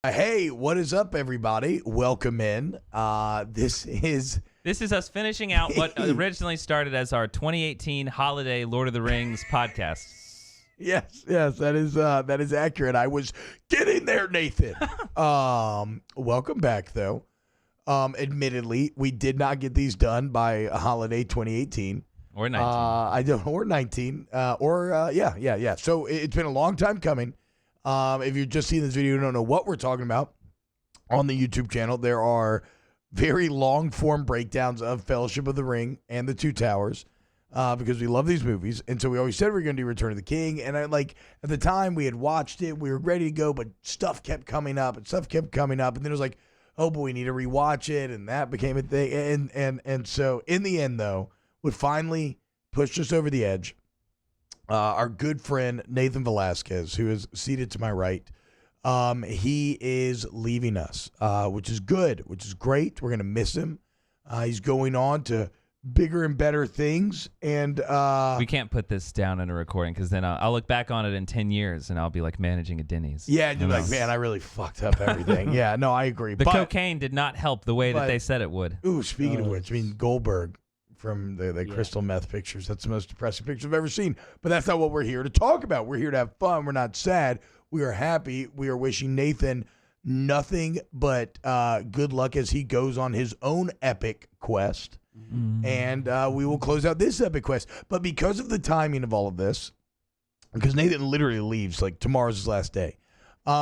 Hey, what is up, everybody? Welcome in. This is us finishing out what originally started as our 2018 holiday Lord of the Rings podcast. yes, that is accurate. I was getting there, Nathan. Welcome back, though. Admittedly, we did not get these done by holiday 2018 or 19. or 19 yeah. So it's been a long time coming. If you're just seeing this video, you don't know what we're talking about. On the YouTube channel, there are very long-form breakdowns of Fellowship of the Ring and the Two Towers because we love these movies. And so we always said we were going to do Return of the King. And at the time, we had watched it. We were ready to go, but stuff kept coming up. And then it was like, oh, but we need to rewatch it. And that became a thing. And so in the end, though, what finally pushed us over the edge, our good friend Nathan Velasquez, who is seated to my right, he is leaving us, which is good, which is great. We're going to miss him. He's going on to bigger and better things. And we can't put this down in a recording because then I'll look back on it in 10 years and I'll be like managing a Denny's. Yeah, and you're like, man, I really fucked up everything. Yeah, no, I agree. The cocaine did not help the way that they said it would. Ooh, speaking of which, I mean, Goldberg from the crystal meth pictures. That's the most depressing picture I've ever seen. But that's not what we're here to talk about. We're here to have fun. We're not sad. We are happy. We are wishing Nathan nothing but good luck as he goes on his own epic quest. Mm-hmm. And we will close out this epic quest. But because of the timing of all of this, because Nathan literally leaves, like tomorrow's his last day.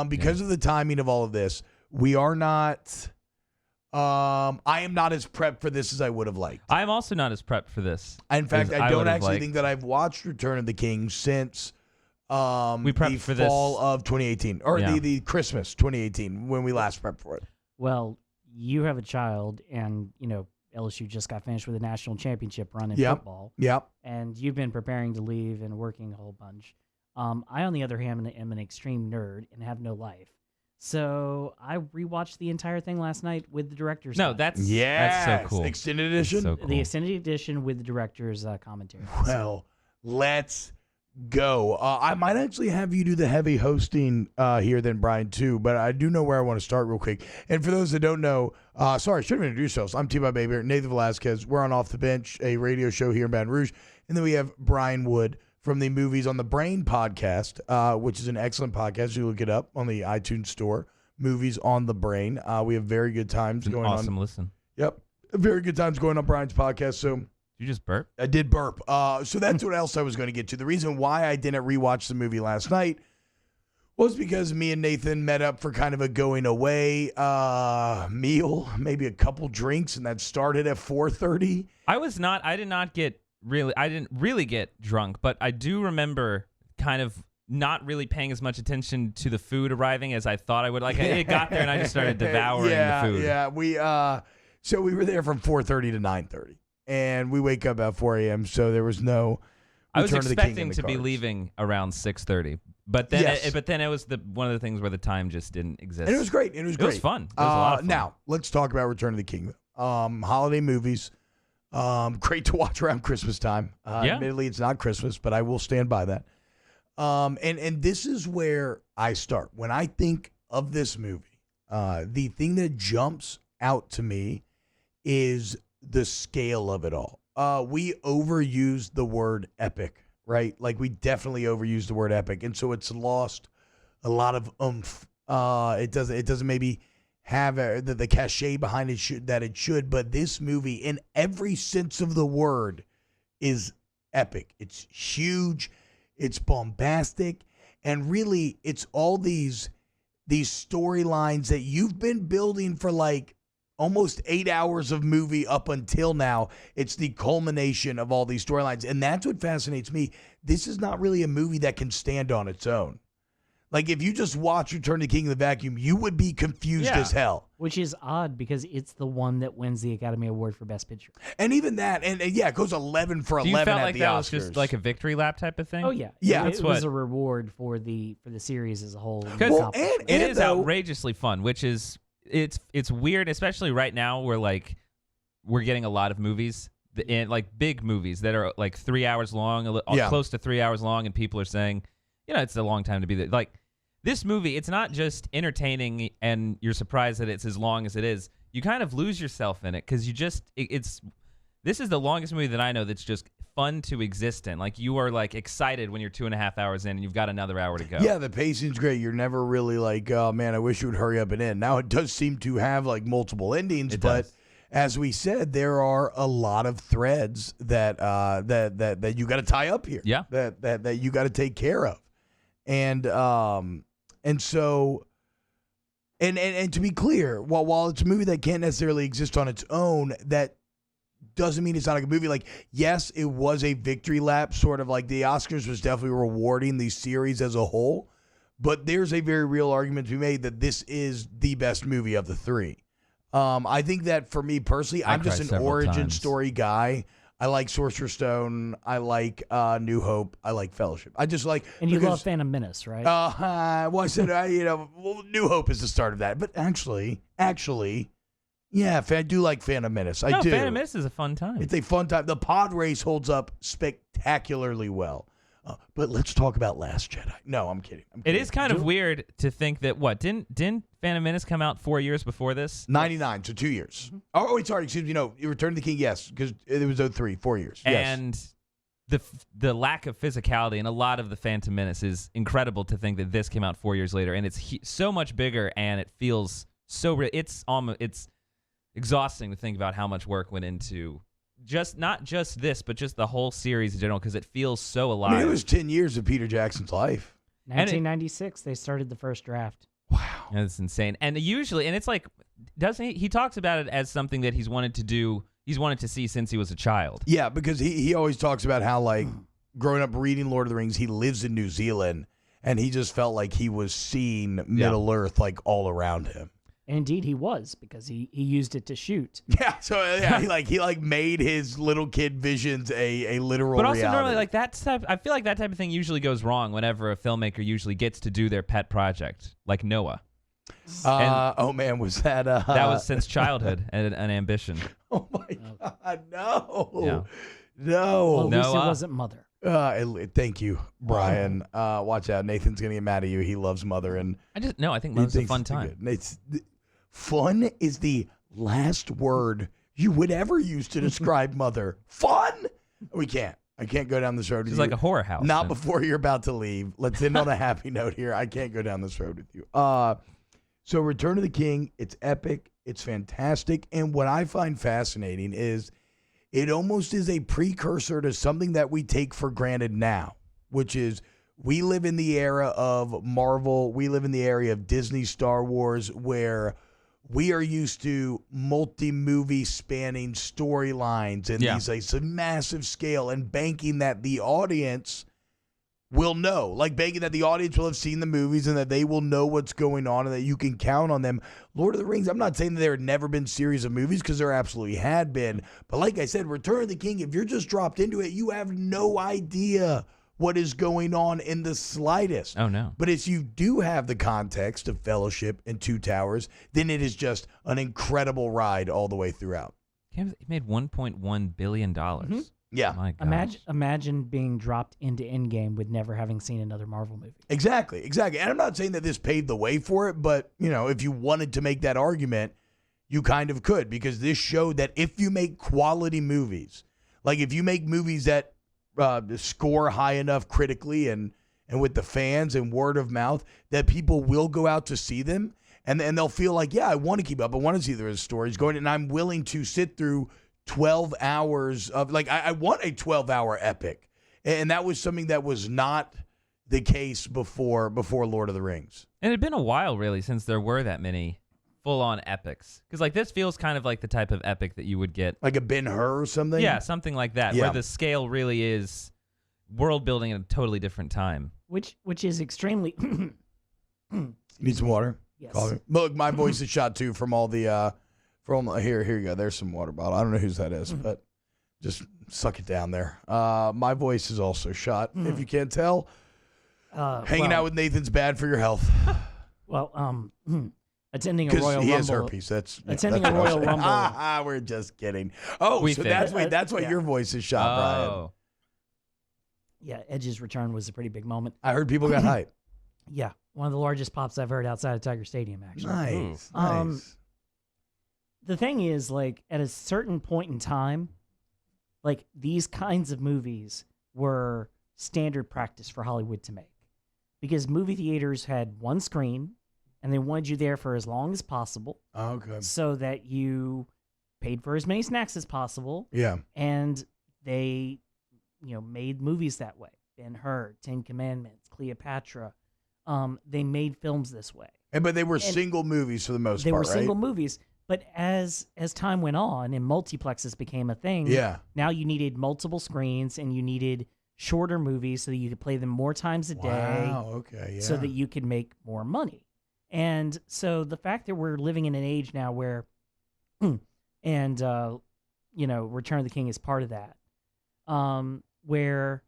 Because of the timing of all of this, we are not... I am not as prepped for this as I would have liked. I am also not as prepped for this. In fact, I don't actually think that I've watched Return of the King since we prepped for the fall of 2018, or the Christmas 2018 when we last prepped for it. Well, you have a child, and LSU just got finished with a national championship run in football. Yep. And you've been preparing to leave and working a whole bunch. I, on the other hand, am an extreme nerd and have no life. So I rewatched the entire thing last night with the director's cut. That's so cool. Extended edition? So cool. The extended edition with the director's commentary. Well, let's go. I might actually have you do the heavy hosting here than Brian, too, but I do know where I want to start real quick. And for those that don't know, sorry, I should have introduced ourselves. I'm T-Bob Baby, Nathan Velasquez. We're on Off the Bench, a radio show here in Baton Rouge. And then we have Brian Wood from the Movies on the Brain podcast, which is an excellent podcast. You look it up on the iTunes store, Movies on the Brain. We have very good times going on. Awesome listen. Yep. Very good times going on Brian's podcast. So you just burp? I did burp. So that's what else I was going to get to. The reason why I didn't rewatch the movie last night was because me and Nathan met up for kind of a going away meal, maybe a couple drinks, and that started at 4:30. I didn't really get drunk, but I do remember kind of not really paying as much attention to the food arriving as I thought I would. Like it got there and I just started devouring the food. Yeah, so we were there from 4:30 to 9:30, and we wake up at 4 a.m. So there was no. I was expecting to be leaving around 6:30, but then it was one of the things where the time just didn't exist. And it was great. It was fun. It was a lot of fun. Now let's talk about Return of the King. Holiday movies. Great to watch around Christmas time. Admittedly, it's not Christmas, but I will stand by that. And this is where I start. When I think of this movie, the thing that jumps out to me is the scale of it all. We overused the word epic, right? Like we definitely overused the word epic, and so it's lost a lot of oomph. It doesn't maybe have the cachet behind it that it should, but this movie, in every sense of the word, is epic. It's huge, it's bombastic, and really, it's all these storylines that you've been building for like almost 8 hours of movie up until now. It's the culmination of all these storylines, and that's what fascinates me. This is not really a movie that can stand on its own. Like, if you just watch Return of the King in the vacuum, you would be confused as hell. Which is odd because it's the one that wins the Academy Award for Best Picture. And even that, and it goes 11 for 11 at the Oscars. Do you felt like that was just like a victory lap type of thing? Oh, yeah. Yeah. It was a reward for the series as a whole. Well, and it is outrageously fun, which is, it's weird, especially right now where, like, we're getting a lot of movies, like big movies that are like 3 hours long, close to 3 hours long, and people are saying, it's a long time to be there. Like, this movie, it's not just entertaining and you're surprised that it's as long as it is. You kind of lose yourself in it because this is the longest movie that I know that's just fun to exist in. Like, you are like excited when you're 2.5 hours in and you've got another hour to go. Yeah, the pacing's great. You're never really like, oh man, I wish you would hurry up and end. Now it does seem to have like multiple endings, but as we said, there are a lot of threads that that you got to tie up here. Yeah, that you got to take care of, and so. And to be clear, while it's a movie that can't necessarily exist on its own, that doesn't mean it's not a good movie. Like, yes, it was a victory lap, sort of like the Oscars was definitely rewarding the series as a whole, but there's a very real argument to be made that this is the best movie of the three. I think that for me personally, I'm just an origin story guy. I like Sorcerer's Stone. I like New Hope. I like Fellowship. I just like... And you love Phantom Menace, right? Well, I said, New Hope is the start of that. But actually, yeah, I do like Phantom Menace. I do. Phantom Menace is a fun time. It's a fun time. The pod race holds up spectacularly well. But let's talk about Last Jedi. No, I'm kidding. It is kind of weird to think that, didn't Phantom Menace come out 4 years before this? 99, so 2 years. Mm-hmm. Oh, wait, sorry, excuse me. No, Return of the King, yes, because it was 03, 4 years. And the lack of physicality in a lot of the Phantom Menace is incredible to think that this came out 4 years later, and it's so much bigger, and it feels so it's exhausting to think about how much work went into not just this, but just the whole series in general, because it feels so alive. I mean, it was 10 years of Peter Jackson's life. 1996, they started the first draft. Wow. That's insane. And usually, and it's like, doesn't he talks about it as something that he's wanted to do, he's wanted to see since he was a child. Yeah, because he always talks about how, like, growing up reading Lord of the Rings, he lives in New Zealand, and he just felt like he was seeing Middle Earth, like, all around him. And indeed, he was, because he used it to shoot. Yeah, so he made his little kid visions a literal reality. But also normally, like, I feel like that type of thing usually goes wrong whenever a filmmaker usually gets to do their pet project, like Noah. Oh man, was that that was since childhood and an ambition. Oh my God, no, yeah. No. Well, at least it wasn't Mother. Thank you, Brian. Watch out, Nathan's gonna get mad at you. He loves Mother, and I think Mother's a fun time. Fun is the last word you would ever use to describe Mother. Fun? I can't go down this road with you. It's like a horror house. Not before you're about to leave. Let's end on a happy note here. I can't go down this road with you. So Return of the King, it's epic. It's fantastic. And what I find fascinating is it almost is a precursor to something that we take for granted now, which is we live in the era of Marvel. We live in the area of Disney, Star Wars, where we are used to multi-movie spanning storylines and these like some massive scale, and banking that the audience will know, like banking that the audience will have seen the movies and that they will know what's going on and that you can count on them. Lord of the Rings, I'm not saying that there had never been series of movies, because there absolutely had been. But like I said, Return of the King, if you're just dropped into it, you have no idea what is going on in the slightest. Oh, no. But if you do have the context of Fellowship and Two Towers, then it is just an incredible ride all the way throughout. He made $1.1 billion. Mm-hmm. Yeah. My gosh. Imagine being dropped into Endgame with never having seen another Marvel movie. Exactly. And I'm not saying that this paved the way for it, but, if you wanted to make that argument, you kind of could, because this showed that if you make quality movies, like if you make movies that score high enough critically and with the fans and word of mouth, that people will go out to see them, and they'll feel like, yeah, I want to keep up. I want to see the stories going, and I'm willing to sit through 12 hours of, like, I want a 12-hour epic. And that was something that was not the case before Lord of the Rings. And it had been a while, really, since there were that many full-on epics. Because, like, this feels kind of like the type of epic that you would get. Like a Ben-Hur or something? Yeah, something like that, where the scale really is world-building at a totally different time. Which is extremely... You need some water? Yes. Look, my voice is shot, too, from all the... Here you go. There's some water bottle. I don't know whose that is, but just suck it down there. My voice is also shot, if you can't tell. Hanging out with Nathan's bad for your health. Well, attending a Royal Rumble. He has herpes. Attending a Royal Rumble. We're just kidding. Oh, so that's why your voice is shot, Brian. Yeah, Edge's return was a pretty big moment. I heard people got hype. Yeah, one of the largest pops I've heard outside of Tiger Stadium, actually. Nice. The thing is, like, at a certain point in time, like, these kinds of movies were standard practice for Hollywood to make. Because movie theaters had one screen, and they wanted you there for as long as possible. Okay. So that you paid for as many snacks as possible. Yeah. And they, made movies that way. Ben-Hur, Ten Commandments, Cleopatra. They made films this way. But they were single movies for the most part, They were right? single movies. But as time went on and multiplexes became a thing, now you needed multiple screens and you needed shorter movies so that you could play them more times a day. Wow, okay, yeah. So that you could make more money. And so the fact that we're living in an age now where, Return of the King is part of that, where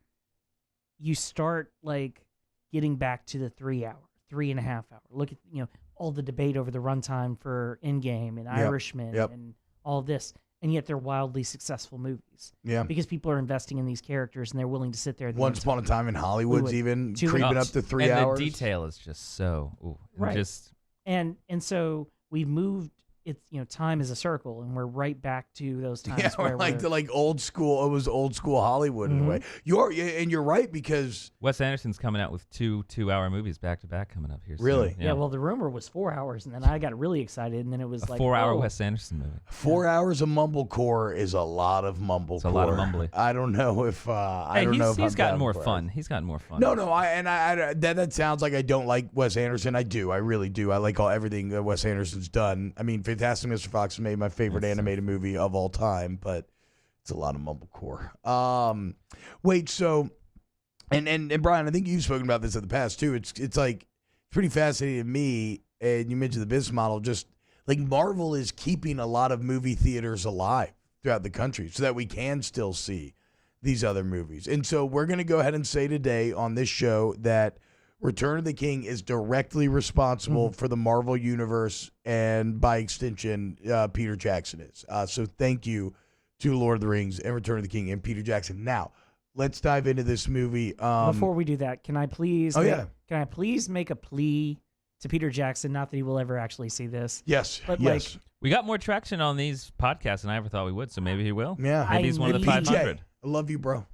you start like getting back to the 3 hour, 3.5 hour. Look at, all the debate over the runtime for Endgame and Irishman and all this. And yet they're wildly successful movies. Yeah. Because people are investing in these characters and they're willing to sit there. Once upon a time in Hollywood's even creeping up to 3 hours. And the detail is just so... right. And so we've moved... It's time is a circle, and we're right back to those times where we're old school. It was old school Hollywood in a way. You're right because Wes Anderson's coming out with two 2-hour movies back to back coming up here. Really? Soon. Yeah. Well, the rumor was 4 hours, and then I got really excited, and then it was a 4-hour Wes Anderson movie. 4 hours of mumblecore is a lot of mumblecore. It's a lot of mumbly. I don't know if he's gotten more fun. He's gotten more fun. No. That sounds like I don't like Wes Anderson. I do. I really do. I like everything that Wes Anderson's done. I mean, Fantastic Mr. Fox made my favorite animated movie of all time, but it's a lot of mumblecore. Wait, so and Brian, I think you've spoken about this in the past too. It's like pretty fascinating to me, and you mentioned the business model. Just like Marvel is keeping a lot of movie theaters alive throughout the country, so that we can still see these other movies. And so we're going to go ahead and say today on this show that Return of the King is directly responsible for the Marvel Universe, and by extension, Peter Jackson is. So thank you to Lord of the Rings and Return of the King and Peter Jackson. Now, let's dive into this movie. Before we do that, can I please make a plea to Peter Jackson? Not that he will ever actually see this. Yes, but yes. We got more traction on these podcasts than I ever thought we would, so maybe he will. Yeah. Maybe he's one of the 500. I love you, bro.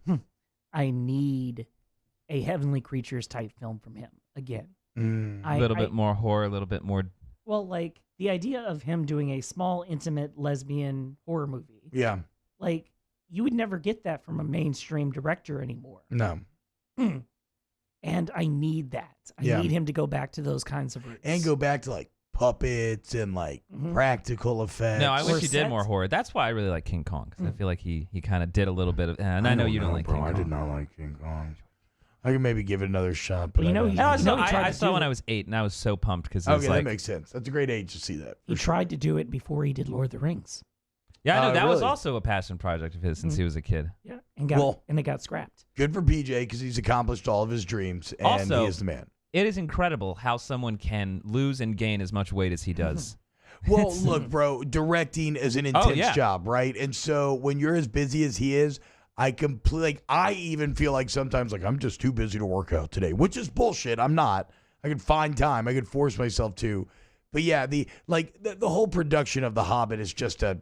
I need a Heavenly Creatures type film from him again. A little bit more horror, a little bit more... Well, like, the idea of him doing a small, intimate, lesbian horror movie. Yeah. Like, you would never get that from a mainstream director anymore. No. And I need that. I need him to go back to those kinds of roots. And go back to, like, puppets and, like, practical effects. No, I wish he did more horror. That's why I really like King Kong, because I feel like he kind of did a little bit of... And I know you don't like King Kong. I did not like King Kong. I can maybe give it another shot. But I saw when I was 8, and I was so pumped because that makes sense. That's a great age to see that. He tried to do it before he did Lord of the Rings. Yeah, I know that was also a passion project of his since he was a kid. Yeah, and it got scrapped. Good for PJ because he's accomplished all of his dreams, and also, he is the man. It is incredible how someone can lose and gain as much weight as he does. Well, look, bro, directing is an intense job, right? And so when you're as busy as he is, I even feel like sometimes like I'm just too busy to work out today, which is bullshit. I'm not. I can find time. I can force myself to. But yeah, the whole production of The Hobbit is just a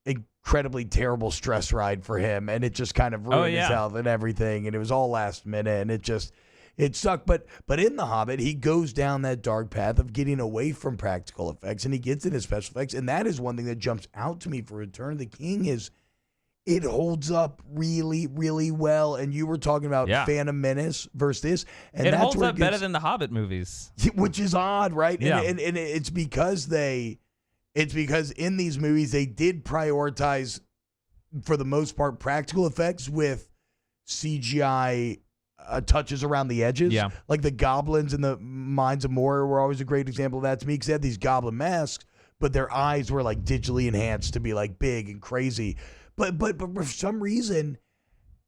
incredibly terrible stress ride for him, and it just kind of ruined his health and everything, and it was all last minute, and it sucked. But in The Hobbit, he goes down that dark path of getting away from practical effects, and he gets into special effects, and that is one thing that jumps out to me for Return of the King is it holds up really, really well. And you were talking about Phantom Menace versus this. And it holds up better than the Hobbit movies. Which is odd, right? Yeah. And it's because in these movies, they did prioritize, for the most part, practical effects with CGI touches around the edges. Yeah. Like the goblins in the Mines of Moria were always a great example of that to me, because they had these goblin masks, but their eyes were like digitally enhanced to be like big and crazy. But for some reason,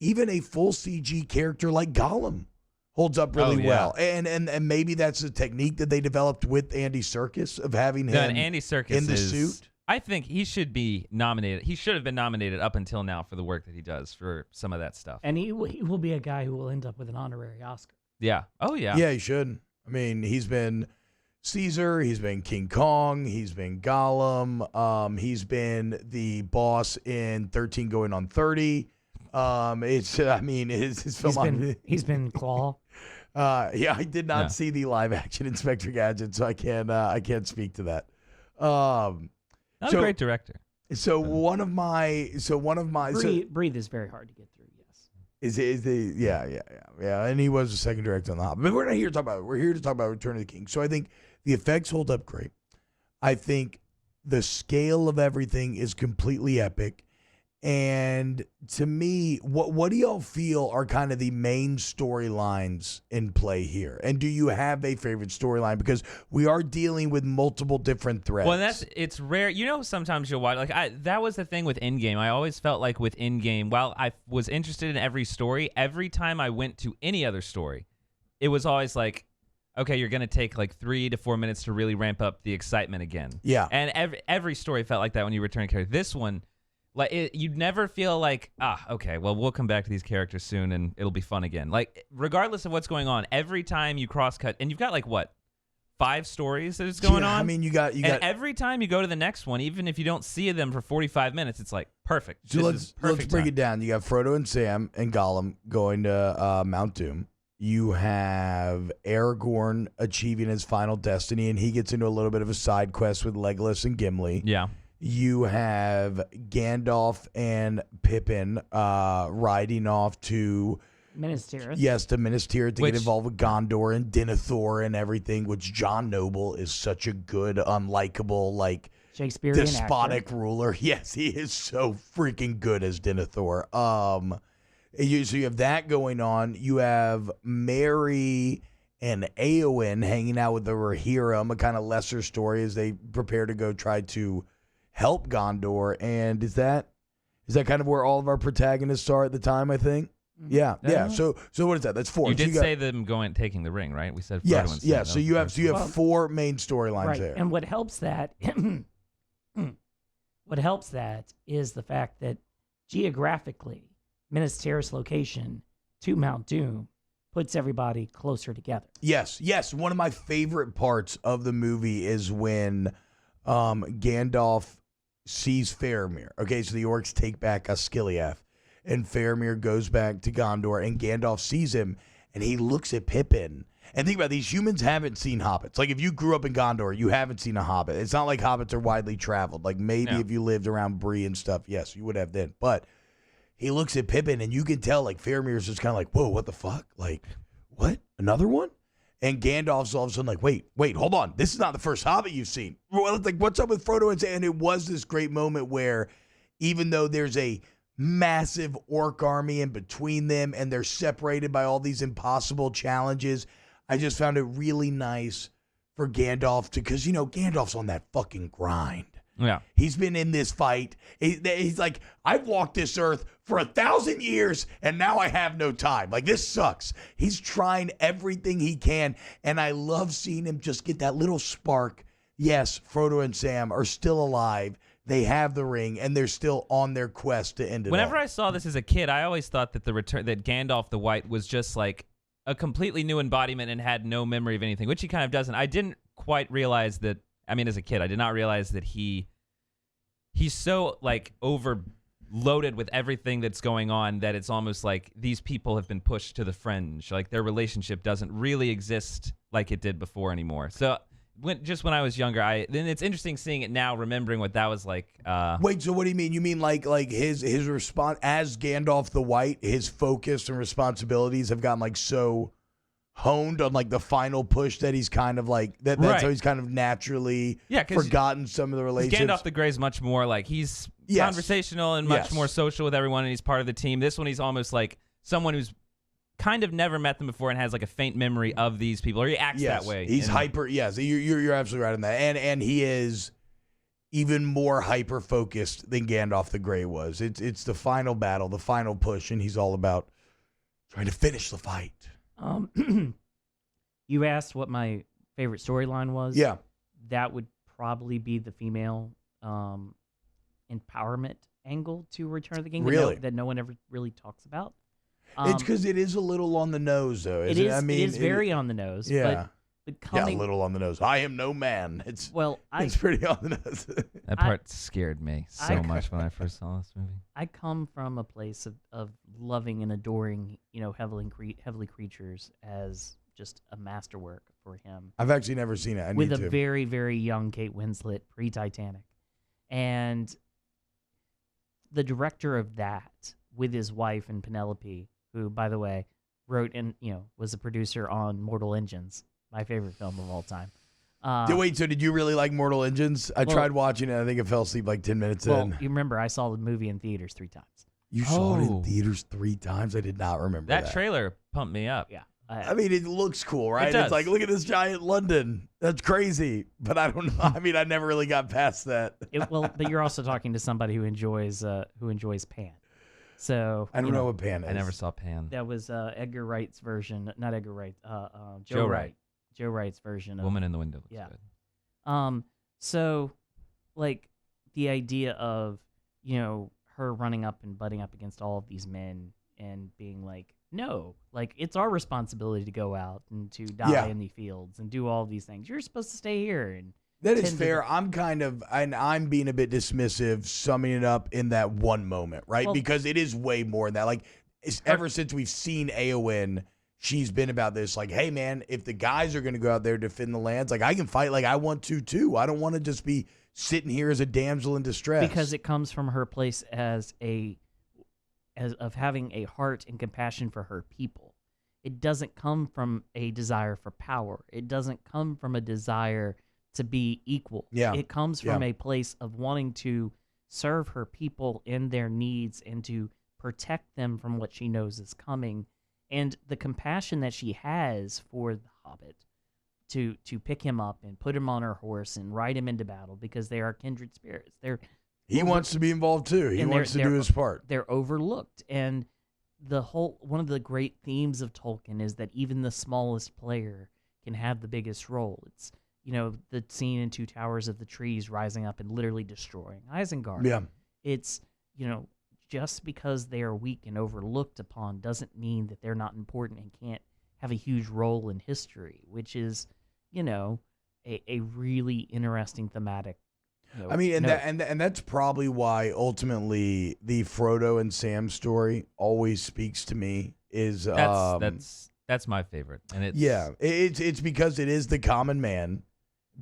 even a full CG character like Gollum holds up really well. And maybe that's a technique that they developed with Andy Serkis of having him Andy Serkis in the suit. I think he should be nominated. He should have been nominated up until now for the work that he does for some of that stuff. And he will be a guy who will end up with an honorary Oscar. Yeah. Oh, yeah. Yeah, he should. I mean, he's been Caesar, he's been King Kong, he's been Gollum, he's been the boss in 13 going on 30. His film he's been Claw. Yeah, I did not see the live action Inspector Gadget, so I can't speak to that. Not a great director. Breathe Breathe is very hard to get through. Yes. Yeah, and he was the second director on The Hobbit. But we're not here to talk about it. We're here to talk about Return of the King. So I think the effects hold up great. I think the scale of everything is completely epic. And to me, what do y'all feel are kind of the main storylines in play here? And do you have a favorite storyline? Because we are dealing with multiple different threads. Well, it's rare. You know, sometimes you'll watch, that was the thing with Endgame. I always felt like with Endgame, while I was interested in every story, every time I went to any other story, it was always like, okay, you're going to take like 3 to 4 minutes to really ramp up the excitement again. Yeah. And every story felt like that when you return a character. This one, you'd never feel like, okay, well, we'll come back to these characters soon and it'll be fun again. Like, regardless of what's going on, every time you cross-cut, and you've got, 5 stories that is going on? I mean, you got every time you go to the next one, even if you don't see them for 45 minutes, it's like, perfect. So let's break it down. You got Frodo and Sam and Gollum going to Mount Doom. You have Aragorn achieving his final destiny, and he gets into a little bit of a side quest with Legolas and Gimli. Yeah. You have Gandalf and Pippin riding off to Minas Tirith. Yes, to Minas Tirith to get involved with Gondor and Denethor and everything, which John Noble is such a good, unlikable, Shakespearean despotic actor. ruler. Yes, he is so freaking good as Denethor. So you have that going on. You have Merry and Éowyn hanging out with the Rohirrim, a kind of lesser story as they prepare to go try to help Gondor. And is that kind of where all of our protagonists are at the time, I think? Yeah. So what is that? That's 4. You did say them taking the ring, right? We said Frodo and Sam. Yes. So you have 4 main storylines there. And what helps that is the fact that geographically, Minas Tirith's location to Mount Doom puts everybody closer together. Yes. One of my favorite parts of the movie is when Gandalf sees Faramir. Okay, so the orcs take back Osgiliath, and Faramir goes back to Gondor, and Gandalf sees him, and he looks at Pippin. And think about it, these humans haven't seen hobbits. Like, if you grew up in Gondor, you haven't seen a hobbit. It's not like hobbits are widely traveled. Like, maybe if you lived around Bree and stuff, yes, you would have then. But he looks at Pippin, and you can tell, Faramir's just kind of like, whoa, what the fuck? Like, what? Another one? And Gandalf's all of a sudden like, wait, hold on. This is not the first hobbit you've seen. Well, it's like, what's up with Frodo and Sam? And it was this great moment where even though there's a massive orc army in between them and they're separated by all these impossible challenges, I just found it really nice for Gandalf because, Gandalf's on that fucking grind. Yeah. He's been in this fight. He's like, I've walked this earth for 1,000 years and now I have no time. Like, this sucks. He's trying everything he can. And I love seeing him just get that little spark. Yes, Frodo and Sam are still alive. They have the ring and they're still on their quest to end it. Whenever all. I saw this as a kid, I always thought that that Gandalf the White was just like a completely new embodiment and had no memory of anything, which he kind of doesn't. I didn't quite realize that. I mean, as a kid, I did not realize that he's so overloaded with everything that's going on that it's almost like these people have been pushed to the fringe. Like, their relationship doesn't really exist like it did before anymore. So when I was younger, then it's interesting seeing it now, remembering what that was like. Wait, so what do you mean? You mean like his response as Gandalf the White, his focus and responsibilities have gotten so honed on the final push that he's kind of that's right. How he's kind of naturally forgotten some of the relationships. Gandalf the Grey is much more he's conversational and much more social with everyone, and he's part of the team. This one, he's almost like someone who's kind of never met them before and has a faint memory of these people, or he acts that way. He's hyper. Yes, you're absolutely right on that, and he is even more hyper focused than Gandalf the Grey was. It's the final battle, the final push, and he's all about trying to finish the fight. You asked what my favorite storyline was. Yeah, that would probably be the female empowerment angle to Return of the King. Really, that no one ever really talks about. It's because it is a little on the nose, though. It is very on the nose. Yeah. becoming a little on the nose. I am no man. It's pretty on the nose. That part scared me so much when I first saw this movie. I come from a place of loving and adoring, heavenly creatures as just a masterwork for him. I've actually never seen it. With a very, very young Kate Winslet, pre-Titanic. And the director of that, with his wife and Penelope, who, by the way, wrote and was a producer on Mortal Engines, my favorite film of all time. Wait, so did you really like Mortal Engines? I tried watching it. I think I fell asleep like 10 minutes in. You remember I saw the movie in theaters 3 times. You saw it in theaters 3 times? I did not remember that. That trailer pumped me up. Yeah. I mean, it looks cool, right? It does. It's like, look at this giant London. That's crazy. But I don't know. I mean, I never really got past that. But you're also talking to somebody who enjoys Pan. So I don't know what Pan is. I never saw Pan. That was Edgar Wright's version, not Edgar Wright, Joe Wright. Joe Wright's version of Woman in the Window looks good. So like the idea of, her running up and butting up against all of these men and being like, no, like it's our responsibility to go out and to die in the fields and do all these things. You're supposed to stay here. And that is fair. I'm being a bit dismissive, summing it up in that one moment, right? Well, because it is way more than that. Like, ever since we've seen Eowyn, she's been about this, like, hey, man, if the guys are going to go out there to defend the lands, like, I can fight like I want to, too. I don't want to just be sitting here as a damsel in distress. Because it comes from her place as of having a heart and compassion for her people. It doesn't come from a desire for power. It doesn't come from a desire to be equal. Yeah. It comes from a place of wanting to serve her people in their needs and to protect them from what she knows is coming. And the compassion that she has for the Hobbit to pick him up and put him on her horse and ride him into battle because they are kindred spirits. He wants to be involved too. He wants to do his part. They're overlooked. And one of the great themes of Tolkien is that even the smallest player can have the biggest role. It's, the scene in Two Towers of the Trees rising up and literally destroying Isengard. Yeah. It's, just because they are weak and overlooked upon doesn't mean that they're not important and can't have a huge role in history, which is, a really interesting thematic. I mean, and that's probably why ultimately the Frodo and Sam story always speaks to me. Is that's my favorite, and it's because it is the common man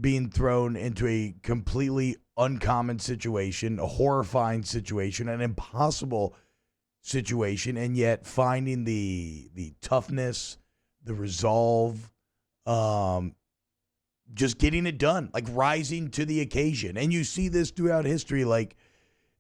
being thrown into a completely uncommon situation, a horrifying situation, an impossible situation, and yet finding the toughness, the resolve, just getting it done, like rising to the occasion. And you see this throughout history, like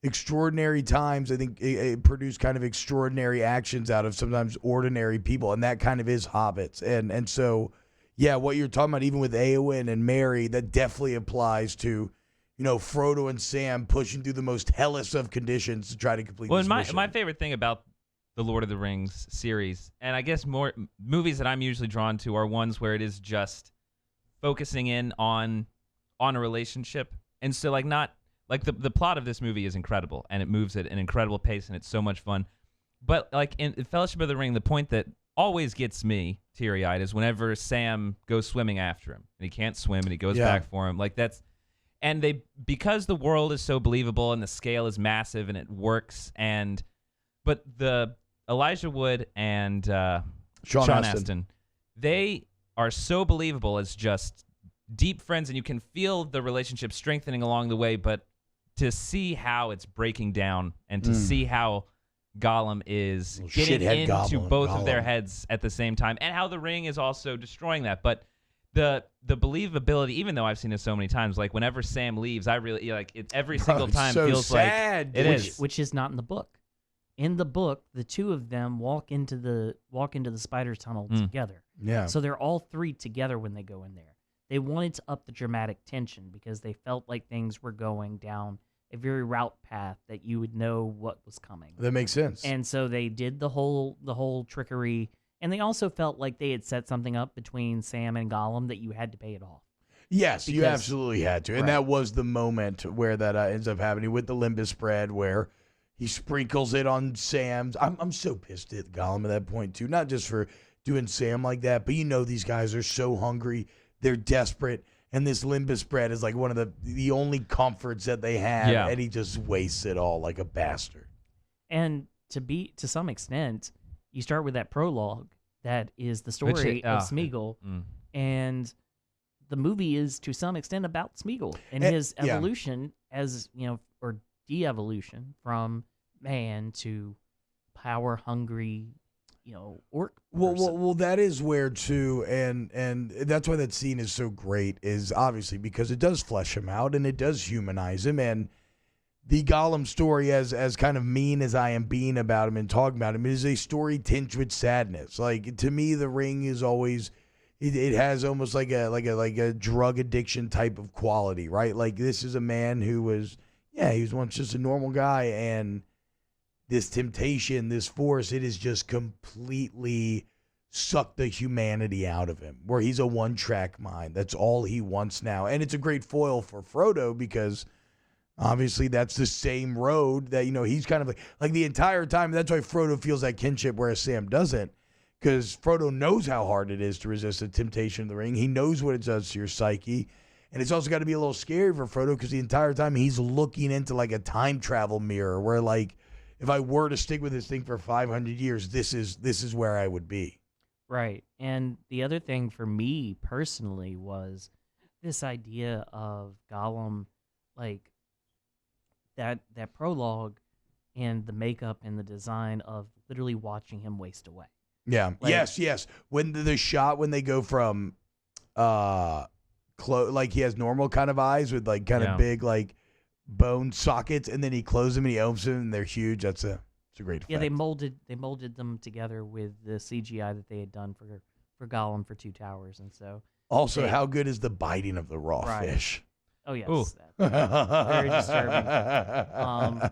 extraordinary times, I think it produced kind of extraordinary actions out of sometimes ordinary people, and that kind of is hobbits. And so, yeah, what you're talking about, even with Eowyn and Merry, that definitely applies to, Frodo and Sam pushing through the most hellish of conditions to try to complete this mission. My favorite thing about the Lord of the Rings series, and I guess more movies that I'm usually drawn to, are ones where it is just focusing in on a relationship. And so the plot of this movie is incredible, and it moves at an incredible pace, and it's so much fun. But like in Fellowship of the Ring, the point that always gets me teary-eyed is whenever Sam goes swimming after him and he can't swim and he goes back for him. Like because the world is so believable and the scale is massive and it works, but the Elijah Wood and Sean Astin, they are so believable as just deep friends, and you can feel the relationship strengthening along the way, but to see how it's breaking down and to see how Gollum is getting into both of their heads at the same time, and how the ring is also destroying that. But the believability, even though I've seen it so many times, like whenever Sam leaves, I really like it. Every single time so feels sad, like it is, which is not in the book. In the book, the two of them walk into the spider tunnel together. Yeah. So they're all three together when they go in there. They wanted to up the dramatic tension because they felt like things were going down a very route path that you would know what was coming. That makes sense. And so they did the whole trickery, and they also felt like they had set something up between Sam and Gollum that you had to pay it off. Yes, you absolutely had to. And that was the moment where that ends up happening with the Limbus spread, where he sprinkles it on Sam's. I'm so pissed at Gollum at that point, too. Not just for doing Sam like that, but these guys are so hungry. They're desperate. And this limbus bread is like one of the only comforts that they have. Yeah. And he just wastes it all like a bastard. And to some extent, you start with that prologue that is the story of Smeagol. And the movie is to some extent about Smeagol and his evolution as, or de-evolution from man to power-hungry, orc person. Well, that is where too, and that's why that scene is so great, is obviously because it does flesh him out and it does humanize him. And the Gollum story, as kind of mean as I am being about him and talking about him, is a story tinged with sadness. Like, to me, The Ring is always, it has almost like a drug addiction type of quality, right? Like, this is a man who was, he was once just a normal guy, and this temptation, this force, it has just completely sucked the humanity out of him, where he's a one-track mind. That's all he wants now. And it's a great foil for Frodo, because obviously that's the same road that, he's kind of like the entire time. That's why Frodo feels that kinship, whereas Sam doesn't, because Frodo knows how hard it is to resist the temptation of the ring. He knows what it does to your psyche. And it's also got to be a little scary for Frodo, because the entire time he's looking into like a time travel mirror where, like, if I were to stick with this thing for 500 years, this is where I would be. Right. And the other thing for me personally was this idea of Gollum, like that prologue and the makeup and the design of literally watching him waste away. Yeah. Like, yes. When the shot, when they go from like he has normal kind of eyes with like kind of big like bone sockets, and then he closes them and he opens them and they're huge. It's a great effect. Yeah, they molded them together with the CGI that they had done for Gollum for Two Towers, and so also how good is the biting of the raw fish? Oh yes, Ooh. very disturbing.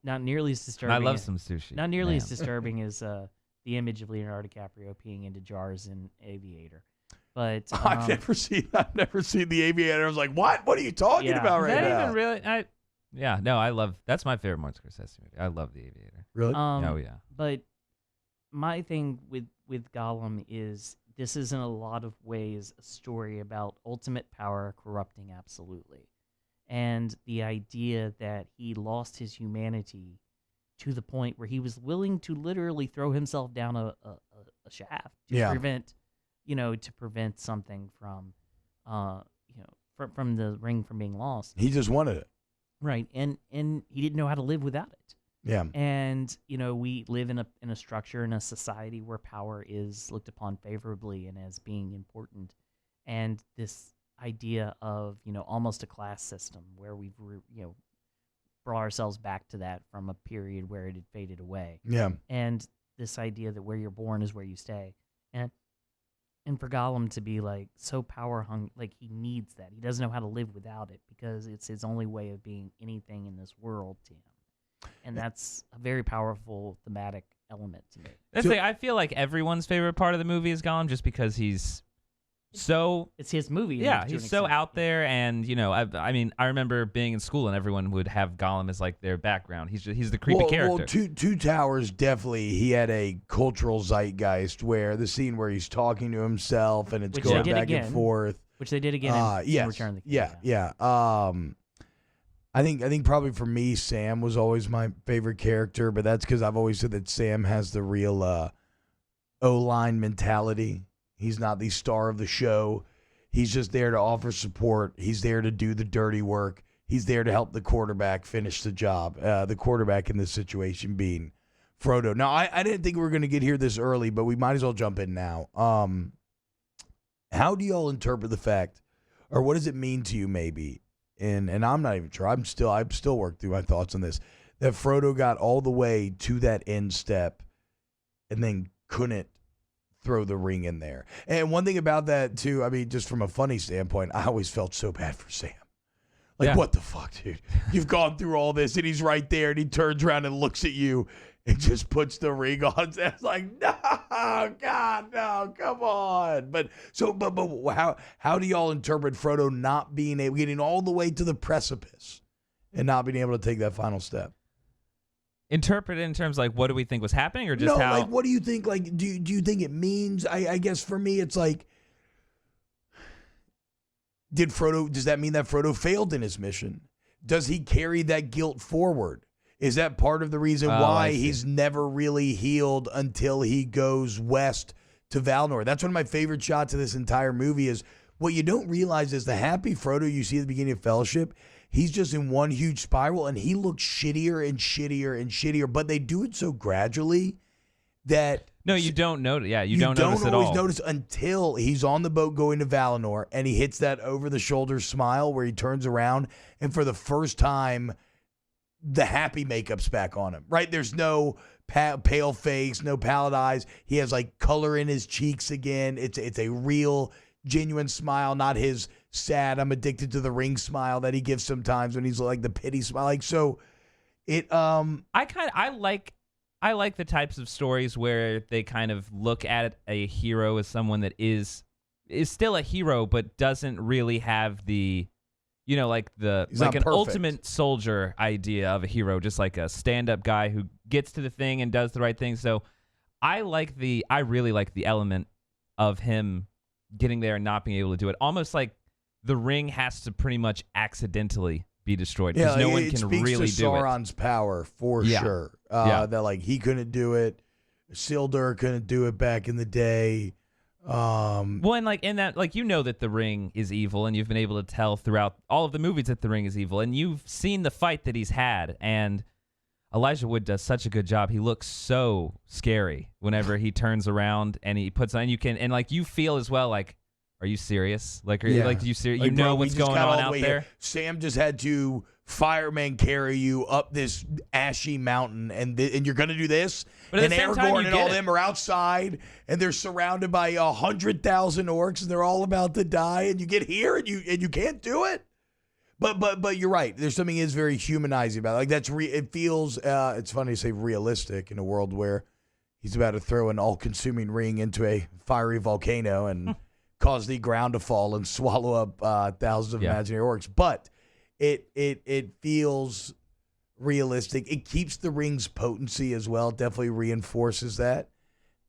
Not nearly as disturbing. I love some sushi. Not nearly as disturbing as the image of Leonardo DiCaprio peeing into jars in Aviator. But I've never seen the Aviator. I was like, what? What are you talking about right now? Is that even really? I love. That's my favorite Martin Scorsese movie. I love The Aviator. Really? Oh yeah. But my thing with Gollum is this is in a lot of ways a story about ultimate power corrupting absolutely, and the idea that he lost his humanity to the point where he was willing to literally throw himself down a shaft to prevent something from from the ring from being lost. He just wanted it. Right. And he didn't know how to live without it. Yeah. And, we live in a structure, in a society where power is looked upon favorably and as being important. And this idea of, almost a class system where we've, brought ourselves back to that from a period where it had faded away. Yeah. And this idea that where you're born is where you stay. And for Gollum to be like so power hungry, like he needs that. He doesn't know how to live without it because it's his only way of being anything in this world to him. And that's a very powerful thematic element to me. I feel like everyone's favorite part of the movie is Gollum just because he's so... It's his movie. Yeah, he's so out there, and, I remember being in school and everyone would have Gollum as, like, their background. He's the creepy character. Well, Two Towers, definitely, he had a cultural zeitgeist where the scene where he's talking to himself and it's going back and forth. Which they did again in Return of the King. Yeah. I think probably for me, Sam was always my favorite character, but that's because I've always said that Sam has the real O-line mentality. He's not the star of the show. He's just there to offer support. He's there to do the dirty work. He's there to help the quarterback finish the job. The quarterback in this situation being Frodo. Now, I didn't think we were going to get here this early, but we might as well jump in now. How do y'all interpret the fact, or what does it mean to you maybe, and I'm not even sure, I'm still working through my thoughts on this, that Frodo got all the way to that end step and then couldn't throw the ring in there. And one thing about that too, just from a funny standpoint, I always felt so bad for Sam. Like, what the fuck, dude? You've gone through all this and he's right there and he turns around and looks at you and just puts the ring on. It's like, no, God, no, come on. But how do y'all interpret Frodo not being able, getting all the way to the precipice and not being able to take that final step? Interpret it in terms like what do we think was happening, or just how? Like, what do you think? Like, do you think it means? I guess for me, it's like does that mean that Frodo failed in his mission? Does he carry that guilt forward? Is that part of the reason why he's never really healed until he goes west to Valinor? That's one of my favorite shots of this entire movie. Is what you don't realize is the happy Frodo you see at the beginning of Fellowship, he's just in one huge spiral and he looks shittier and shittier and shittier, but they do it so gradually that... No, you don't notice. Yeah, you don't notice at all. You don't always notice until he's on the boat going to Valinor and he hits that over-the-shoulder smile where he turns around and for the first time... the happy makeup's back on him, right? There's no pale face, no pallid eyes. He has like color in his cheeks again. It's a real, genuine smile, not his sad, I'm addicted to the ring smile that he gives sometimes when he's like the pity smile. Like, so it, I like the types of stories where they kind of look at a hero as someone that is still a hero, but doesn't really have the, you know, like an ultimate soldier idea of a hero, just like a stand-up guy who gets to the thing and does the right thing. So I really like the element of him getting there and not being able to do it. Almost like the ring has to pretty much accidentally be destroyed because no one can really do it. Sauron's power for sure. That like he couldn't do it. Isildur couldn't do it back in the day. Well, and like in that, like, you know that the ring is evil, and you've been able to tell throughout all of the movies that the ring is evil, and you've seen the fight that he's had, and Elijah Wood does such a good job. He looks so scary whenever he turns around and he puts on. And like you feel as well, like, are you serious? Like, you serious? Like, you know what's going on out there. Here. Sam just had to fireman carry you up this ashy mountain, and you're gonna do this. But and Aragorn and all them are outside, and they're surrounded by 100,000 orcs, and they're all about to die. And you get here, and you can't do it. But you're right. There's something is very humanizing about it. Like it feels. It's funny to say realistic in a world where he's about to throw an all-consuming ring into a fiery volcano and cause the ground to fall and swallow up thousands of imaginary orcs. But it feels realistic. It keeps the ring's potency as well. It definitely reinforces that.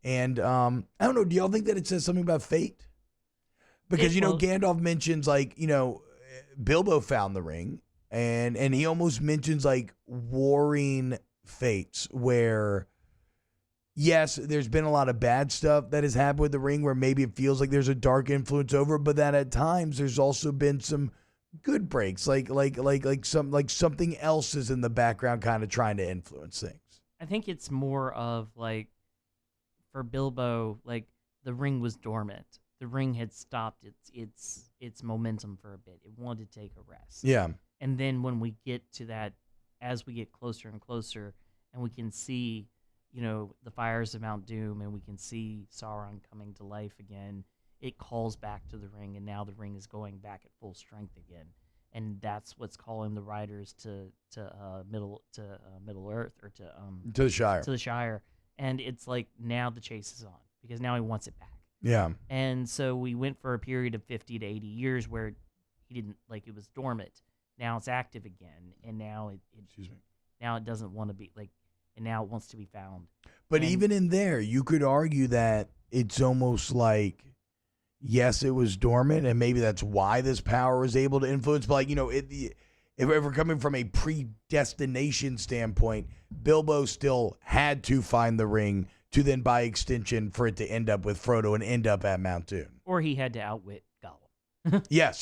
And I don't know. Do y'all think that it says something about fate? Because Gandalf mentions Bilbo found the ring, and he almost mentions like warring fates where. Yes, there's been a lot of bad stuff that has happened with the ring where maybe it feels like there's a dark influence over it, but that at times there's also been some good breaks, like something else is in the background kind of trying to influence things. I think it's more of like for Bilbo, like the ring was dormant. The ring had stopped its momentum for a bit. It wanted to take a rest. Yeah. And then when we get to that, as we get closer and closer, and we can see the fires of Mount Doom, and we can see Sauron coming to life again, it calls back to the ring, and now the ring is going back at full strength again, and that's what's calling the riders to Middle Earth, or to the Shire, and it's like now the chase is on because now he wants it back. Yeah, and so we went for a period of 50 to 80 years where he didn't it was dormant. Now it's active again, and now now it doesn't want to be like. And now it wants to be found. But even in there, you could argue that it's almost like, yes, it was dormant, and maybe that's why this power was able to influence. But if we're coming from a predestination standpoint, Bilbo still had to find the ring to then, by extension, for it to end up with Frodo and end up at Mount Doom. Or he had to outwit Gollum. yes,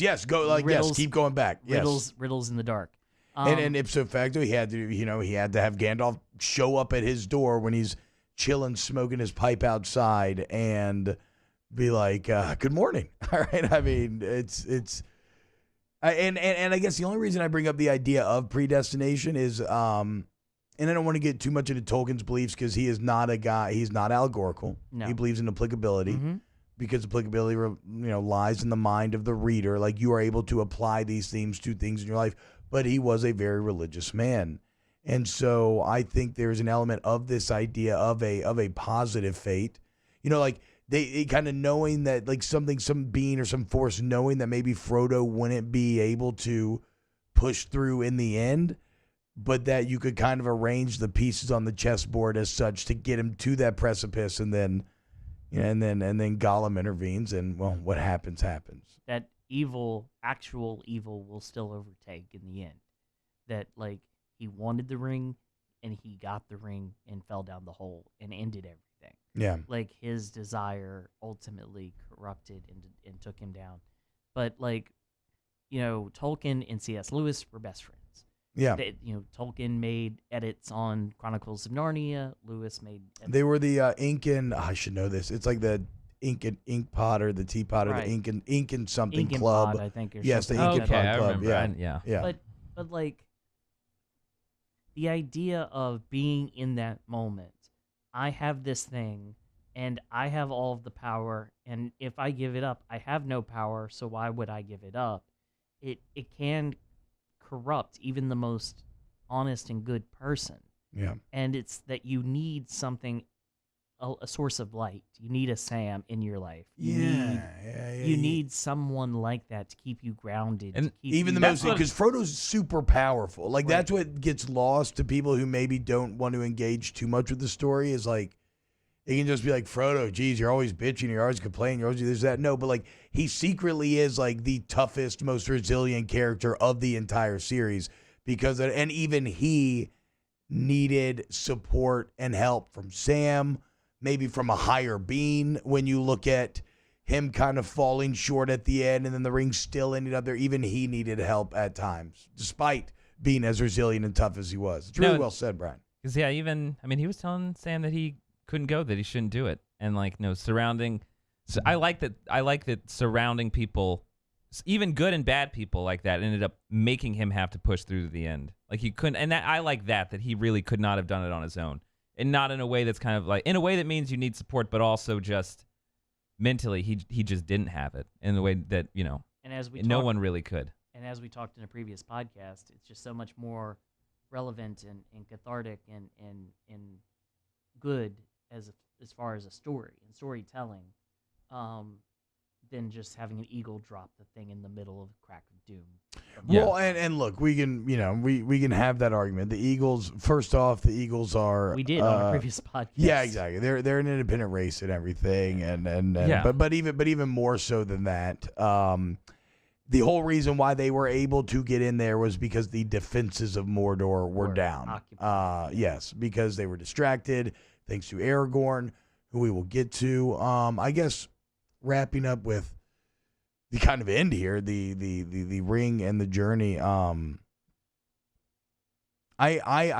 keep going back. Riddles in the dark. And ipso facto, he had to have Gandalf show up at his door when he's chilling, smoking his pipe outside, and be like, "Good morning." All right. I mean, and I guess the only reason I bring up the idea of predestination is, and I don't want to get too much into Tolkien's beliefs because he is not a guy. He's not allegorical. No. He believes in applicability. Because applicability, lies in the mind of the reader. Like, you are able to apply these themes to things in your life. But he was a very religious man. And so I think there's an element of this idea of a positive fate. They kind of knowing that, like, some being or some force knowing that maybe Frodo wouldn't be able to push through in the end, but that you could kind of arrange the pieces on the chessboard as such to get him to that precipice, and then Gollum intervenes, and well, what happens. actual evil will still overtake in the end. That like he wanted the ring and he got the ring and fell down the hole and ended everything. Yeah. Like his desire ultimately corrupted and took him down. But like, Tolkien and C.S. Lewis were best friends. Yeah. Tolkien made edits on Chronicles of Narnia. Lewis made edits. They were the ink and I should know this. It's like the ink pot or the teapot or the ink and something Ink and club. Pod, I think. Or Yes, the something Ink like and that. Pod club. I remember. Yeah. But like the idea of being in that moment, I have this thing and I have all of the power, and if I give it up, I have no power, so why would I give it up? It can corrupt even the most honest and good person. Yeah. And it's that you need something, a source of light. You need a Sam in your life. You need someone like that to keep you grounded. And to keep even the most, because Frodo's super powerful. Like that's what gets lost to people who maybe don't want to engage too much with the story. Is like it can just be like, Frodo, geez, you're always bitching, you're always complaining, you're always this, that. No, but like he secretly is like the toughest, most resilient character of the entire series because, and even he needed support and help from Sam, maybe from a higher being. When you look at him kind of falling short at the end and then the ring still ended up there, even he needed help at times, despite being as resilient and tough as he was. It's really well said, Brian. Because he was telling Sam that he couldn't go, that he shouldn't do it, and surrounding. So I like that surrounding people, even good and bad people like that, ended up making him have to push through to the end. Like he couldn't, and I like that he really could not have done it on his own, and not in a way that's kind of like in a way that means you need support, but also just mentally he just didn't have it in the way that and as we no one really could. And as we talked in a previous podcast, it's just so much more relevant and cathartic and good as far as a story and storytelling, than just having an eagle drop the thing in the middle of Crack of Doom. Well, and look, we can we can have that argument. The Eagles, first off, the Eagles are we did on a previous podcast. Yeah, exactly. They're an independent race and everything, and yeah. but even more so than that. The whole reason why they were able to get in there was because the defenses of Mordor were down. Yes, because they were distracted thanks to Aragorn, who we will get to. I guess wrapping up with the kind of end here, the ring and the journey. I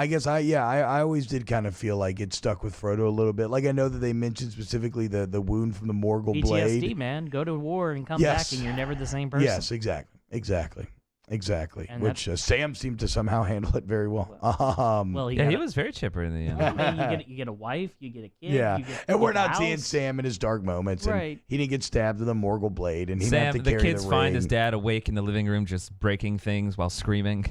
guess I always did kind of feel like it stuck with Frodo a little bit. Like I know that they mentioned specifically the wound from the Morgul blade. PTSD, man. Go to war and come back, and you're never the same person. Yes, exactly. And Which Sam seemed to somehow handle it very well. He was very chipper in the end. I mean, you get a wife, you get a kid. Yeah, and we're not seeing house. Sam in his dark moments. Right. And he didn't get stabbed with a Morgul blade, and he didn't have to the carry kids the find ring. his dad awake in the living room, just breaking things while screaming.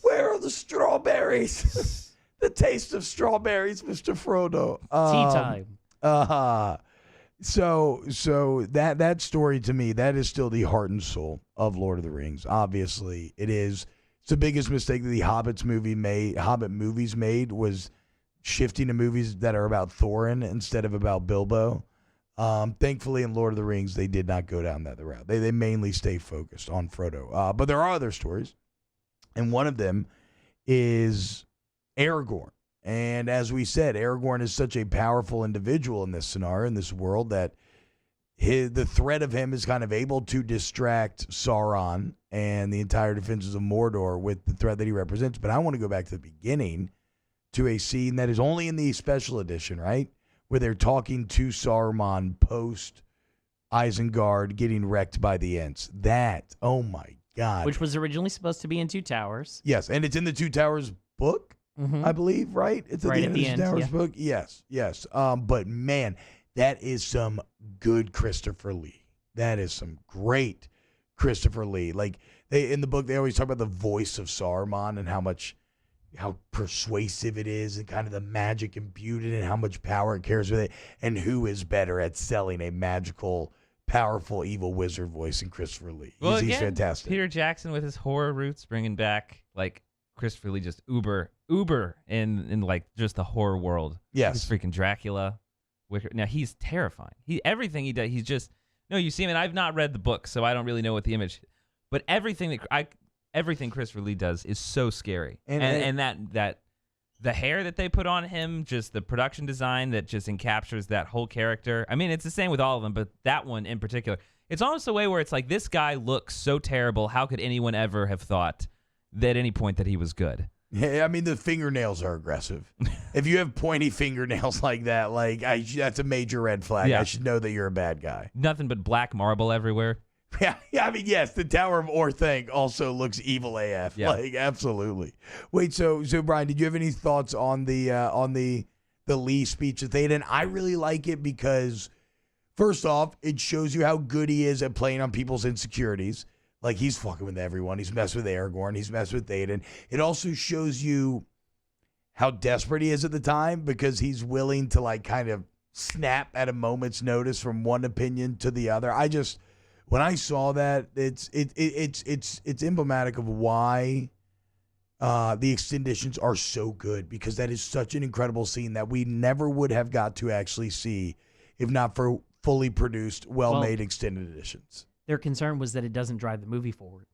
Where are the strawberries? The taste of strawberries, Mr. Frodo. Tea time. So that story to me, that is still the heart and soul of Lord of the Rings. Obviously, it is. It's the biggest mistake that the Hobbit movies made was shifting to movies that are about Thorin instead of about Bilbo. Thankfully, in Lord of the Rings, they did not go down that route. They mainly stay focused on Frodo. But there are other stories, and one of them is Aragorn. And as we said, Aragorn is such a powerful individual in this scenario, in this world, that the threat of him is kind of able to distract Sauron and the entire defenses of Mordor with the threat that he represents. But I want to go back to the beginning to a scene that is only in the special edition, right? Where they're talking to Saruman post Isengard getting wrecked by the Ents. That, oh my God. Which was originally supposed to be in Two Towers. Yes, and it's in the Two Towers book. I believe, right? It's right at the end of the Towers book. Yes. But man, that is some good Christopher Lee. That is some great Christopher Lee. Like in the book, they always talk about the voice of Saruman and how persuasive it is, and kind of the magic imbued in it, and how much power it carries with it, and who is better at selling a magical, powerful, evil wizard voice than Christopher Lee. Well, He's again, fantastic. Peter Jackson with his horror roots, bringing back like Christopher Lee, just uber in like just the horror world. Yes. He's freaking Dracula. Now he's terrifying. Everything he does, he's just No, you see him, and I've not read the book, so I don't really know what the image. But everything Christopher Lee does is so scary, and that the hair that they put on him, just the production design that just encaptures that whole character. I mean, it's the same with all of them, but that one in particular, it's almost a way where it's like, this guy looks so terrible. How could anyone ever have thought at any point that he was good? Yeah, I mean, the fingernails are aggressive. If you have pointy fingernails like that, that's a major red flag. Yeah. I should know that you're a bad guy. Nothing but black marble everywhere. Yeah, I mean, yes, the Tower of Orthanc also looks evil AF. Yeah. Absolutely. Wait, so Brian, did you have any thoughts on the Lee speech at Theoden? I really like it because, first off, it shows you how good he is at playing on people's insecurities. Like, he's fucking with everyone. He's messed with Aragorn. He's messed with Theoden. It also shows you how desperate he is at the time, because he's willing to kind of snap at a moment's notice from one opinion to the other. When I saw that, it's emblematic of why the extensions are so good, because that is such an incredible scene that we never would have got to actually see if not for fully produced, well-made extended editions. Their concern was that it doesn't drive the movie forward.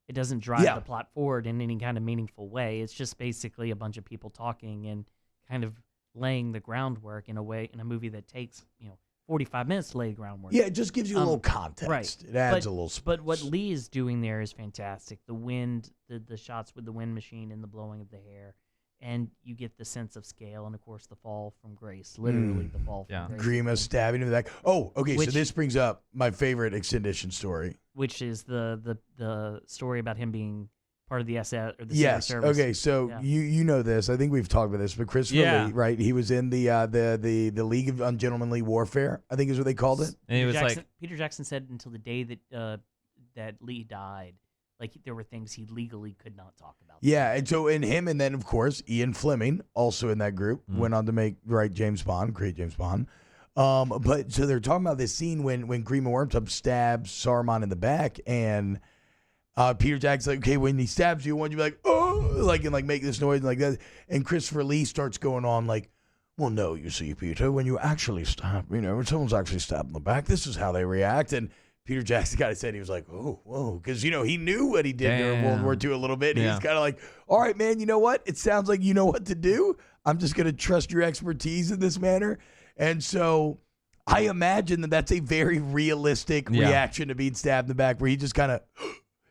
It doesn't drive the plot forward in any kind of meaningful way. It's just basically a bunch of people talking and kind of laying the groundwork in a movie that takes 45 minutes to lay the groundwork. Yeah, it just gives you a little context. Right. It adds a little space. But what Lee is doing there is fantastic. The wind, the shots with the wind machine and the blowing of the hair, and you get the sense of scale, and of course the fall from grace, literally the fall from grace. Grima stabbing him in the back. Oh, okay, so this brings up my favorite extension story. Which is the story about him being part of the SS or the Secret Yes. Service. Okay. So you know this. I think we've talked about this. But Christopher Lee, right? He was in the League of Ungentlemanly Warfare, I think is what they called it. And he was Peter Jackson said until the day that Lee died, there were things he legally could not talk about. Yeah, and so him, and then of course Ian Fleming, also in that group, went on to create James Bond. But so they're talking about this scene when Grima Wormtongue stabs Saruman in the back, and Peter Jackson's like, okay, when he stabs you, won't you be like, oh, and make this noise like that? And Christopher Lee starts going on like, well, no, you see, Peter, when you actually stab, when someone's actually stabbed in the back, this is how they react. And Peter Jackson kind of said, he was like, oh, whoa, because he knew what he did during World War II a little bit. And he's kind of like, all right, man, you know what? It sounds like you know what to do. I'm just going to trust your expertise in this manner. And so I imagine that's a very realistic reaction to being stabbed in the back, where he just kind of,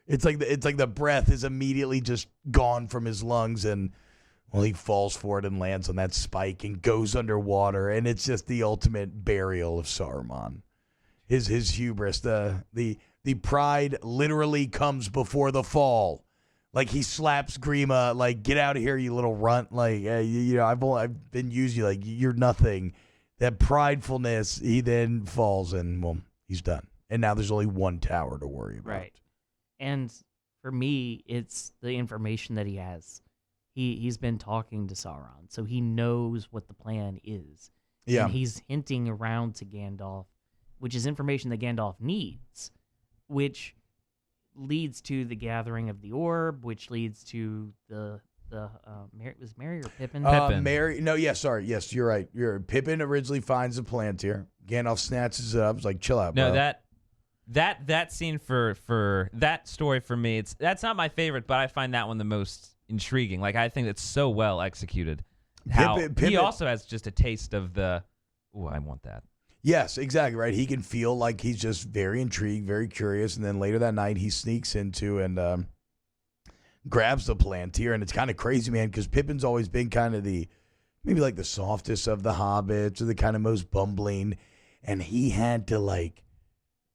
it's like the breath is immediately just gone from his lungs, and he falls for it and lands on that spike and goes underwater, and it's just the ultimate burial of Saruman. His hubris, the pride literally comes before the fall. Like, he slaps Grima, like, get out of here, you little runt. Like, I've been using you, like, you're nothing. That pridefulness, he then falls, and he's done. And now there's only one tower to worry about. Right. And for me, it's the information that he has. He's been talking to Sauron, so he knows what the plan is. Yeah. And he's hinting around to Gandalf, which is information that Gandalf needs, which leads to the gathering of the orb, which leads to was Merry or Pippin? Pippin. Merry. No, sorry. Yes, you're right. Pippin originally finds the Palantir. Gandalf snatches it up. It's like, chill out, bro. No, that scene for that story for me, that's not my favorite, but I find that one the most intriguing. Like, I think it's so well executed. Pippin, he also has just a taste of the, I want that. Yes, exactly, right. He can feel like he's just very intrigued, very curious, and then later that night he sneaks into and grabs the Palantir, and it's kind of crazy, man, because Pippin's always been kind of maybe the softest of the hobbits, or the kind of most bumbling, and he had to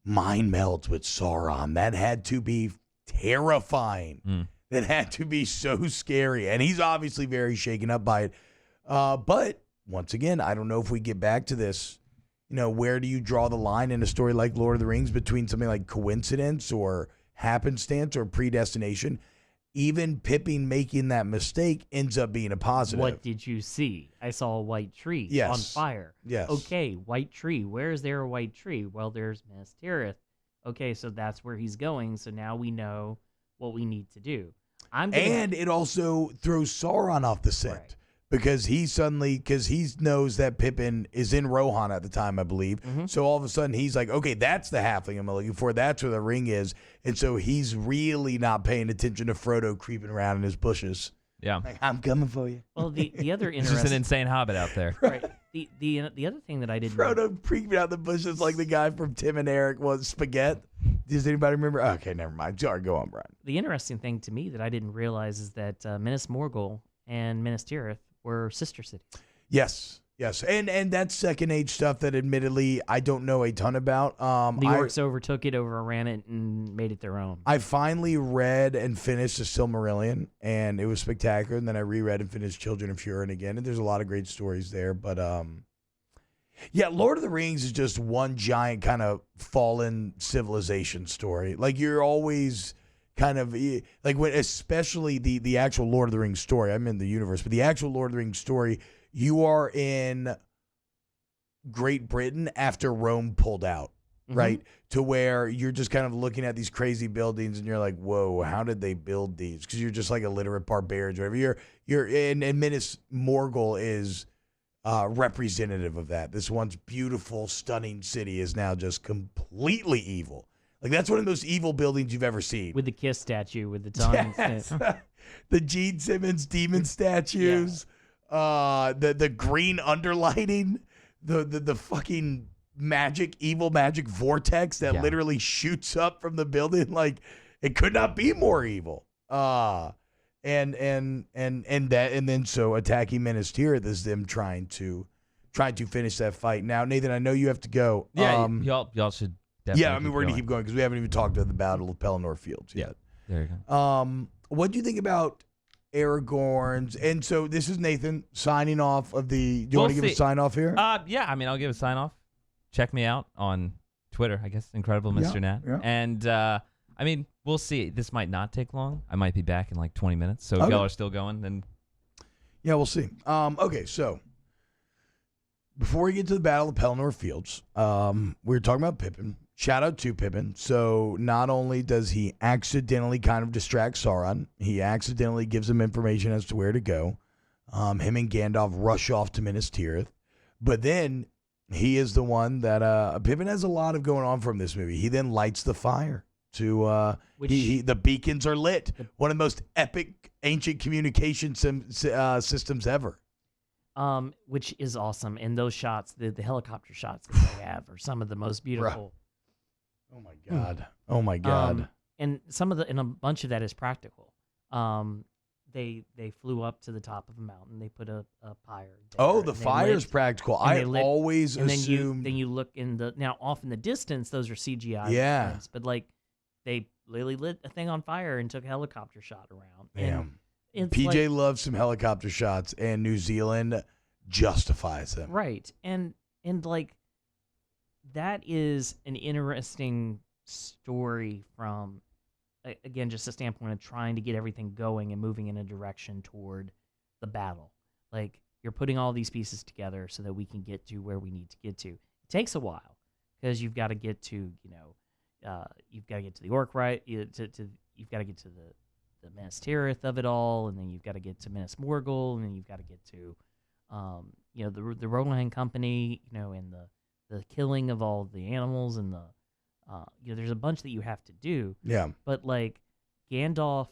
mind meld with Sauron. That had to be terrifying. That had to be so scary, and he's obviously very shaken up by it. But once again, I don't know if we get back to this. Where do you draw the line in a story like Lord of the Rings between something like coincidence or happenstance or predestination? Even Pippin making that mistake ends up being a positive. What did you see? I saw a white tree on fire. Yes. Okay, white tree. Where is there a white tree? Well, there's Minas Tirith. Okay, so that's where he's going. So now we know what we need to do. And it also throws Sauron off the scent. Right. because he knows that Pippin is in Rohan at the time, I believe. So all of a sudden he's like, okay, that's the halfling I'm looking for. That's where the ring is. And so he's really not paying attention to Frodo creeping around in his bushes. Yeah. Like, I'm coming for you. Well, the other It's just an interesting insane hobbit out there. right. The other thing that I didn't Frodo creeping out the bushes like the guy from Tim and Eric was Spaghetti. Does anybody remember? Okay, never mind. Sorry, go on, Brian. The interesting thing to me that I didn't realize is that Minas Morgul and Minas Tirith were sister cities. Yes. And that's Second Age stuff that admittedly I don't know a ton about. The orcs overtook it, overran it, and made it their own. I finally read and finished the Silmarillion, and it was spectacular. And then I reread and finished Children of Hurin again, and there's a lot of great stories there. But yeah, Lord of the Rings is just one giant kind of fallen civilization story. Like you're always kind of like when, especially the actual Lord of the Rings story. I'm in the universe, but the actual Lord of the Rings story, you are in Great Britain after Rome pulled out, right? To where you're just kind of looking at these crazy buildings and you're like, whoa, how did they build these? Because you're just like illiterate barbarians or whatever. You're in Minas Morgul is representative of that. This once beautiful, stunning city is now just completely evil. Like that's one of the most evil buildings you've ever seen. With the Kiss statue, with the tongue. Yes. The Gene Simmons demon statues, the green underlighting, the fucking evil magic vortex that literally shoots up from the building. Like it could not be more evil. And then so attacking Minas Tirith is them trying to finish that fight. Now, Nathan, I know you have to go. Yeah, y'all should. Yeah, I mean we're gonna keep going because we haven't even talked about the Battle of Pelennor Fields yet. There you go. What do you think about Aragorn's? And so this is Nathan signing off of the. Do you want to give a sign off here? Yeah, I mean I'll give a sign off. Check me out on Twitter, I guess, Incredible Mr. Nat. Yeah. And I mean we'll see. This might not take long. I might be back in like 20 minutes. So if y'all are still going, then yeah, we'll see. Okay, so before we get to the Battle of Pelennor Fields, we were talking about Pippin. Shout out to Pippin. So not only does he accidentally kind of distract Sauron, he accidentally gives him information as to where to go. Him and Gandalf rush off to Minas Tirith. But then he is the one that Pippin has a lot of going on from this movie. He then lights the fire to the beacons are lit. One of the most epic ancient communication systems ever. Which is awesome. And those shots, the helicopter shots that they have are some of the most beautiful. Oh my God. Oh my God. And a bunch of that is practical. They flew up to the top of a mountain. They put a pyre. Oh, the fire's practical. I always assumed. Then you look off in the distance, those are CGI. Yeah. Things, but like they literally lit a thing on fire and took a helicopter shot around. Damn. PJ loves some helicopter shots, and New Zealand justifies them. Right. And like that is an interesting story from, again, just a standpoint of trying to get everything going and moving in a direction toward the battle. Like you're putting all these pieces together so that we can get to where we need to get to. It takes a while because you've got to get to, you've got to get to the orc, right? You've got to get to the Minas Tirith of it all, and then you've got to get to Minas Morgul, and then you've got to get to, the Rohan Company, and the killing of all the animals and the, there's a bunch that you have to do. Yeah. But like Gandalf,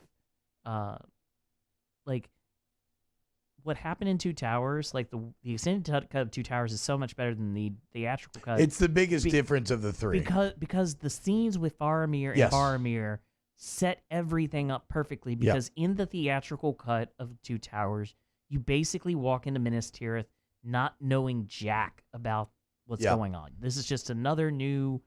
like what happened in Two Towers, like the extended cut of Two Towers is so much better than the theatrical cut. It's the biggest difference of the three. Because the scenes with Faramir and Boromir set everything up perfectly, because in the theatrical cut of Two Towers, you basically walk into Minas Tirith not knowing jack about what's going on. This is just another new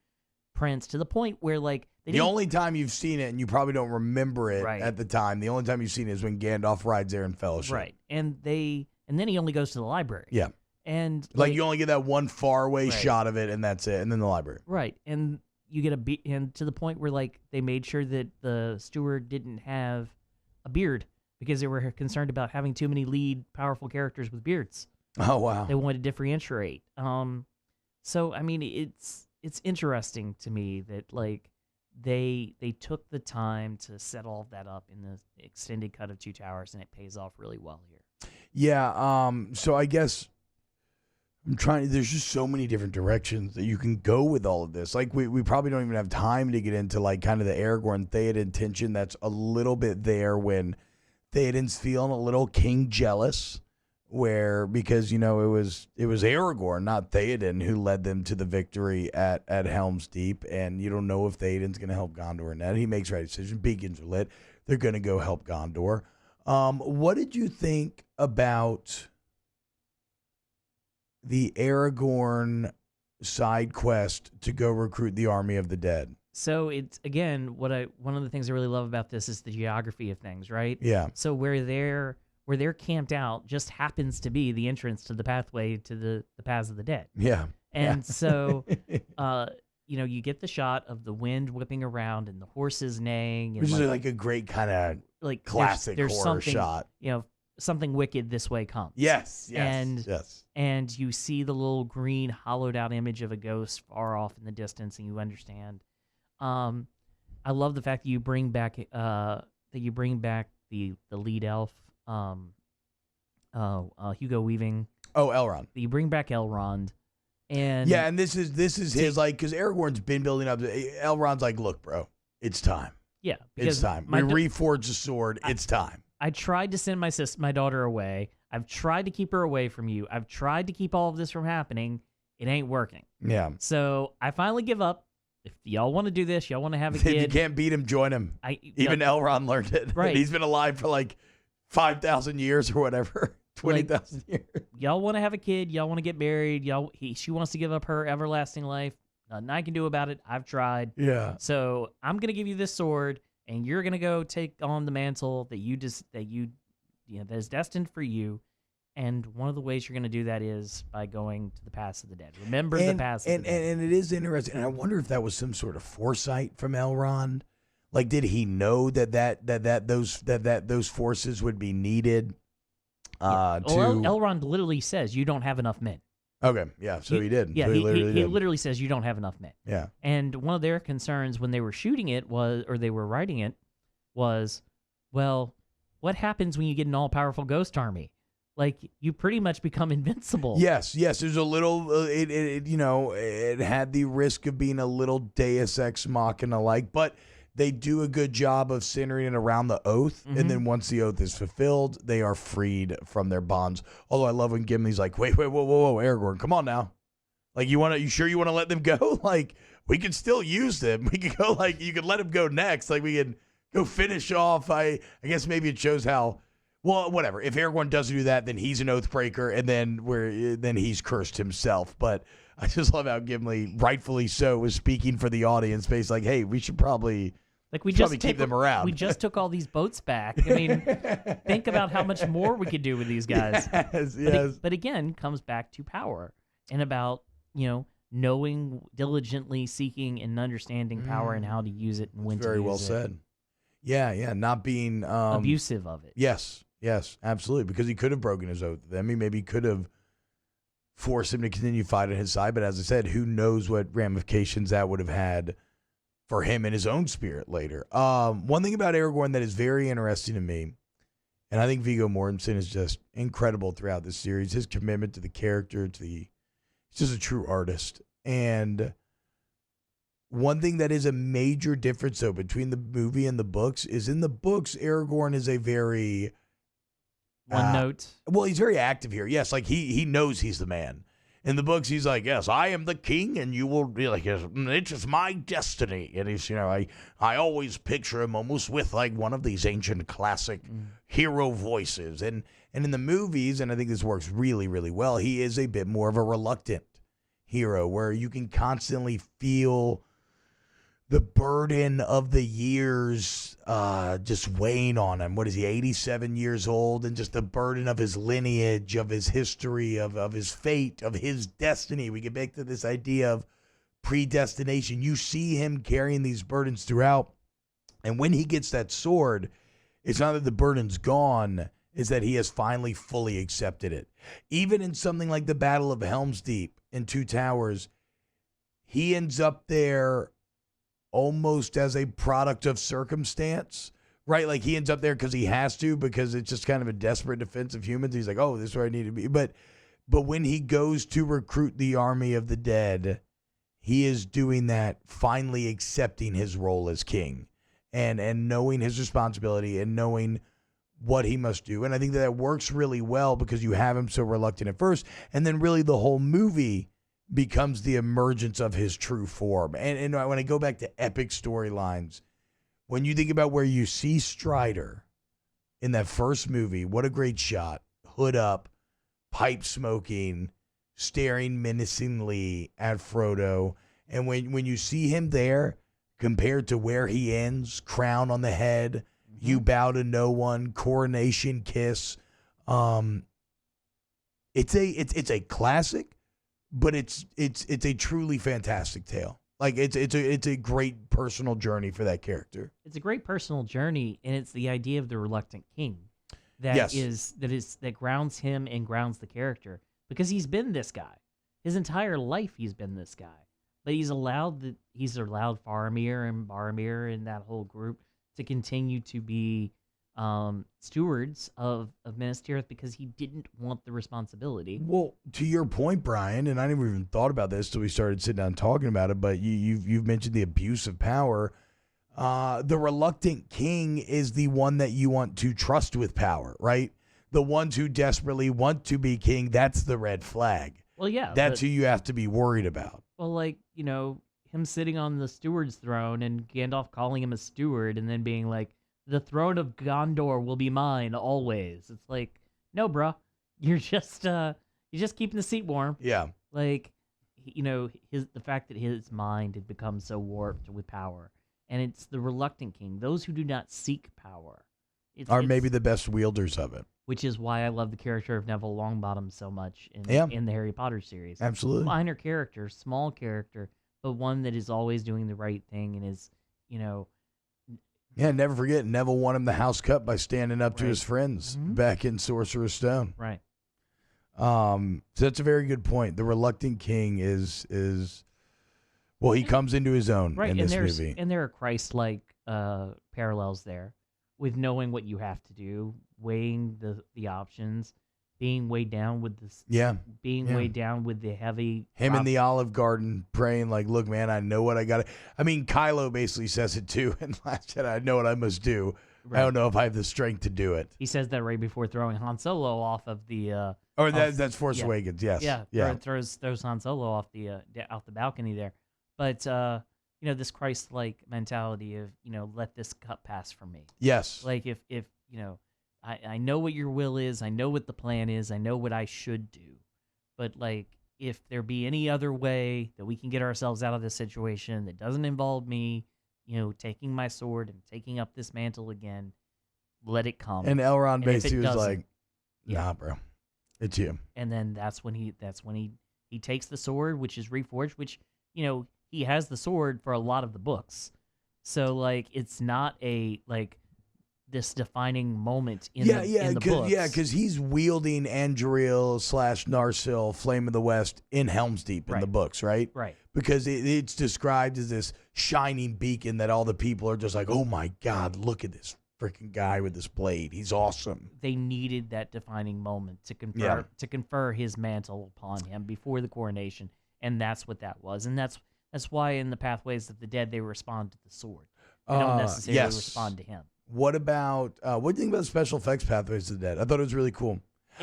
prince, to the point where like the only time you've seen it, and you probably don't remember it at the time, the only time you've seen it is when Gandalf rides there in Fellowship. Right. And then he only goes to the library. Yeah. And like you only get that one far away shot of it, and that's it, and then the library. Right. And you get and to the point where like they made sure that the steward didn't have a beard because they were concerned about having too many lead powerful characters with beards. Oh wow. They wanted to differentiate. So I mean it's interesting to me that like they took the time to set all of that up in the extended cut of Two Towers, and it pays off really well here. Yeah. So I guess I'm trying. There's just so many different directions that you can go with all of this. Like we probably don't even have time to get into like kind of the Aragorn Theoden tension that's a little bit there when Theoden's feeling a little king jealous, because it was Aragorn, not Theoden, who led them to the victory at Helm's Deep, and you don't know if Theoden's going to help Gondor or not. He makes the right decision. Beacons are lit. They're going to go help Gondor. What did you think about the Aragorn side quest to go recruit the army of the dead? So it's, again, one of the things I really love about this is the geography of things, right? Yeah. So where they're camped out just happens to be the entrance to the pathway to the Paths of the Dead. Yeah. And so, you get the shot of the wind whipping around and the horses neighing. And which is like a great kind of like classic there's horror something, shot. Something wicked this way comes. Yes. And you see the little green hollowed out image of a ghost far off in the distance, and you understand. I love the fact that you bring back the lead elf, Hugo Weaving. Oh, Elrond. You bring back Elrond, and and this is his like, because Aragorn's been building up. Elrond's like, look, bro, it's time. Yeah, it's time. We reforged the sword. It's time. I tried to send my daughter away. I've tried to keep her away from you. I've tried to keep all of this from happening. It ain't working. Yeah. So I finally give up. If y'all want to do this, y'all want to have a kid. If you can't beat him, join him. Even Elrond learned it. Right. He's been alive for like 5,000 years or whatever. 20,000 years. Y'all want to have a kid. Y'all want to get married. She wants to give up her everlasting life. Nothing I can do about it. I've tried. Yeah. So I'm going to give you this sword, and you're going to go take on the mantle that is destined for you. And one of the ways you're going to do that is by going to the Paths of the Dead. Remember the Paths of the Dead. And it is interesting. And I wonder if that was some sort of foresight from Elrond. Like, did he know that those forces would be needed? Elrond literally says you don't have enough men. Okay, yeah, so he did. Yeah, so he did. literally says you don't have enough men. Yeah. And one of their concerns when they were shooting it they were writing it was, well, what happens when you get an all-powerful ghost army? Like, you pretty much become invincible. Yes. There's a little. It had the risk of being a little Deus Ex Machina like, but they do a good job of centering it around the oath, and then once the oath is fulfilled, they are freed from their bonds. Although I love when Gimli's like, wait, whoa, Aragorn, come on now. Like, you sure you want to let them go? Like, we can still use them. We can go, like, you can let them go next. Like, we can go finish off. I guess maybe it shows how. Well, whatever. If Aragorn doesn't do that, then he's an oath breaker, and then he's cursed himself. But I just love how Gimli, rightfully so, was speaking for the audience, based like, "Hey, we should probably keep them around." We just took all these boats back. I mean, think about how much more we could do with these guys. Yes. But again, comes back to power and about knowing, diligently seeking, and understanding power and how to use it and when to use it. Very well said. Yeah, not being abusive of it. Yes, absolutely. Because he could have broken his oath with them. He maybe could have forced him to continue fighting his side. But as I said, who knows what ramifications that would have had for him and his own spirit later. One thing about Aragorn that is very interesting to me, and I think Viggo Mortensen is just incredible throughout this series, his commitment to the character, he's just a true artist. And one thing that is a major difference, though, between the movie and the books is in the books, Aragorn is a very... One note. Well, he's very active here. Yes, like he knows he's the man. In the books, he's like, yes, I am the king, and you will be like, it's just my destiny. And he's, I always picture him almost with like one of these ancient classic hero voices. And in the movies, and I think this works really, really well, he is a bit more of a reluctant hero where you can constantly feel the burden of the years just weighing on him. What is he, 87 years old? And just the burden of his lineage, of his history, of his fate, of his destiny. We get back to this idea of predestination. You see him carrying these burdens throughout. And when he gets that sword, it's not that the burden's gone, it's that he has finally fully accepted it. Even in something like the Battle of Helm's Deep in Two Towers, he ends up there almost as a product of circumstance, right? Like he ends up there because he has to, because it's just kind of a desperate defense of humans. He's like, oh, this is where I need to be. But when he goes to recruit the army of the dead, he is doing that, finally accepting his role as king and knowing his responsibility and knowing what he must do. And I think that works really well because you have him so reluctant at first. And then really the whole movie becomes the emergence of his true form. And when I go back to epic storylines, when you think about where you see Strider in that first movie, what a great shot. Hood up, pipe smoking, staring menacingly at Frodo. And when you see him there compared to where he ends, crown on the head, you bow to no one, coronation kiss. It's a classic, but it's a truly fantastic tale. Like it's a great personal journey for that character. It's a great personal journey, and it's the idea of the reluctant king that grounds him and grounds the character, because he's been this guy his entire life. He's been this guy, but he's allowed Faramir and Boromir and that whole group to continue to be stewards of Minas Tirith because he didn't want the responsibility. Well, to your point, Brian, and I never even thought about this till we started sitting down talking about it, but you've mentioned the abuse of power. The reluctant king is the one that you want to trust with power, right? The ones who desperately want to be king, that's the red flag. Well, yeah. That's who you have to be worried about. Well, like, him sitting on the steward's throne and Gandalf calling him a steward and then being like, the throne of Gondor will be mine always. It's like, no, bruh. You're just keeping the seat warm. Yeah. Like, the fact that his mind had become so warped with power. And it's the reluctant king, those who do not seek power. Are maybe the best wielders of it. Which is why I love the character of Neville Longbottom so much in the Harry Potter series. Absolutely. Minor character, small character, but one that is always doing the right thing and is, Yeah, never forget, Neville won him the house cut by standing up to his friends back in Sorcerer's Stone. Right. So that's a very good point. The reluctant king is well, he comes into his own in this movie. And there are Christ-like parallels there with knowing what you have to do, weighing the options, being weighed down with this. Yeah. Weighed down with the heavy. Him in the Olive Garden praying like, look, man, I know what I got to. I mean, Kylo basically says it too in Last Jedi. I know what I must do. Right. I don't know if I have the strength to do it. He says that right before throwing Han Solo off of the. That's Force Awakens. Yes. Yeah. Throws Han Solo off the balcony there, but this Christ-like mentality of let this cup pass from me. Yes. Like if I know what your will is, I know what the plan is, I know what I should do, but like if there be any other way that we can get ourselves out of this situation that doesn't involve me, taking my sword and taking up this mantle again, let it come. And Elrond basically was like, nah, bro, it's you. And then that's when he takes the sword, which is reforged, which, he has the sword for a lot of the books. So like, it's not this defining moment in the books. Yeah, because he's wielding Anduril / Narsil, Flame of the West in Helm's Deep in the books, right? Right. Because it's described as this shining beacon that all the people are just like, oh my God, look at this freaking guy with this blade. He's awesome. They needed that defining moment to confer his mantle upon him before the coronation, and that's what that was. And that's why in the Pathways of the Dead they respond to the sword. They don't necessarily respond to him. What about what do you think about the special effects Pathways of the Dead? I thought it was really cool.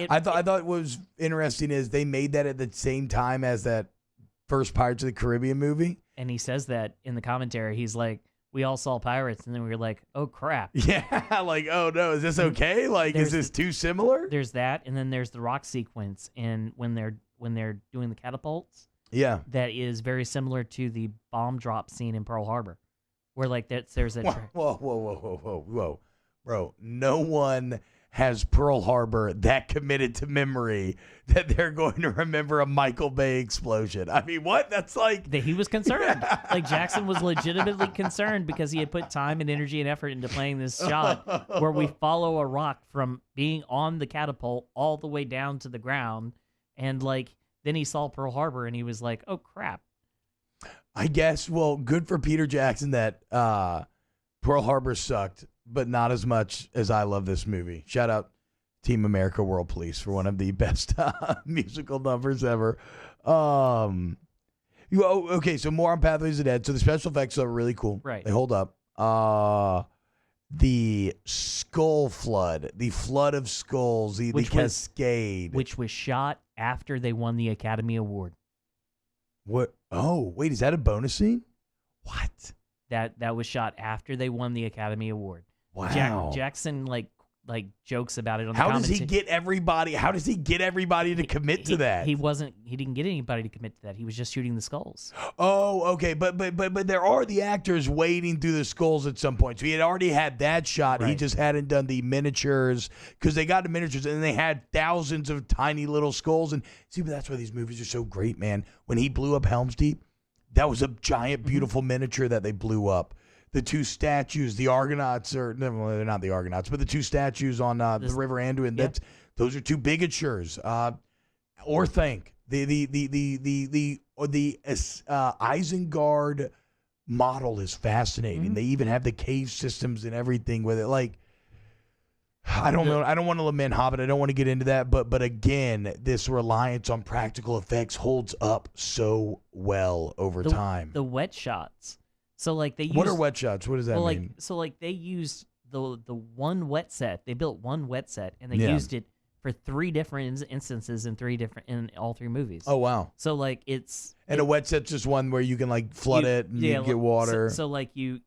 I thought what was interesting is they made that at the same time as that first Pirates of the Caribbean movie. And he says that in the commentary. He's like, we all saw pirates, and then we were like, oh crap. Yeah, like, oh no, is this okay? Like, is this too similar? There's that, and then there's the rock sequence and when they're doing the catapults. Yeah. That is very similar to the bomb drop scene in Pearl Harbor. Where like there's a whoa, bro! No one has Pearl Harbor that committed to memory that they're going to remember a Michael Bay explosion. I mean, what? That's like he was concerned. Like Jackson was legitimately concerned because he had put time and energy and effort into playing this shot where we follow a rock from being on the catapult all the way down to the ground, and like then he saw Pearl Harbor and he was like, oh crap. I guess, well, good for Peter Jackson that Pearl Harbor sucked, but not as much as I love this movie. Shout out Team America World Police for one of the best musical numbers ever. Okay, so more on Pathways of the Dead. So the special effects are really cool. Right. They hold up. The skull flood, the flood of skulls, the cascade. Which was shot after they won the Academy Award. What? Oh, wait, is that a bonus scene? What? That was shot after they won the Academy Award. Wow. Jackson like jokes about it on the How does he get everybody? How does he get everybody to commit to that? He didn't get anybody to commit to that. He was just shooting the skulls. Oh, okay, but there are the actors wading through the skulls at some point. So he had already had that shot. Right. He just hadn't done the miniatures because they got the miniatures and they had thousands of tiny little skulls. And see, but that's why these movies are so great, man. When he blew up Helm's Deep, that was a giant, beautiful miniature that they blew up. The two statues, the Argonauts, they're not the Argonauts, but the two statues on the River Anduin. Those are two bigatures. Or think the Isengard model is fascinating. Mm-hmm. They even have the cave systems and everything with it. Like, I don't know. I don't want to lament Hobbit. I don't want to get into that. But again, this reliance on practical effects holds up so well over time. The wet shots. So like they used, what are wet shots? What does that mean? They used the one wet set. They built one wet set and they used it for 3 different instances in all 3 movies. Oh wow! So like a wet set's just one where you can like flood it and you get water. So like you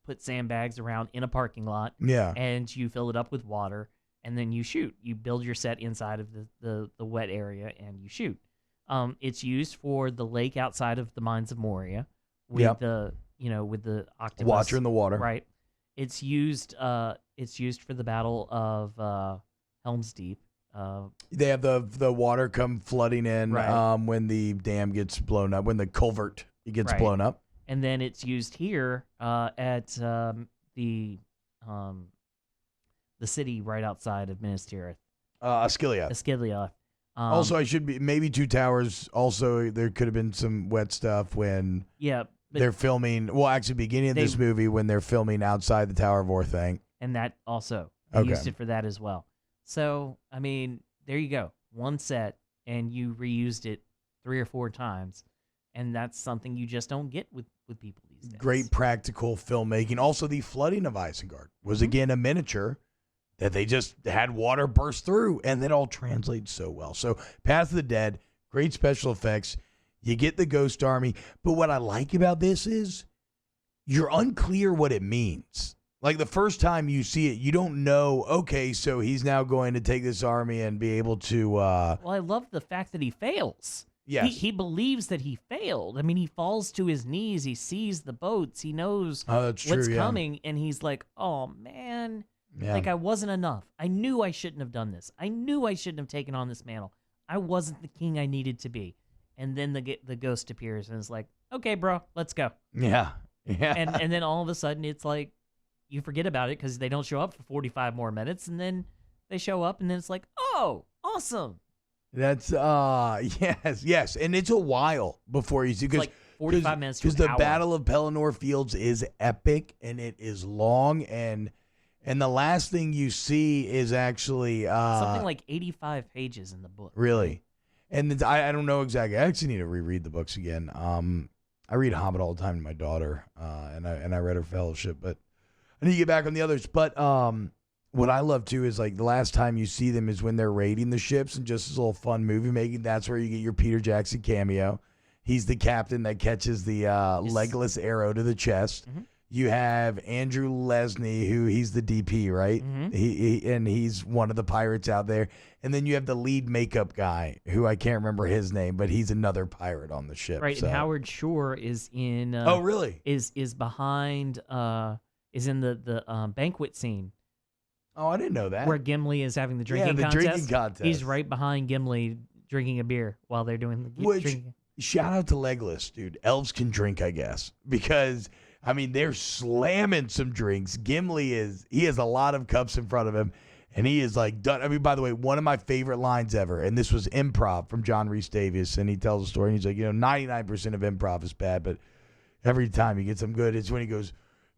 put sandbags around in a parking lot. Yeah. And you fill it up with water and then you shoot. You build your set inside of the wet area and you shoot. It's used for the lake outside of the Mines of Moria with with the octopus. Watcher in the water. Right. It's used for the Battle of Helm's Deep. They have the water come flooding in right. When the dam gets blown up, when the culvert gets blown up. And then it's used here at the city right outside of Minas Tirith. Asciliath. Also, I should be maybe Two Towers. Also, there could have been some wet stuff when they're filming. Well, actually, beginning of this movie when they're filming outside the Tower of Orthanc, and that also they used it for that as well. So, I mean, there you go, one set, and you reused it 3 or 4 times, and that's something you just don't get with people these days. Great practical filmmaking. Also, the flooding of Isengard was again a miniature that they just had water burst through, and that all translates so well. So, Path of the Dead, great special effects. You get the Ghost Army, but what I like about this is you're unclear what it means. Like the first time you see it, you don't know, okay, so he's now going to take this army and be able to... Well, I love the fact that he fails. Yes. He believes that he failed. I mean, he falls to his knees. He sees the boats. He knows what's coming, and he's like, oh, man... Yeah. Like, I wasn't enough. I knew I shouldn't have done this. I knew I shouldn't have taken on this mantle. I wasn't the king I needed to be. And then the ghost appears and is like, okay, bro, let's go. Yeah. And then all of a sudden, it's like, you forget about it because they don't show up for 45 more minutes. And then they show up, and then it's like, oh, awesome. That's, yes. And it's a while before you see. It's like 45 minutes to an Because the hour. Battle of Pelennor Fields is epic, and it is long, and the last thing you see is actually... something like 85 pages in the book. Really? And I don't know exactly. I actually need to reread the books again. I read Hobbit all the time to my daughter, and I read her Fellowship, but I need to get back on the others. But what I love, too, is like the last time you see them is when they're raiding the ships and just this little fun movie making. That's where you get your Peter Jackson cameo. He's the captain that catches the legless arrow to the chest. Mm-hmm. You have Andrew Lesney, who he's the DP, right? Mm-hmm. He's one of the pirates out there. And then you have the lead makeup guy, who I can't remember his name, but he's another pirate on the ship. Right, so. and Howard Shore is in... oh, really? Is behind... is in the banquet scene. Oh, I didn't know that. Where Gimli is having the drinking contest. Drinking contest. He's right behind Gimli drinking a beer while they're doing the drinking. Shout out to Legolas, dude. Elves can drink, I guess, because... I mean, they're slamming some drinks. Gimli he has a lot of cups in front of him, and he is like done. I mean, by the way, one of my favorite lines ever, and this was improv from John Rhys Davies, and he tells a story, and he's like, 99% of improv is bad, but every time you get some good, it's when he goes,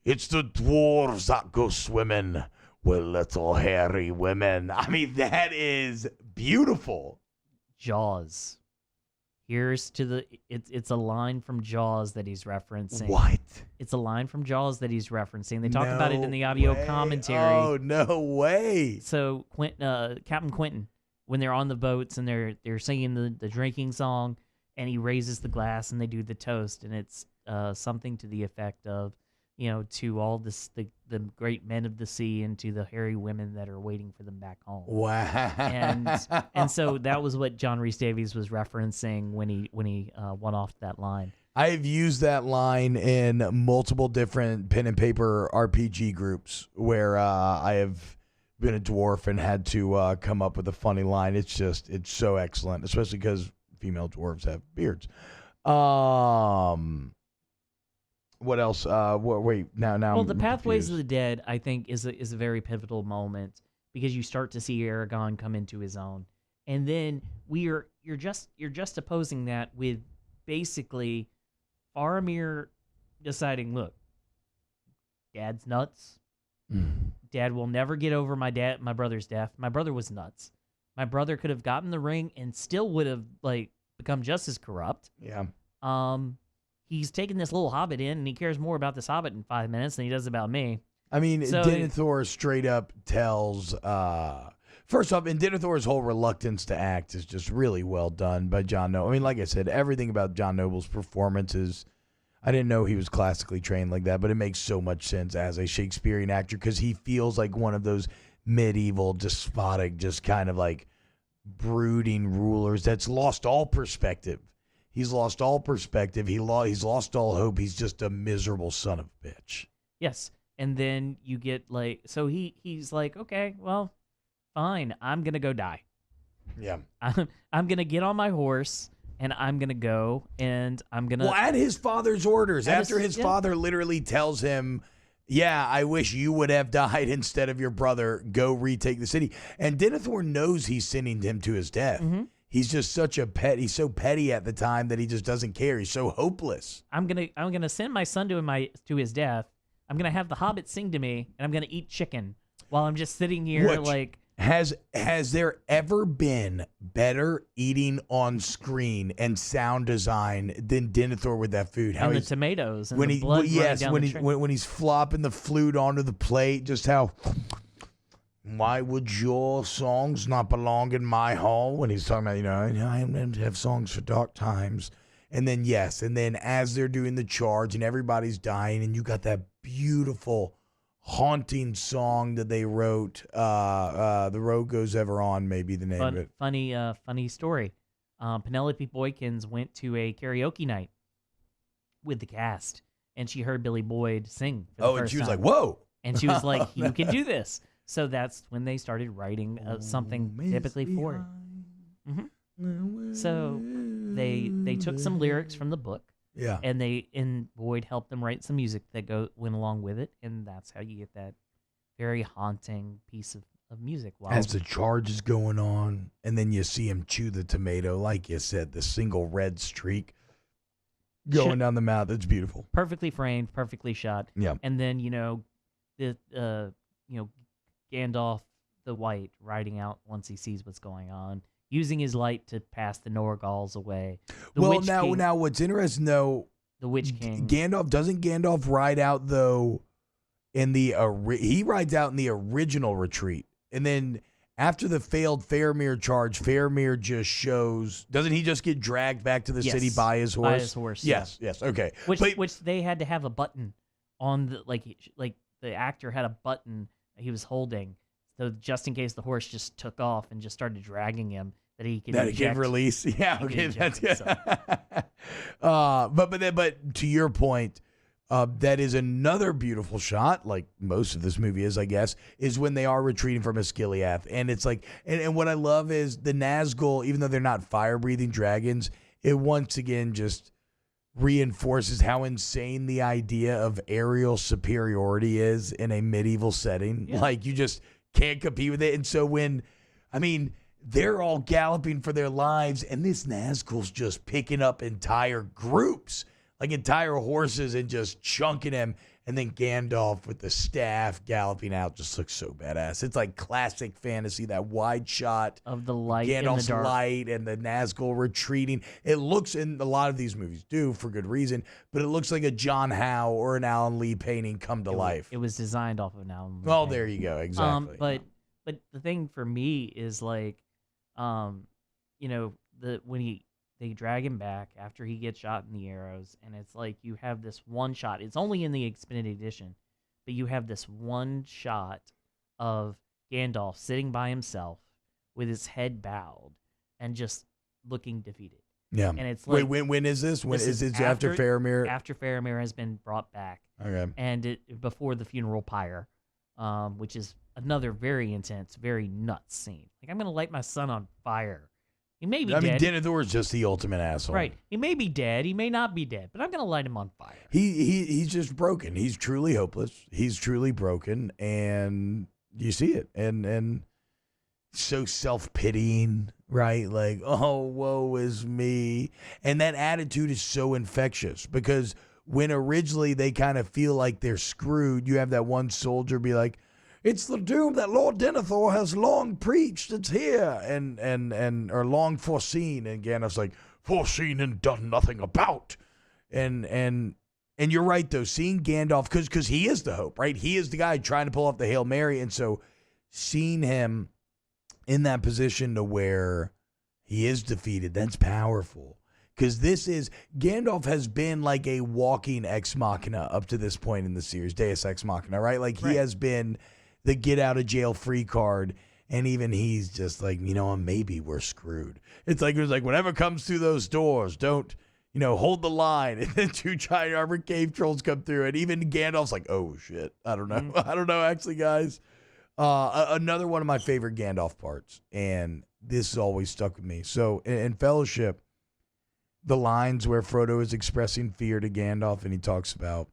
It's the dwarves that go swimming with little hairy women. I mean, that is beautiful. Jaws. Here's to the it's a line from Jaws that he's referencing. What? It's a line from Jaws that he's referencing. They talk No about it in the audio way. commentary. Oh, no way. So Captain Quentin, when they're on the boats and they're singing the drinking song, and he raises the glass and they do the toast, and it's something to the effect of, to all the great men of the sea and to the hairy women that are waiting for them back home. Wow. And so that was what John Rhys Davies was referencing when he went off that line. I've used that line in multiple different pen and paper RPG groups where I have been a dwarf and had to come up with a funny line. It's so excellent, especially because female dwarves have beards. What else? Wait, now. Well, the I'm Pathways confused. of the Dead, I think, is a very pivotal moment because you start to see Aragorn come into his own, and then you're just opposing that with basically Faramir deciding, look, Dad's nuts. Dad will never get over my brother's death. My brother was nuts. My brother could have gotten the ring and still would have become just as corrupt. Yeah. He's taken this little hobbit in, and he cares more about this hobbit in 5 minutes than he does about me. I mean, So- Denethor straight up tells. First off, and Denethor's whole reluctance to act is just really well done by John Noble. I mean, like I said, everything about John Noble's performance is. I didn't know he was classically trained like that, but it makes so much sense as a Shakespearean actor because he feels like one of those medieval, despotic, just kind of like brooding rulers that's lost all perspective. He's lost all perspective. He's lost all hope. He's just a miserable son of a bitch. Yes. And then you get so he's like, okay, well, fine. I'm going to go die. Yeah. I'm going to get on my horse and I'm going to go and I'm going to. Well, at his father's orders, after his yeah. father literally tells him, yeah, I wish you would have died instead of your brother. Go retake the city. And Denethor knows he's sending him to his death. Mm-hmm. He's just such a pet. He's so petty at the time that he just doesn't care. He's so hopeless. I'm gonna send my son to his death. I'm gonna have the Hobbit sing to me, and I'm gonna eat chicken while I'm just sitting here Which, Has there ever been better eating on screen and sound design than Denethor with that food? and the tomatoes and the blood running down the track. when he's flopping the flute onto the plate, just how. Why would your songs not belong in my hall? When he's talking about, I meant to have songs for dark times. And then, as they're doing the charge and everybody's dying, and you got that beautiful, haunting song that they wrote, The Road Goes Ever On, maybe the name of it. Funny story. Penelope Boykins went to a karaoke night with the cast, and she heard Billy Boyd sing for the first And she was time. like, whoa. And she was like, you can do this. So that's when they started writing something typically for it. Mm-hmm. So they took some lyrics from the book, Yeah. and Boyd helped them write some music that went along with it, and that's how you get that very haunting piece of music. As the charge is going on, and then you see him chew the tomato, like you said, the single red streak going down the mouth. It's beautiful. Perfectly framed, perfectly shot. Yeah. And then Gandalf the White riding out once he sees what's going on, using his light to pass the Norgals away. Now what's interesting though, the Witch King. Doesn't Gandalf ride out though in he rides out in the original retreat, and then after the failed Faramir charge, Faramir just shows. Doesn't he just get dragged back to the city by his horse? By his horse. Yes. Yes. Okay. Which they had to have a button on the like the actor had a button he was holding, so just in case the horse just took off and just started dragging him, that he could release. Yeah, okay, that's good. So. But to your point, that is another beautiful shot, like most of this movie is, I guess, is when they are retreating from Osgiliath, and it's like, and what I love is the Nazgul, even though they're not fire-breathing dragons, it once again just reinforces how insane the idea of aerial superiority is in a medieval setting. Yeah. Like, you just can't compete with it. And so they're all galloping for their lives, and this Nazgul's just picking up entire groups, like entire horses, and just chunking them. And then Gandalf with the staff galloping out just looks so badass. It's like classic fantasy, that wide shot of the light, Gandalf's in the dark. light and the Nazgul retreating. It looks, and a lot of these movies do for good reason, but it looks like a John Howe or an Alan Lee painting come to life. It was designed off of an Alan Lee. Well, there you go, exactly. But the thing for me is like, you know, when they drag him back after he gets shot in the arrows, and it's like you have this one shot. It's only in the extended edition, but you have this one shot of Gandalf sitting by himself with his head bowed and just looking defeated. Yeah. And it's like, wait, when is this? When is it after Faramir? After Faramir has been brought back. Okay. And before the funeral pyre, which is another very intense, very nuts scene. Like, I'm gonna light my son on fire. He may be dead. I mean, Denethor is just the ultimate asshole. Right. He may be dead. He may not be dead, but I'm going to light him on fire. He's just broken. He's truly hopeless. He's truly broken, and you see it. And so self-pitying, right? Like, oh, woe is me. And that attitude is so infectious because when originally they kind of feel like they're screwed, you have that one soldier be like, it's the doom that Lord Denethor has long preached. It's here, or long foreseen. And Gandalf's like, foreseen and done nothing about. And you're right though, seeing Gandalf, because he is the hope, right? He is the guy trying to pull off the Hail Mary, and so seeing him in that position to where he is defeated, that's powerful. Because Gandalf has been like a walking ex machina up to this point in the series, Deus Ex Machina, right? Like he has been the get out of jail free card, and even he's just like, maybe we're screwed. It was like whatever comes through those doors, don't, hold the line. And then 2 giant armored cave trolls come through, and even Gandalf's like, oh shit, I don't know. I don't know, actually, guys. Another one of my favorite Gandalf parts, and this has always stuck with me. So in Fellowship, the lines where Frodo is expressing fear to Gandalf, and he talks about,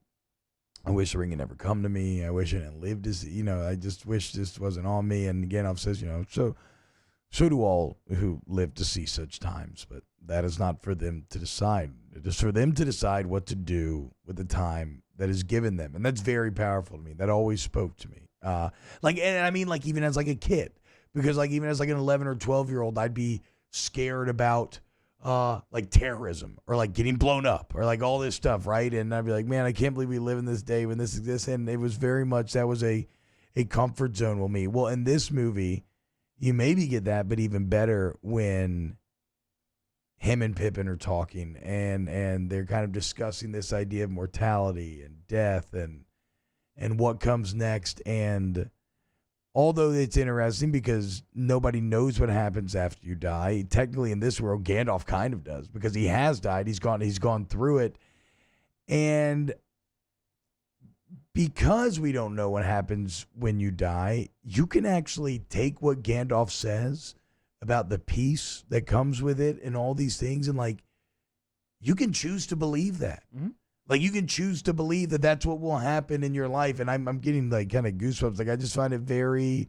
I wish the ring had never come to me. I wish I didn't live to see, I just wish this wasn't on me. And Gandalf says, so do all who live to see such times, but that is not for them to decide. It is for them to decide what to do with the time that is given them. And that's very powerful to me. That always spoke to me. Even as like a kid, because like even as like an 11 or 12-year-old, I'd be scared about like terrorism or like getting blown up or like all this stuff, right? And I'd be like, man, I can't believe we live in this day when this exists. And it was very much, that was a comfort zone with me. Well, in this movie, you maybe get that, but even better when him and Pippin are talking and they're kind of discussing this idea of mortality and death and what comes next. And although it's interesting because nobody knows what happens after you die, technically in this world, Gandalf kind of does because he has died. He's gone through it. And because we don't know what happens when you die, you can actually take what Gandalf says about the peace that comes with it and all these things, and like, you can choose to believe that. Mm-hmm. Like, you can choose to believe that that's what will happen in your life. And I'm getting like kind of goosebumps. Like, I just find it very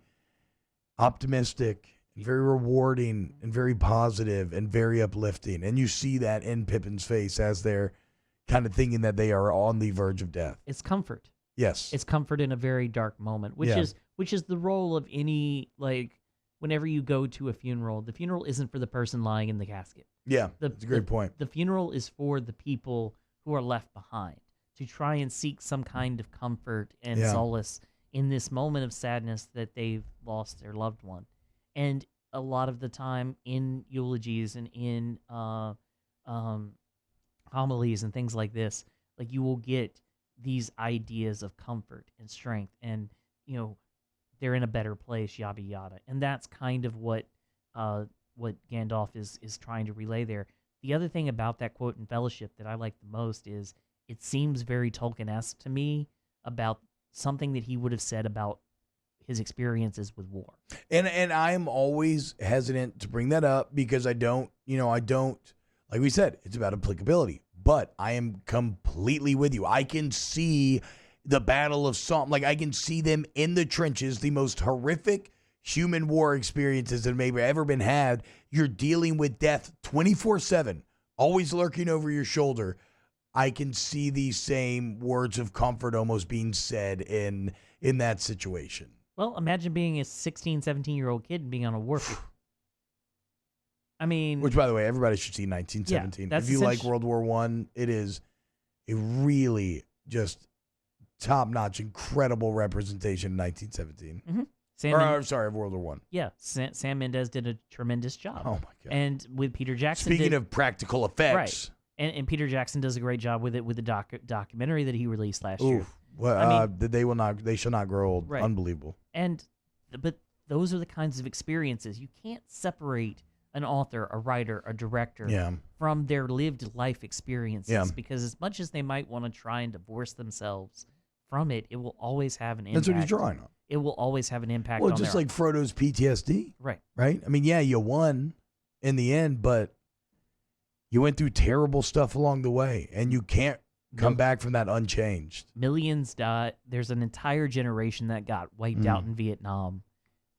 optimistic, very rewarding, and very positive and very uplifting. And you see that in Pippin's face as they're kind of thinking that they are on the verge of death. It's comfort. Yes. It's comfort in a very dark moment, which is the role of any, like, whenever you go to a funeral, the funeral isn't for the person lying in the casket. Yeah, that's a great point. The funeral is for the people who are left behind, to try and seek some kind of comfort and solace in this moment of sadness that they've lost their loved one. And a lot of the time in eulogies and in homilies and things like this, like, you will get these ideas of comfort and strength and, they're in a better place, yada, yada. And that's kind of what Gandalf is trying to relay there. The other thing about that quote in Fellowship that I like the most is it seems very Tolkien-esque to me about something that he would have said about his experiences with war. And I'm always hesitant to bring that up because I don't, like we said, it's about applicability. But I am completely with you. I can see the Battle of Somme. Like, I can see them in the trenches, the most horrific human war experiences that maybe ever been had. You're dealing with death 24/7, always lurking over your shoulder. I can see these same words of comfort almost being said in that situation. Well, imagine being a 16, 17-year-old kid and being on a warfield. I mean... Which, by the way, everybody should see 1917. Yeah, if you like World War I, it is a really just top-notch, incredible representation of 1917. Mm-hmm. Sorry, of World War I. Yeah, Sam Mendes did a tremendous job. Oh, my God. And with Peter Jackson... Speaking of practical effects... Right. And Peter Jackson does a great job with the documentary that he released last year. Well, they shall not grow old. Right. Unbelievable. But those are the kinds of experiences. You can't separate an author, a writer, a director from their lived life experiences because as much as they might want to try and divorce themselves from it, it will always have an impact. That's what he's drawing on. It will always have an impact on just like Frodo's PTSD. Right. Right? I mean, yeah, you won in the end, but you went through terrible stuff along the way, and you can't come back from that unchanged. Millions died. There's an entire generation that got wiped out in Vietnam,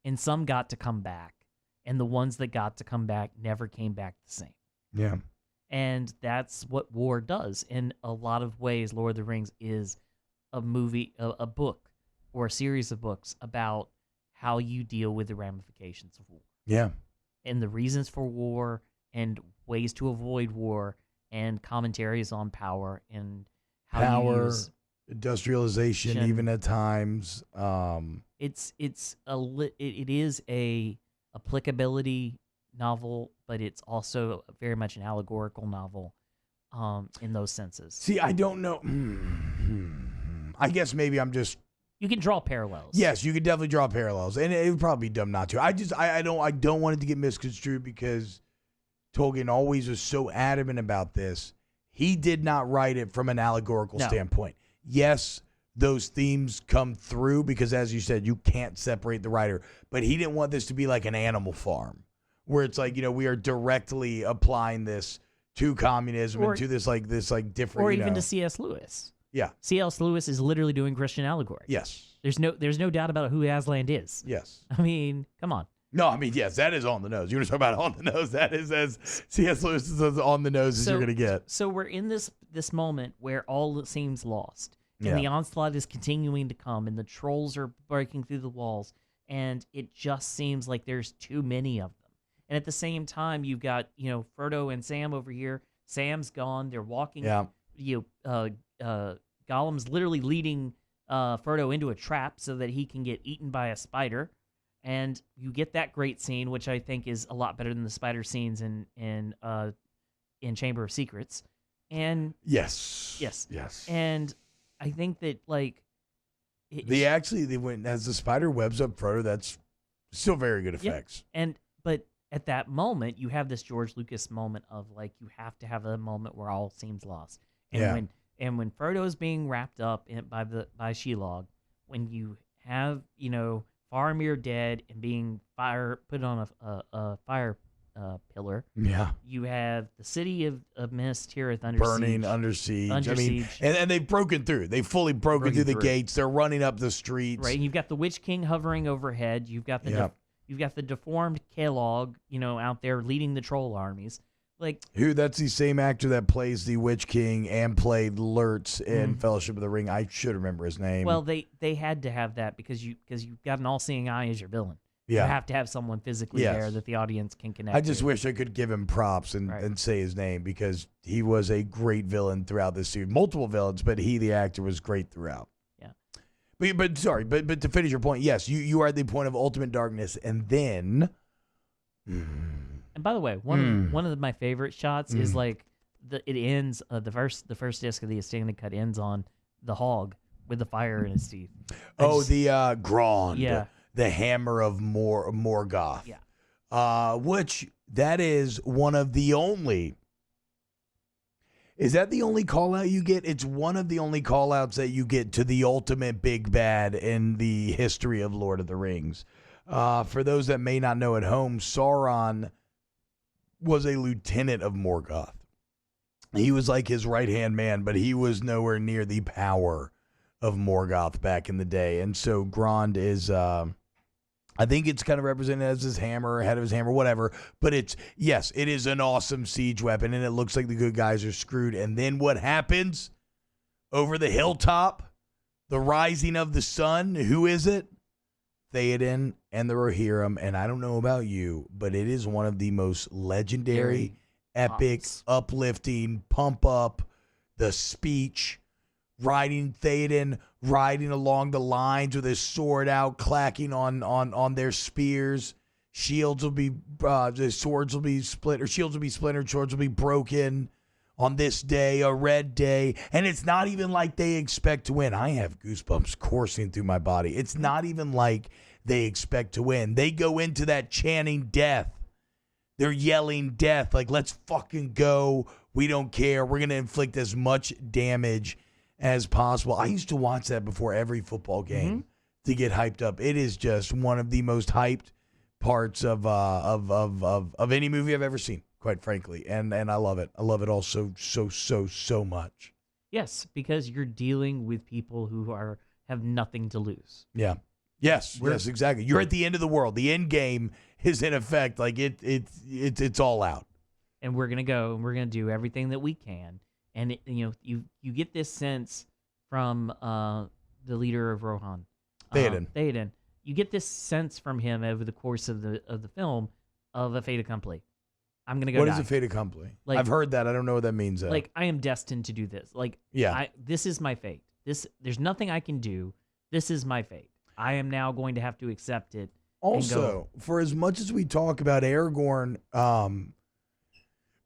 and some got to come back, and the ones that got to come back never came back the same. Yeah. And that's what war does. In a lot of ways, Lord of the Rings is a movie, a book, or a series of books about how you deal with the ramifications of war. Yeah. And the reasons for war, and ways to avoid war, and commentaries on power and how you use industrialization, even at times. It is a applicability novel, but it's also very much an allegorical novel in those senses. See, I don't know. I guess maybe I'm just... You can draw parallels. Yes, you could definitely draw parallels, and it would probably be dumb not to. I don't want it to get misconstrued because Tolkien always was so adamant about this. He did not write it from an allegorical standpoint. Yes, those themes come through because, as you said, you can't separate the writer. But he didn't want this to be like an Animal Farm, where it's like, we are directly applying this to communism and to this different, or even to C.S. Lewis. Yeah, C.S. Lewis is literally doing Christian allegory. Yes, there's no doubt about who Aslan is. Yes, I mean, come on. No, I mean, yes, that is on the nose. You want to talk about on the nose? That is as C.S. Lewis is as on the nose as you're going to get. So we're in this moment where all seems lost. And the onslaught is continuing to come, and the trolls are breaking through the walls, and it just seems like there's too many of them. And at the same time, you've got, Frodo and Sam over here. Sam's gone. They're walking. Yeah. Gollum's literally leading Frodo into a trap so that he can get eaten by a spider. And you get that great scene, which I think is a lot better than the spider scenes in Chamber of Secrets. And yes. And I think that they went as the spider webs up Frodo. That's still very good effects. Yeah. But at that moment, you have this George Lucas moment of you have to have a moment where all seems lost. And when Frodo is being wrapped up by Shelob, when you have Faramir dead and being put on a fire pillar. Yeah. You have the city of Minas Tirith under burning siege. under siege. Under siege. And they've broken through. They've fully broken through the gates. They're running up the streets. Right. And you've got the Witch King hovering overhead. You've got the deformed Kellogg, out there leading the troll armies. That's the same actor that plays the Witch King and played Lurtz in Fellowship of the Ring. I should remember his name. Well, they had to have that because you've got an all-seeing eye as your villain. Yeah. You have to have someone physically there that the audience can connect I just wish I could give him props and say his name because he was a great villain throughout this series. Multiple villains, but he, the actor, was great throughout. Yeah. But to finish your point, yes, you are at the point of ultimate darkness, and then... And by the way, one of my favorite shots is it ends the first disc of the extended cut ends on the hog with the fire in his teeth. The Grond. Yeah. The hammer of Morgoth. Yeah. Which that is one of the only. Is that the only call out you get? It's one of the only call outs that you get to the ultimate big bad in the history of Lord of the Rings. For those that may not know at home, Sauron was a lieutenant of Morgoth. He was like his right-hand man, but he was nowhere near the power of Morgoth back in the day. And so Grond is, I I think it's kind of represented as his hammer, head of his hammer, whatever. But it is an awesome siege weapon, and it looks like the good guys are screwed. And then what happens over the hilltop? The rising of the sun. Who is it? Theoden and the Rohirrim. And I don't know about you, but it is one of the most legendary, epic, uplifting, pump up, the speech. Riding Theoden, riding along the lines with his sword out, clacking on their spears. Shields will be, swords will be split, or shields will be splintered, swords will be broken on this day, a red day. And it's not even like they expect to win. I have goosebumps coursing through my body. It's not even like they expect to win. They go into that chanting death. They're yelling death, like, let's fucking go. We don't care. We're going to inflict as much damage as possible. I used to watch that before every football game to get hyped up. It is just one of the most hyped parts of any movie I've ever seen, quite frankly. And I love it. I love it all so much. Yes, because you're dealing with people who have nothing to lose. Yeah. Yes, exactly. You're at the end of the world. The end game is in effect. Like it's all out. And we're gonna go and we're gonna do everything that we can. And you get this sense from the leader of Rohan, Theoden. You get this sense from him over the course of the film of a fait accompli. I'm gonna go. What die. is a fait accompli? Like, I've heard that. I don't know what that means. Like I am destined to do this. Like this is my fate. There's nothing I can do. This is my fate. I am now going to have to accept it. Also, for as much as we talk about Aragorn,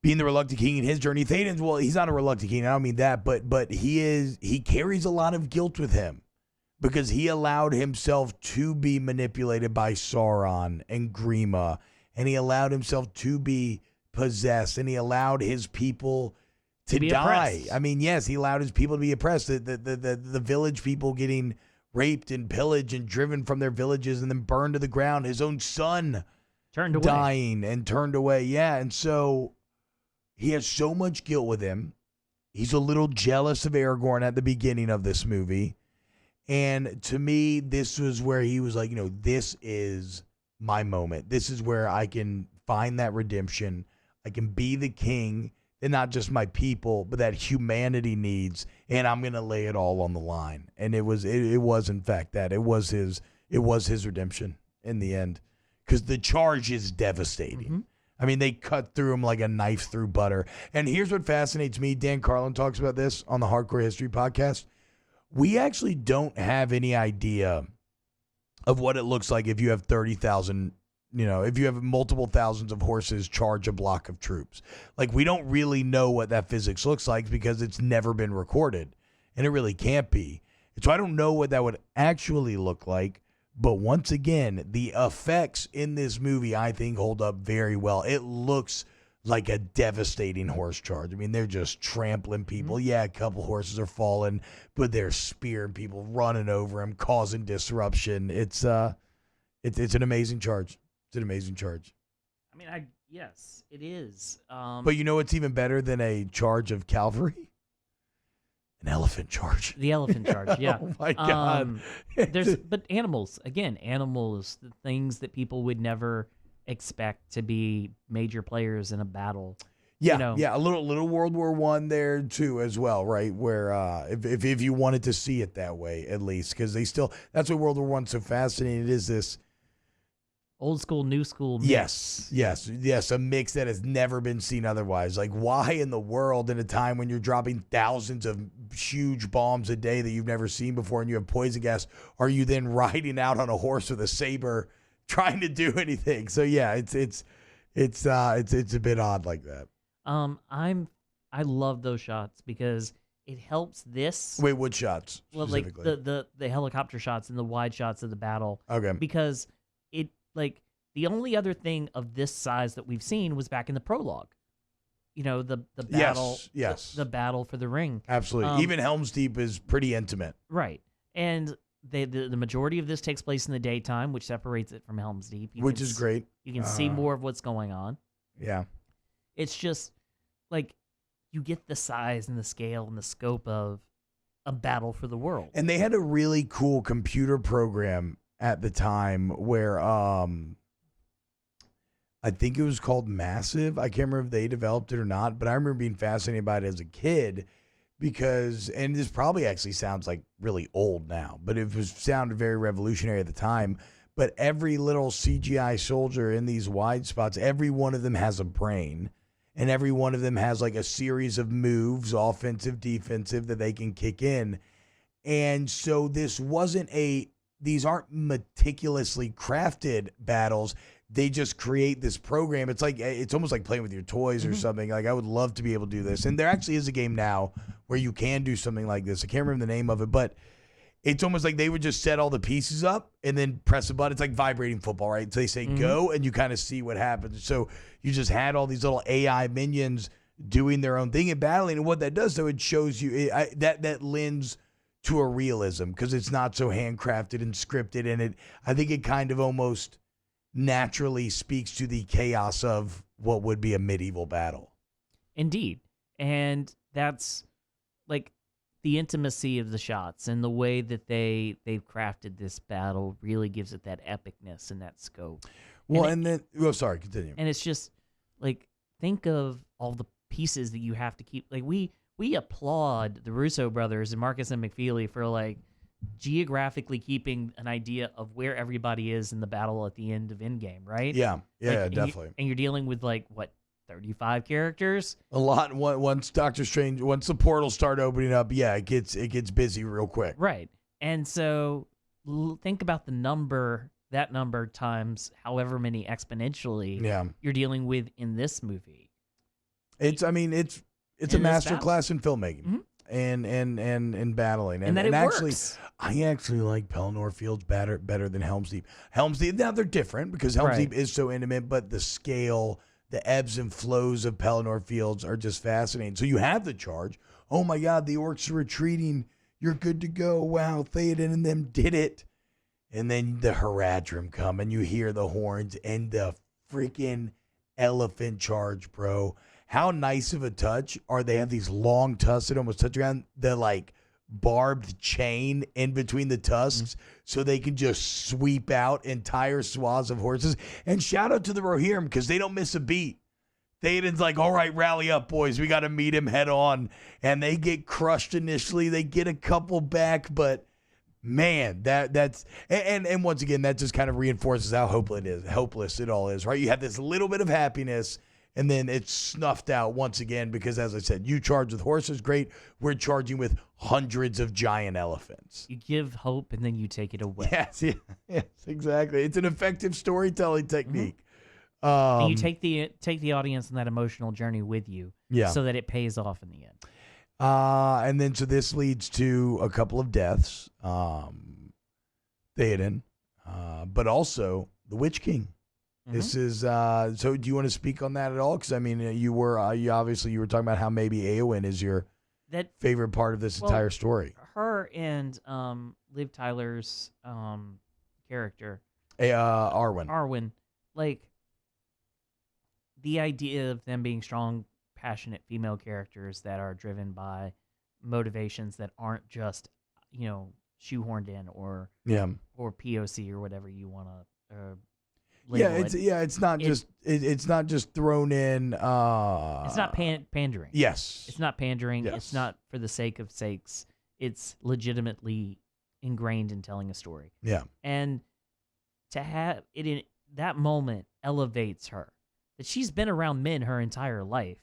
being the reluctant king in his journey, Theoden's, well, he's not a reluctant king. I don't mean that, but he carries a lot of guilt with him because he allowed himself to be manipulated by Sauron and Grima, and he allowed himself to be possessed, and he allowed his people to die. Oppressed. I mean, yes, he allowed his people to be oppressed. The village people getting raped and pillaged and driven from their villages and then burned to the ground. His own son turned away, dying and turned away. Yeah, and so he has so much guilt with him. He's a little jealous of Aragorn at the beginning of this movie. And to me, this was where he was like, this is my moment. This is where I can find that redemption. I can be the king, and not just my people, but that humanity needs. And I'm going to lay it all on the line. And it was in fact that. It was his redemption in the end. Because the charge is devastating. Mm-hmm. I mean, they cut through him like a knife through butter. And here's what fascinates me. Dan Carlin talks about this on the Hardcore History podcast. We actually don't have any idea of what it looks like if you have 30,000, if you have multiple thousands of horses charge a block of troops. Like, we don't really know what that physics looks like because it's never been recorded. And it really can't be. So I don't know what that would actually look like. But once again, the effects in this movie, I think, hold up very well. It looks like a devastating horse charge. I mean, they're just trampling people. Yeah, a couple horses are falling, but they're spearing people, running over them, causing disruption. It's an amazing charge. It's an amazing charge. I mean, yes, it is. But you know what's even better than a charge of cavalry? An elephant charge. The elephant charge, yeah. Oh my God. But animals, the things that people would never expect to be major players in a battle. Yeah, a little World War I there too as well, right? Where if you wanted to see it that way, at least, because that's what World War I's so fascinating. It is this old school, new school mix. Yes, a mix that has never been seen otherwise. Like, why in the world, in a time when you're dropping thousands of huge bombs a day that you've never seen before and you have poison gas, are you then riding out on a horse with a saber trying to do anything? So yeah, it's a bit odd like that. I love those shots because it helps this. Wait, what shots? Well, like the helicopter shots and the wide shots of the battle. Okay. Because like the only other thing of this size that we've seen was back in the prologue. The battle. Yes. The battle for the ring. Absolutely. Even Helm's Deep is pretty intimate. Right. And the majority of this takes place in the daytime, which separates it from Helm's Deep. Which is great. You can see more of what's going on. Yeah. It's just like you get the size and the scale and the scope of a battle for the world. And they had a really cool computer program at the time where I think it was called Massive. I can't remember if they developed it or not, but I remember being fascinated by it as a kid because, and this probably actually sounds like really old now, but it sounded very revolutionary at the time. But every little CGI soldier in these wide spots, every one of them has a brain, and every one of them has like a series of moves, offensive, defensive, that they can kick in. And so these aren't meticulously crafted battles. They just create this program. It's almost like playing with your toys or something. Like, I would love to be able to do this. And there actually is a game now where you can do something like this. I can't remember the name of it, but it's almost like they would just set all the pieces up and then press a button. It's like vibrating football, right? So they say go, and you kind of see what happens. So you just had all these little AI minions doing their own thing and battling. And what that does, though, it shows you that lends to a realism because it's not so handcrafted and scripted. And I think it kind of almost naturally speaks to the chaos of what would be a medieval battle. Indeed. And that's like the intimacy of the shots and the way that they've crafted this battle really gives it that epicness and that scope. Well, sorry, continue. And it's just like, think of all the pieces that you have to keep. Like, we applaud the Russo brothers and Marcus and McFeely for like geographically keeping an idea of where everybody is in the battle at the end of Endgame, right? Yeah, definitely. And you're dealing with like, what, 35 characters? A lot. Once Doctor Strange, once the portals start opening up, it gets busy real quick. Right. And so think about that number times however many exponentially you're dealing with in this movie. It's a master class in filmmaking. And battling. And that it actually, works. I actually like Pelennor Fields better than Helm's Deep. Helm's Deep, now they're different because Helm's Deep is so intimate, but the scale, the ebbs and flows of Pelennor Fields are just fascinating. So you have the charge. Oh my God, the orcs are retreating. You're good to go. Wow, Theoden and them did it. And then the Haradrim come and you hear the horns and the freaking elephant charge, bro. How nice of a touch are they? Have these long tusks that almost touch around the like barbed chain in between the tusks so they can just sweep out entire swaths of horses. And shout out to the Rohirrim because they don't miss a beat. Theoden's like, all right, rally up, boys. We got to meet him head on. And they get crushed initially. They get a couple back, but man, that's and once again, that just kind of reinforces how hopeless it all is, right? You have this little bit of happiness, and then it's snuffed out once again because, as I said, you charge with horses, great. We're charging with hundreds of giant elephants. You give hope, and then you take it away. Yes, exactly. It's an effective storytelling technique. And you take the audience on that emotional journey with you, so that it pays off in the end. And then so this leads to a couple of deaths, Theoden, but also the Witch King. This is so. Do you want to speak on that at all? Because I mean, you were talking about how maybe Éowyn is your favorite part of this entire story. Her and Liv Tyler's character, Arwen, like the idea of them being strong, passionate female characters that are driven by motivations that aren't just shoehorned in or POC or whatever you want to. It's not just thrown in. It's not pandering. Yes, it's not pandering. Yes. It's not for the sake of sakes. It's legitimately ingrained in telling a story. Yeah, and to have it in that moment elevates her. That she's been around men her entire life.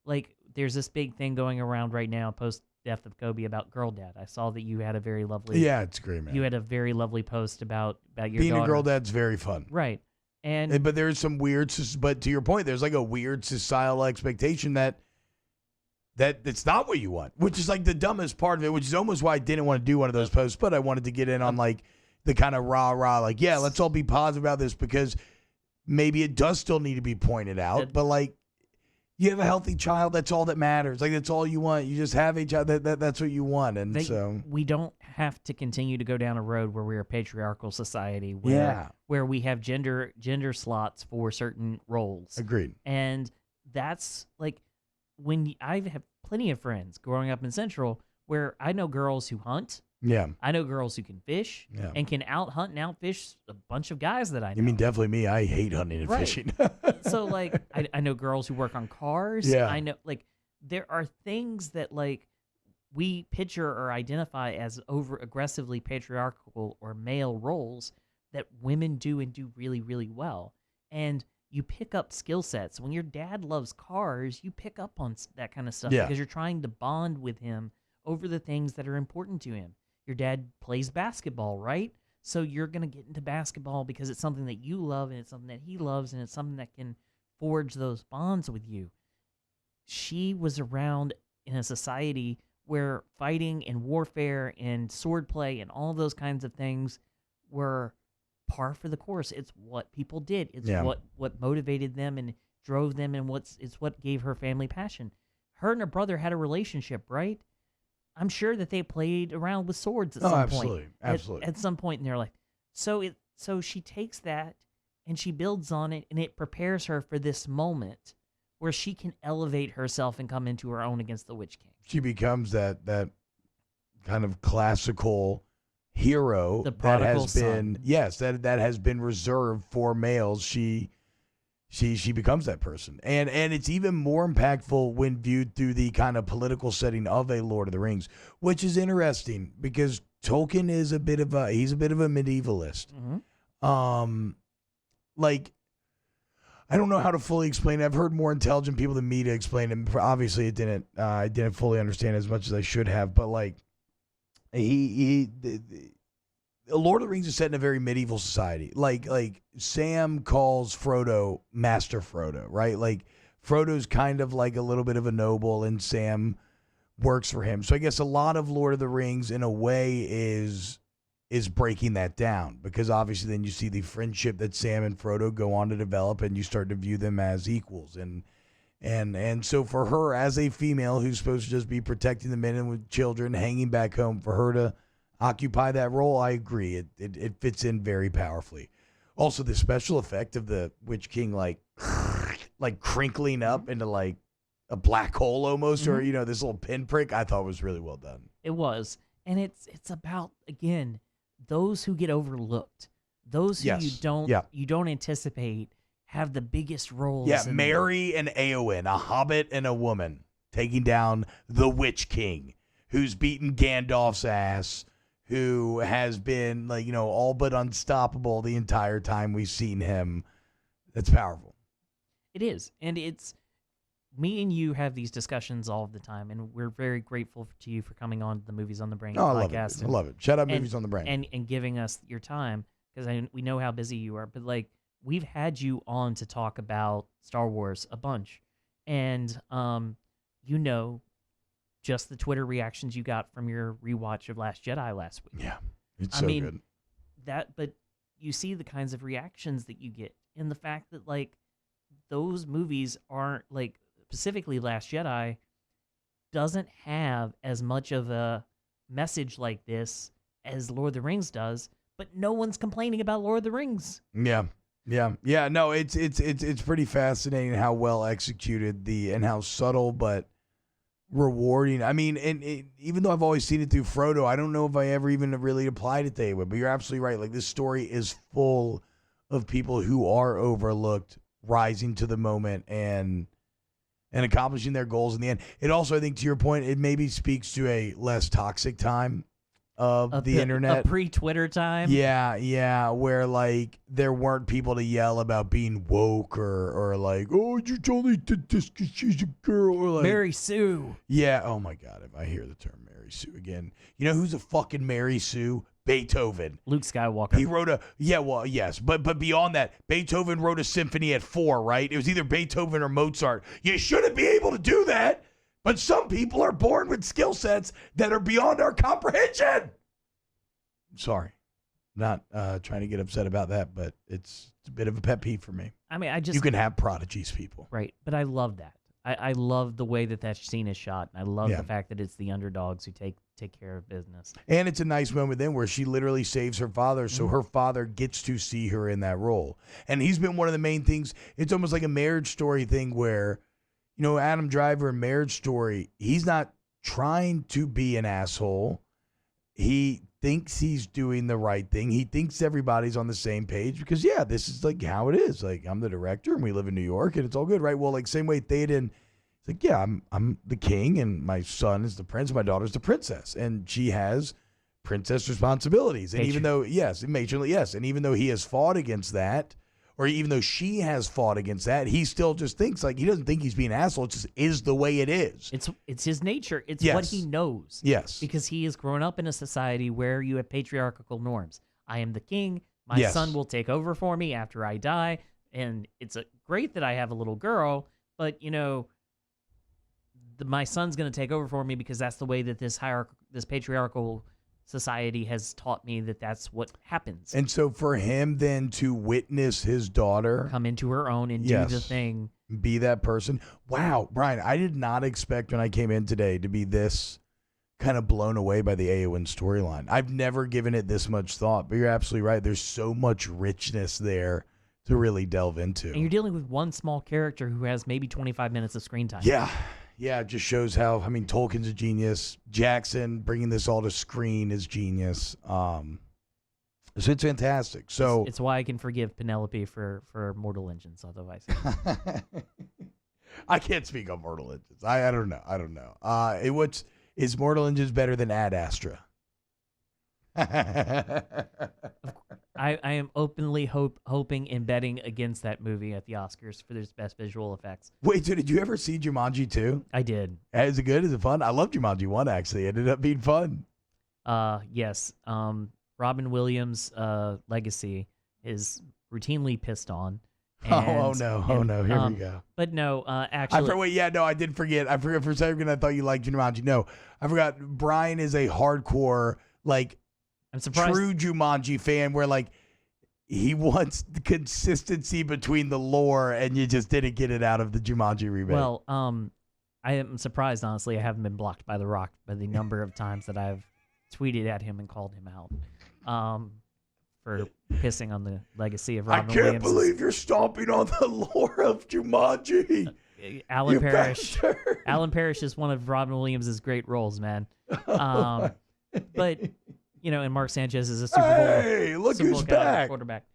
Like, there's this big thing going around right now post death of Kobe about Girl Dad. I saw that you had a very lovely. Yeah, it's great, man. You had a very lovely post about your being daughter. a girl dad's very fun, right? But there's some weird. But to your point, there's like a weird societal expectation that it's not what you want, which is like the dumbest part of it. Which is almost why I didn't want to do one of those posts, but I wanted to get in on like the kind of rah, like, yeah, let's all be positive about this because maybe it does still need to be pointed out, but like you have a healthy child, that's all that matters. Like that's all you want. You just have a child, that's what you want. And so we don't have to continue to go down a road where we're a patriarchal society where we have gender slots for certain roles. Agreed. And that's like when I have plenty of friends growing up in Central where I know girls who hunt, Yeah. I know girls who can fish Yeah. and can out-hunt and out-fish a bunch of guys that I know. You mean definitely me? I hate hunting and Right. fishing. So, like, I know girls who work on cars. Yeah. I know, like, there are things that, like, we picture or identify as over-aggressively patriarchal or male roles that women do and do really, really well. And you pick up skill sets. When your dad loves cars, you pick up on that kind of stuff Yeah. because you're trying to bond with him over the things that are important to him. Your dad plays basketball, right? So you're going to get into basketball because it's something that you love and it's something that he loves and it's something that can forge those bonds with you. She was around in a society where fighting and warfare and swordplay and all those kinds of things were par for the course. It's what people did. It's what motivated them and drove them, and it's what gave her family passion. Her and her brother had a relationship, right? I'm sure that they played around with swords at some point. Absolutely. At some point in their life. So she takes that and she builds on it, and it prepares her for this moment where she can elevate herself and come into her own against the Witch King. She becomes that kind of classical hero The that prodigal has been son. that has been reserved for males. She becomes that person, and it's even more impactful when viewed through the kind of political setting of a Lord of the Rings, which is interesting because Tolkien is a bit of a medievalist. Mm-hmm. Like, I don't know how to fully explain it. I've heard more intelligent people than me to explain it. Obviously, I didn't fully understand as much as I should have, but like, Lord of the Rings is set in a very medieval society. Like Sam calls Frodo Master Frodo, right? Like Frodo's kind of like a little bit of a noble, and Sam works for him. So I guess a lot of Lord of the Rings, in a way, is breaking that down, because obviously then you see the friendship that Sam and Frodo go on to develop, and you start to view them as equals. And so for her, as a female who's supposed to just be protecting the men and with children, hanging back home, for her to occupy that role, I agree. It fits in very powerfully. Also, the special effect of the Witch King like crinkling up into like a black hole almost, or this little pinprick, I thought was really well done. It was. And it's about, again, those who get overlooked, those who you don't anticipate have the biggest roles. Yeah, Merry and Éowyn, a hobbit and a woman, taking down the Witch King, who's beaten Gandalf's ass, who has been all but unstoppable the entire time we've seen him. That's powerful. It is. And it's, me and you have these discussions all the time, and we're very grateful to you for coming on the Movies on the Brain podcast. I love it. Shout out Movies on the Brain. And giving us your time, because we know how busy you are. But like, we've had you on to talk about Star Wars a bunch. And, just the Twitter reactions you got from your rewatch of Last Jedi last week. Yeah, it's good. But you see the kinds of reactions that you get, and the fact that like those movies aren't, like specifically Last Jedi doesn't have as much of a message like this as Lord of the Rings does, but no one's complaining about Lord of the Rings. Yeah. No, it's pretty fascinating how well executed and how subtle but rewarding. I mean, and even though I've always seen it through Frodo, I don't know if I ever even really applied it to Eowyn. But you're absolutely right. Like, this story is full of people who are overlooked, rising to the moment and accomplishing their goals in the end. It also, I think, to your point, it maybe speaks to a less toxic time of the internet. A pre-Twitter time? Yeah, where, like, there weren't people to yell about being woke or like, oh, you totally did this because she's a girl. Or like, Mary Sue. Yeah, oh my God, if I hear the term Mary Sue again. You know who's a fucking Mary Sue? Beethoven. Luke Skywalker. He wrote yes, but beyond that, Beethoven wrote a symphony at 4, right? It was either Beethoven or Mozart. You shouldn't be able to do that, but some people are born with skill sets that are beyond our comprehension. Sorry, not trying to get upset about that, but it's a bit of a pet peeve for me. I mean, you can have prodigies, people. Right, but I love that. I love the way that scene is shot, and I love the fact that it's the underdogs who take care of business. And it's a nice moment then where she literally saves her father, so her father gets to see her in that role. And he's been one of the main things. It's almost like a Marriage Story thing where, Adam Driver in Marriage Story, he's not trying to be an asshole. he thinks he's doing the right thing. He thinks everybody's on the same page because, this is like how it is. Like, I'm the director and we live in New York and it's all good, right? Well, like, same way Theoden, it's like, I'm the king and my son is the prince, my daughter's the princess. And she has princess responsibilities. And even though, majorly, and even though he has fought against that, or even though she has fought against that, he still just thinks, like, he doesn't think he's being an asshole. It just is the way it is. It's his nature. It's what he knows. Yes. Because he has grown up in a society where you have patriarchal norms. I am the king. My son will take over for me after I die. And it's great that I have a little girl, but, my son's going to take over for me because that's the way that this patriarchal society has taught me that that's what happens. And so for him then to witness his daughter come into her own and do the thing, be that person. Wow, Brian, I did not expect when I came in today to be this kind of blown away by the Éowyn storyline. I've never given it this much thought, but you're absolutely right. There's so much richness there to really delve into. And you're dealing with one small character who has maybe 25 minutes of screen time. Yeah, it just shows how, Tolkien's a genius. Jackson bringing this all to screen is genius. So it's fantastic. So it's why I can forgive Penelope for Mortal Engines, although I say I can't speak on Mortal Engines. I don't know. Is Mortal Engines better than Ad Astra? I am openly hoping and betting against that movie at the Oscars for its best visual effects. Wait, so did you ever see Jumanji 2? I did. Is it good? Is it fun? I love Jumanji 1, actually. It ended up being fun. Yes. Robin Williams' legacy is routinely pissed on. Oh no! Here we go. But no, actually, I did forget. I forgot for a second. I thought you liked Jumanji. No, I forgot. Brian is a hardcore, I'm surprised. True Jumanji fan, where he wants the consistency between the lore, and you just didn't get it out of the Jumanji remake. Well, I am surprised, honestly. I haven't been blocked by The Rock by the number of times that I've tweeted at him and called him out. For pissing on the legacy of Robin Williams. I can't believe you're stomping on the lore of Jumanji. Alan Parrish. Bastard. Alan Parrish is one of Robin Williams' great roles, man. But and Mark Sanchez is a Super Bowl. Hey, look who's back. Quarterback.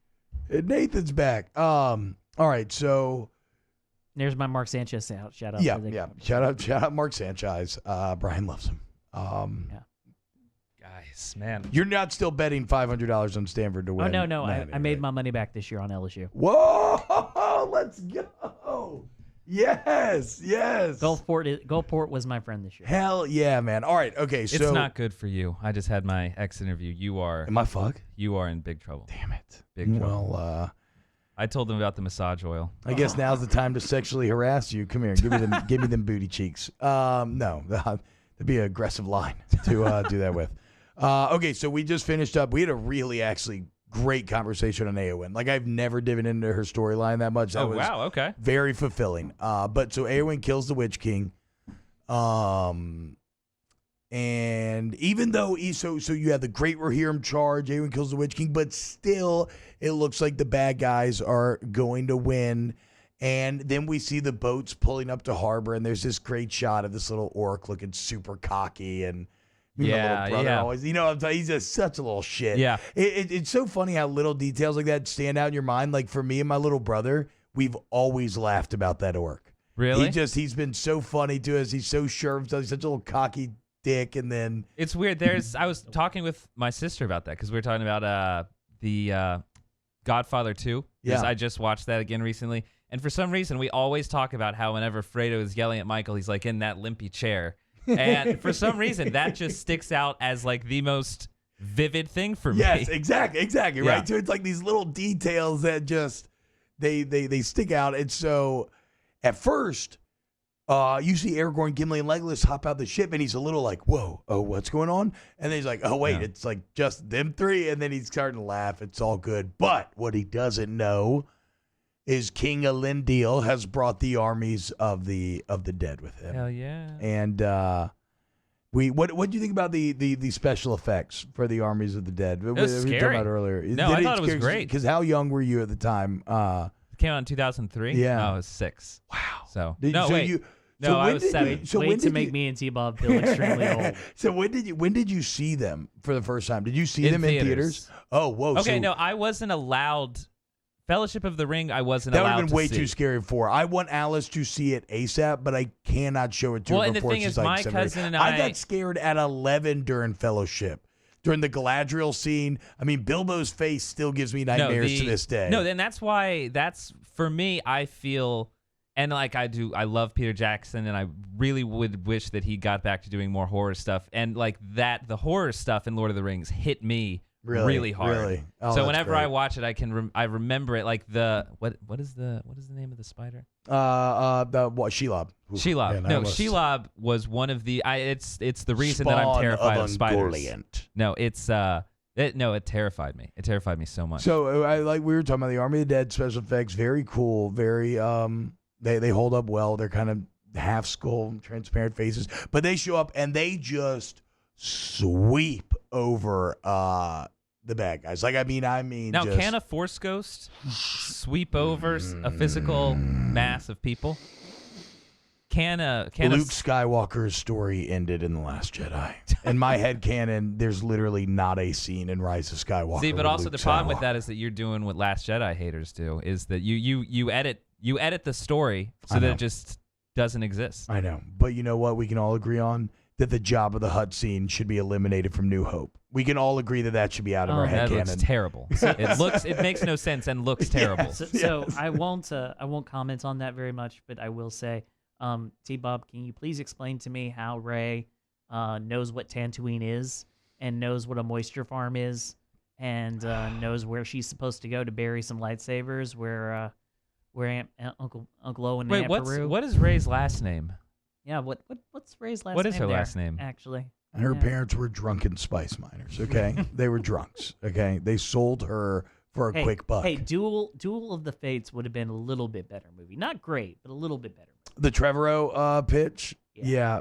And Nathan's back. All right, so there's my Mark Sanchez shout out. Yeah. Shout out Mark Sanchez. Brian loves him. Guys, man. You're not still betting $500 on Stanford to win. Oh, no. I made my money back this year on LSU. Whoa! Let's go. Yes. Gulfport was my friend this year. Hell yeah, man. All right, okay, so. It's not good for you. I just had my ex interview. Am I fucked? You are in big trouble. Damn it. Big trouble. Well, I told them about the massage oil. I guess now's the time to sexually harass you. Come here. Give me them booty cheeks. No. That'd be an aggressive line to do that with. Okay, so we just finished up. We had a really actually great conversation on Éowyn. I've never dived into her storyline that much. That was wow, okay. Very fulfilling. But so Éowyn kills the Witch King. And even though so you have the Great Rohirrim charge, Éowyn kills the Witch King, but still it looks like the bad guys are going to win. And then we see the boats pulling up to harbor, and there's this great shot of this little orc looking super cocky and my little brother always, he's just such a little shit. Yeah. It's so funny how little details like that stand out in your mind. For me and my little brother, we've always laughed about that orc. Really? He's been so funny to us. He's so sure of himself. He's such a little cocky dick. And then it's weird. I was talking with my sister about that because we were talking about the Godfather 2. Yeah. I just watched that again recently. And for some reason, we always talk about how whenever Fredo is yelling at Michael, he's in that limpy chair. And for some reason, that just sticks out as the most vivid thing for me. Yes, exactly, Yeah. right? So it's these little details that just they stick out. And so at first, you see Aragorn, Gimli, and Legolas hop out the ship, and he's a little whoa, oh, what's going on? And then he's like, oh, wait, it's just them three. And then he's starting to laugh. It's all good. But what he doesn't know is King Elendil has brought the armies of the dead with him. Hell yeah! And what do you think about the special effects for the armies of the dead? It was we were scary. talking about earlier. No, I thought it was great. Because how young were you at the time? It came out in 2003. Yeah, I was 6. Wow. So No, I was 7. So Wait to make me and T-Bob feel extremely old. So when did you see them for the first time? Did you see them in theaters? Oh, whoa. Okay, so no, I wasn't allowed. Fellowship of the Ring, I wasn't that allowed to see. That would have been way too scary for her. I want Alice to see it ASAP, but I cannot show it to her before she's like 7 or 8. My cousin and I got scared at 11 during Fellowship. During the Galadriel scene, I mean, Bilbo's face still gives me nightmares to this day. No, then that's for me, I feel, and like I love Peter Jackson, and I really would wish that he got back to doing more horror stuff. And like that, the horror stuff in Lord of the Rings hit me really hard. Really? Oh, so whenever great. I watch it, I remember it. Like the what is the name of the spider? Shelob. Shelob. Man, no, Shelob was one of the. It's the reason that I'm terrified of spiders. No, it terrified me. It terrified me so much. So we were talking about the Army of the Dead special effects. Very cool. Very they hold up well. They're kind of half skull, transparent faces, but they show up and they just sweep over the bad guys. Like I mean now, just, can a Force ghost sweep over a physical mass of people? Can Luke Skywalker's story ended in The Last Jedi? In my head canon, there's literally not a scene in Rise of Skywalker. See, but also Luke the problem with Skywalker. that is that you're doing what Last Jedi haters do, is that you edit the story so that it just doesn't exist. I know, but you know what? We can all agree on that the Jabba the Hutt scene should be eliminated from New Hope. We can all agree that should be out of our head that canon. looks terrible. It makes no sense and looks terrible. So I won't comment on that very much, but I will say, T-Bob, can you please explain to me how Rey knows what Tatooine is and knows what a moisture farm is and knows where she's supposed to go to bury some lightsabers where Uncle Owen and Aunt Peru. What is Rey's last name? Yeah, what's Rey's last name? What is her there, last name? Actually. And her parents were drunken spice miners, okay? They were drunks, okay? They sold her for a quick buck. Hey, Duel of the Fates would have been a little bit better movie. Not great, but a little bit better. The Trevorrow pitch? Yeah.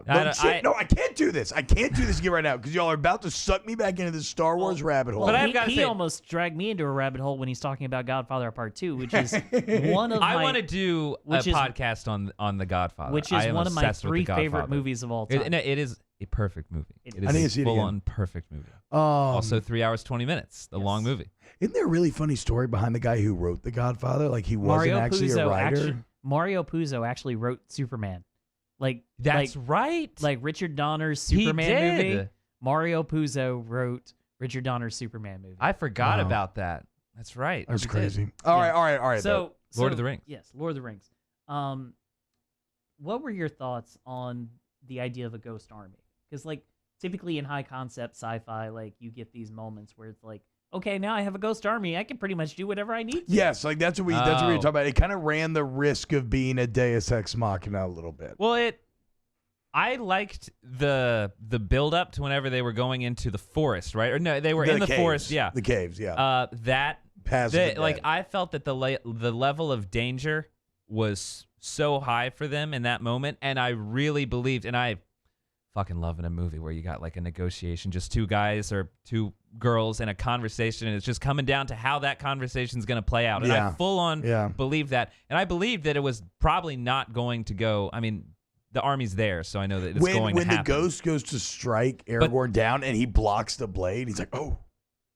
No, I can't do this. I can't do this again right now because y'all are about to suck me back into this Star Wars rabbit hole. But he almost dragged me into a rabbit hole when he's talking about Godfather Part 2, which is one of I want to do a podcast on The Godfather. Which is one of my 3 favorite movies of all time. It is a perfect movie. It is a full-on perfect movie. Also 3 hours, 20 minutes. The long movie. Isn't there a really funny story behind the guy who wrote The Godfather? Like he wasn't actually a writer? Mario Puzo actually wrote Superman. That's right. Like Richard Donner's Superman movie. Mario Puzo wrote Richard Donner's Superman movie. I forgot about that. That's right. That's crazy. All right. So Lord of the Rings. Yes, Lord of the Rings. What were your thoughts on the idea of a ghost army? Because typically in high concept sci-fi, you get these moments where it's like, okay, now I have a ghost army. I can pretty much do whatever I need to. Yes, that's what we were talking about. It kind of ran the risk of being a Deus Ex Machina a little bit. Well, I liked the build up to whenever they were going into the forest, right? Or no, they were in the forest. Yeah, the caves. Yeah. I felt that the level of danger was so high for them in that moment, and I really believed, and I fucking love in a movie where you got a negotiation, just 2 guys or 2 girls in a conversation, and it's just coming down to how that conversation is going to play out. And I full on believe that, and I believe that it was probably not going to go. I mean, the army's there, so I know that it's going to happen. When the ghost goes to strike Aragorn down and he blocks the blade, he's like, oh.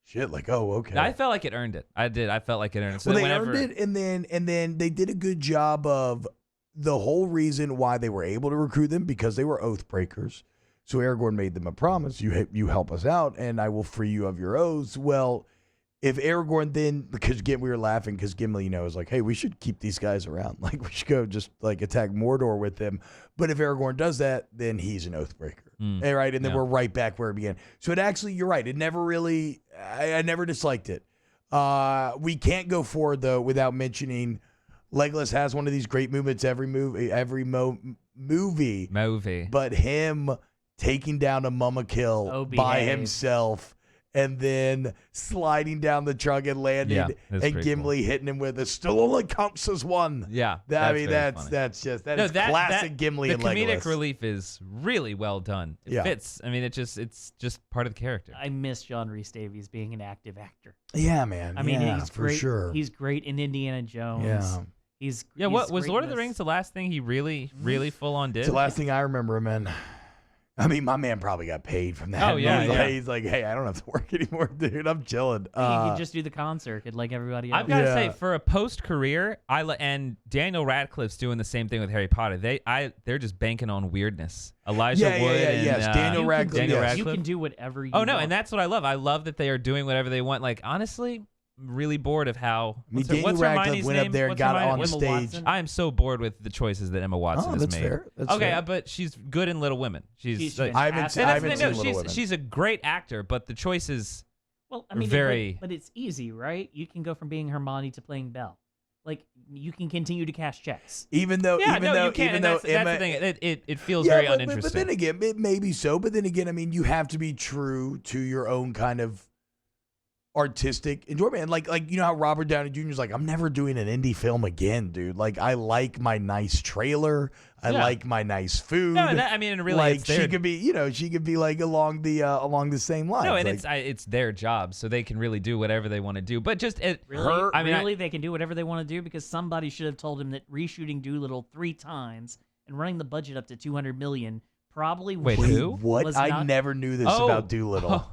Shit, okay. I felt like it earned it. I did. I felt like it earned it. So well, they earned it, and then they did a good job of the whole reason why they were able to recruit them, because they were oath breakers. So Aragorn made them a promise: you help us out, and I will free you of your oaths. Well, if Aragorn then, because we were laughing because Gimli, was like, hey, we should keep these guys around. We should go just attack Mordor with them. But if Aragorn does that, then he's an oath breaker. Right? And then we're right back where it began. So it actually, you're right. It never really, I never disliked it. We can't go forward, though, without mentioning Legolas has one of these great movements every movie. But him taking down a Mumakil by himself and then sliding down the trunk and landing, and Gimli hitting him with it still only counts as 1. Yeah, that's classic Gimli and Legolas. The comedic relief is really well done. It fits. I mean, it's just part of the character. I miss John Rhys Davies being an active actor. Yeah, man. I mean, he's for great. Sure. He's great in Indiana Jones. Yeah. Yeah, what was great Lord in of the this. Rings the last thing he really full on did? It's the last thing I remember him in. I mean, my man probably got paid from that. Oh, yeah, He's like, hey, I don't have to work anymore, dude. I'm chilling. You can just do the concert like everybody else. I've got to say, for a post career, and Daniel Radcliffe's doing the same thing with Harry Potter. They're just banking on weirdness. Elijah Wood and yes. Daniel Radcliffe. You can do whatever you Oh no, want. and that's what I love. I love that they are doing whatever they want. Like honestly, I'm really bored of how. Daniel Radcliffe went up there and got on the stage. I am so bored with the choices that Emma Watson has that's made. fair. That's okay, fair. but she's good in Little Women. She's like, I haven't seen Little Women. She's a great actor, but the choices. Well, I mean, very. But it's easy, right? You can go from being Hermione to playing Belle. Like you can continue to cash checks. Even though you can. That's Emma, the thing. It feels very uninteresting. But then again, it may be so. But then again, I mean, you have to be true to your own kind of artistic enjoyment. And like you know how Robert Downey Jr. is like, I'm never doing an indie film again, dude. Like I like my nice trailer. I like my nice food. No, I mean, really, like it's she could be like along the same lines. No, and like, it's their job, so they can really do whatever they want to do. But just really, they can do whatever they want to do because somebody should have told him that reshooting Doolittle 3 times and running the budget up to $200 million probably. Wait, who? What? I never knew this about Doolittle.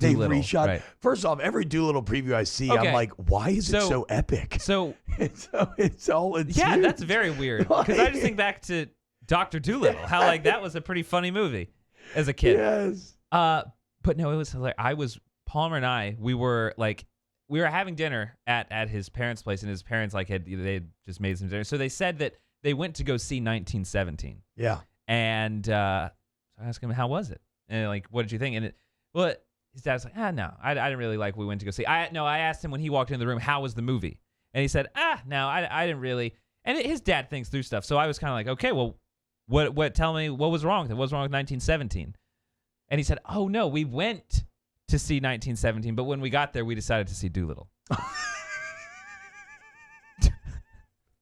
They reshot. Right. First off, every Doolittle preview I see, I'm like, why is it so epic? So it's huge. That's very weird. Because I just think back to Dr. Dolittle, how like that was a pretty funny movie as a kid. Yes. But no, it was hilarious. Palmer and I, we were having dinner at his parents' place, and his parents they had just made some dinner. So they said that they went to go see 1917. Yeah. And so I asked him, how was it? And like, what did you think? And his dad's like, no, I didn't really like what we went to go see. I asked him when he walked into the room, how was the movie? And he said, no, I didn't really. And his dad thinks through stuff. So I was kind of like, okay, well, what? Tell me what was wrong. What was wrong with 1917? And he said, oh no, we went to see 1917, but when we got there, we decided to see Doolittle.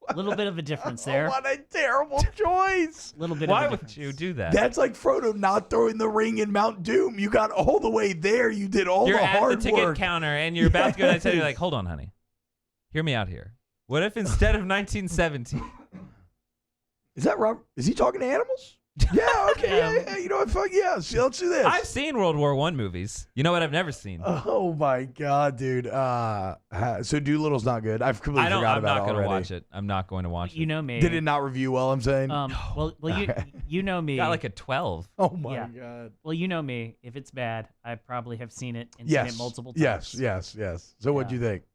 A little bit of a difference there. What a terrible choice. Little bit. Why of a would difference. you do that? That's like Frodo not throwing the ring in Mount Doom. You got all the way there. You did all You're the hard work. You're at the ticket counter, and you're about to go and you're like, hold on, honey. Hear me out here. What if instead of 1917? Is that Robert? Is he talking to animals? Yeah, okay. Yeah. You know what? Fuck yeah. So let's do this. I've seen World War I movies. You know what I've never seen? Oh, my God, dude. So Doolittle's not good. I've completely forgot about it already. I'm not going to watch it. I'm not going to watch it. You know me. Did it not review well, I'm saying? Well, you know me. Got like a 12. Oh, my God. Well, you know me. If it's bad, I probably have seen it and seen it multiple times. Yes. So what'd you think?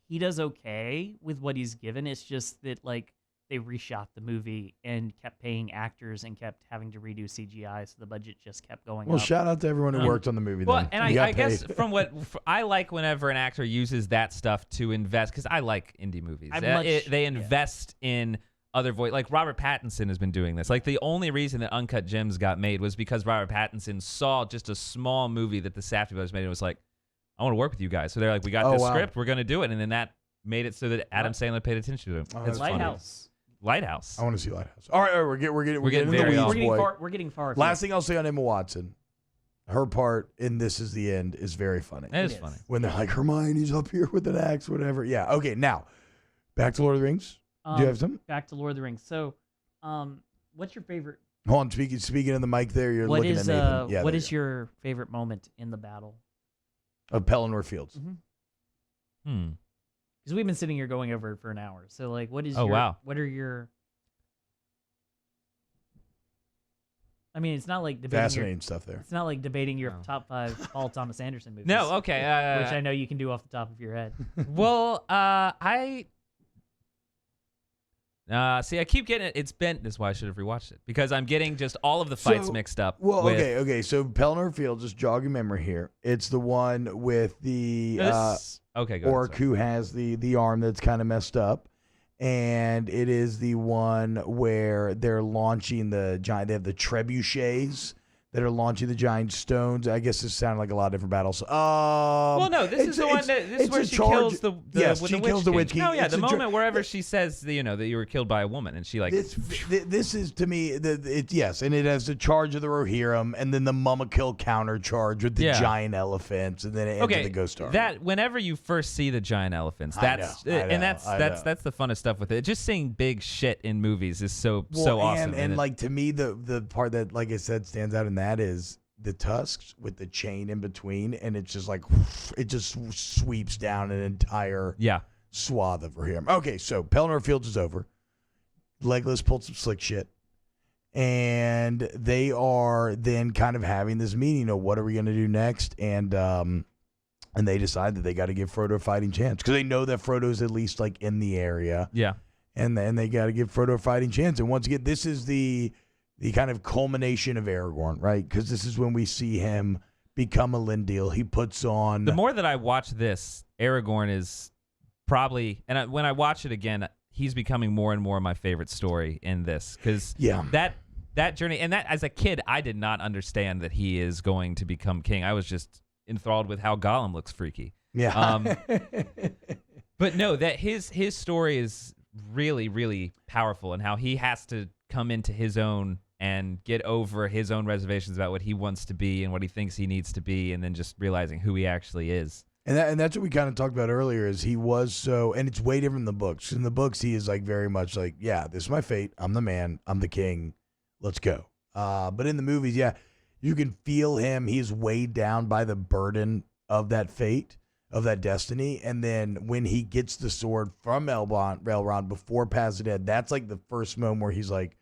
He does okay with what he's given. It's just that, like, they reshot the movie and kept paying actors and kept having to redo CGI, so the budget just kept going up. Well, shout out to everyone who worked on the movie. Well, then. and I guess from what I like whenever an actor uses that stuff to invest, because I like indie movies. They invest in other voice. Like Robert Pattinson has been doing this. Like the only reason that Uncut Gems got made was because Robert Pattinson saw just a small movie that the Safdie brothers made and was like, I want to work with you guys. So they're like, we got this script, we're going to do it. And then that made it so that Adam Sandler paid attention to him. Oh, it's Lighthouse. Lighthouse. I want to see Lighthouse. All right, we're getting very the off. weeds, boy. We're getting far. Last thing I'll say on Emma Watson, her part in This Is the End is very funny. It is funny. When they're like, Hermione's up here with an axe, whatever. Yeah, okay, now, back to Lord of the Rings. Do you have some? Back to Lord of the Rings. So, what's your favorite? Hold on, speaking in the mic there, you're looking at Nathan. Yeah, what is your favorite moment in the battle? Of Pelennor Fields. Mm-hmm. Because we've been sitting here going over it for an hour. So, like, what is what are your... I mean, it's not like debating fascinating stuff there. It's not like debating your top 5 Paul Thomas Anderson movies. No, okay. Which I know you can do off the top of your head. Well, I keep getting it. It's been. This is why I should have rewatched it, because I'm getting just all of the fights mixed up. Well, okay. So Pelennor Fields, just jog your memory here. It's the one with the orc who has the arm that's kind of messed up, and it is the one where they're launching the giant. They have the trebuchets that are launching the giant stones. I guess this sounded like a lot of different battles. Well, no, this is the one that this is where she kills the yes, with she the kills the Witch Witch King. Oh yeah, It's the a moment wherever she says that you were killed by a woman, and she like this is to me yes, and it has the charge of the Rohirrim, and then the Mumakil counter charge with the giant elephants, and then it ends with the ghost army. That whenever you first see the giant elephants, that's that's the funnest stuff with it. Just seeing big shit in movies is so awesome. And like to me, the part that, like I said, stands out in that is the tusks with the chain in between, and it's just like it just sweeps down an entire swath of Rohirrim. Okay, so Pelennor Fields is over. Legolas pulled some slick shit, and they are then kind of having this meeting of what are we going to do next, and they decide that they got to give Frodo a fighting chance because they know that Frodo's at least like in the area, and then they got to give Frodo a fighting chance. And once again, this is the kind of culmination of Aragorn, right? Because this is when we see him become a Lindil. He puts on... The more that I watch this, Aragorn is probably... And when I watch it again, he's becoming more and more my favorite story in this. Because that journey... And that as a kid, I did not understand that he is going to become king. I was just enthralled with how Gollum looks freaky. Yeah. But no, that his story is really, really powerful, and how he has to come into his own and get over his own reservations about what he wants to be and what he thinks he needs to be, and then just realizing who he actually is. And that's what we kind of talked about earlier, is he was so, and it's way different in the books. In the books, he is like very much like, yeah, this is my fate. I'm the man. I'm the king. Let's go. But in the movies, you can feel him. He's weighed down by the burden of that fate, of that destiny. And then when he gets the sword from Elrond before Pasadena, that's like the first moment where he's like,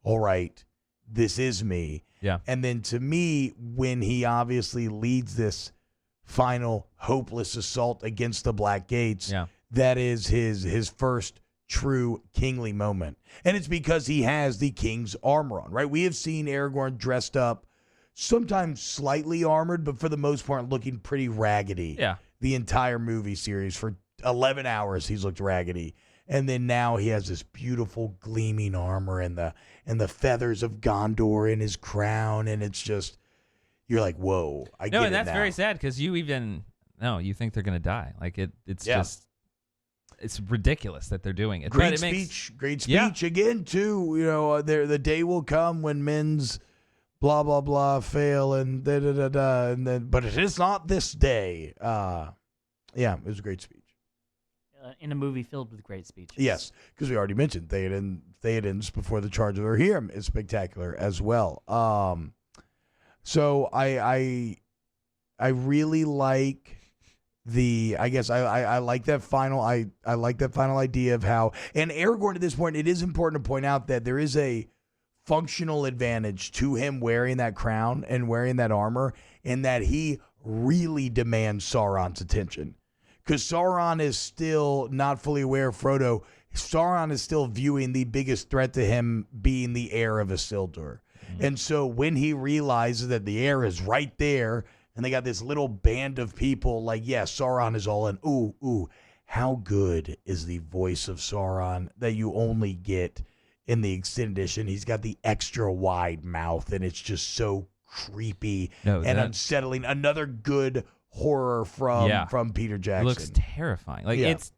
all right, this is me. Yeah. And then to me, when he obviously leads this final hopeless assault against the Black Gates, that is his first true kingly moment. And it's because he has the king's armor on, right? We have seen Aragorn dressed up, sometimes slightly armored, but for the most part looking pretty raggedy. Yeah. The entire movie series. For 11 hours, he's looked raggedy. And then now he has this beautiful gleaming armor and the feathers of Gondor in his crown, and it's just, you're like, whoa, I get it now. No, and that's very sad because you think they're gonna die. Like it's just, it's ridiculous that they're doing it. Great speech again too. You know, the day will come when men's blah blah blah fail and da da da da, and then but it is not this day. It was a great speech. In a movie filled with great speeches. Yes, because we already mentioned Theoden's before the charge of Rohirrim is spectacular as well. So I really like I like that final I like that final idea of how, and Aragorn at this point, it is important to point out that there is a functional advantage to him wearing that crown and wearing that armor, in that he really demands Sauron's attention. Because Sauron is still not fully aware of Frodo. Sauron is still viewing the biggest threat to him being the heir of Isildur. Mm-hmm. And so when he realizes that the heir is right there, and they got this little band of people, like, Sauron is all in. Ooh, how good is the voice of Sauron that you only get in the extended edition? He's got the extra wide mouth, and it's just so creepy and unsettling. Another good horror from Peter Jackson. It looks terrifying. Like it's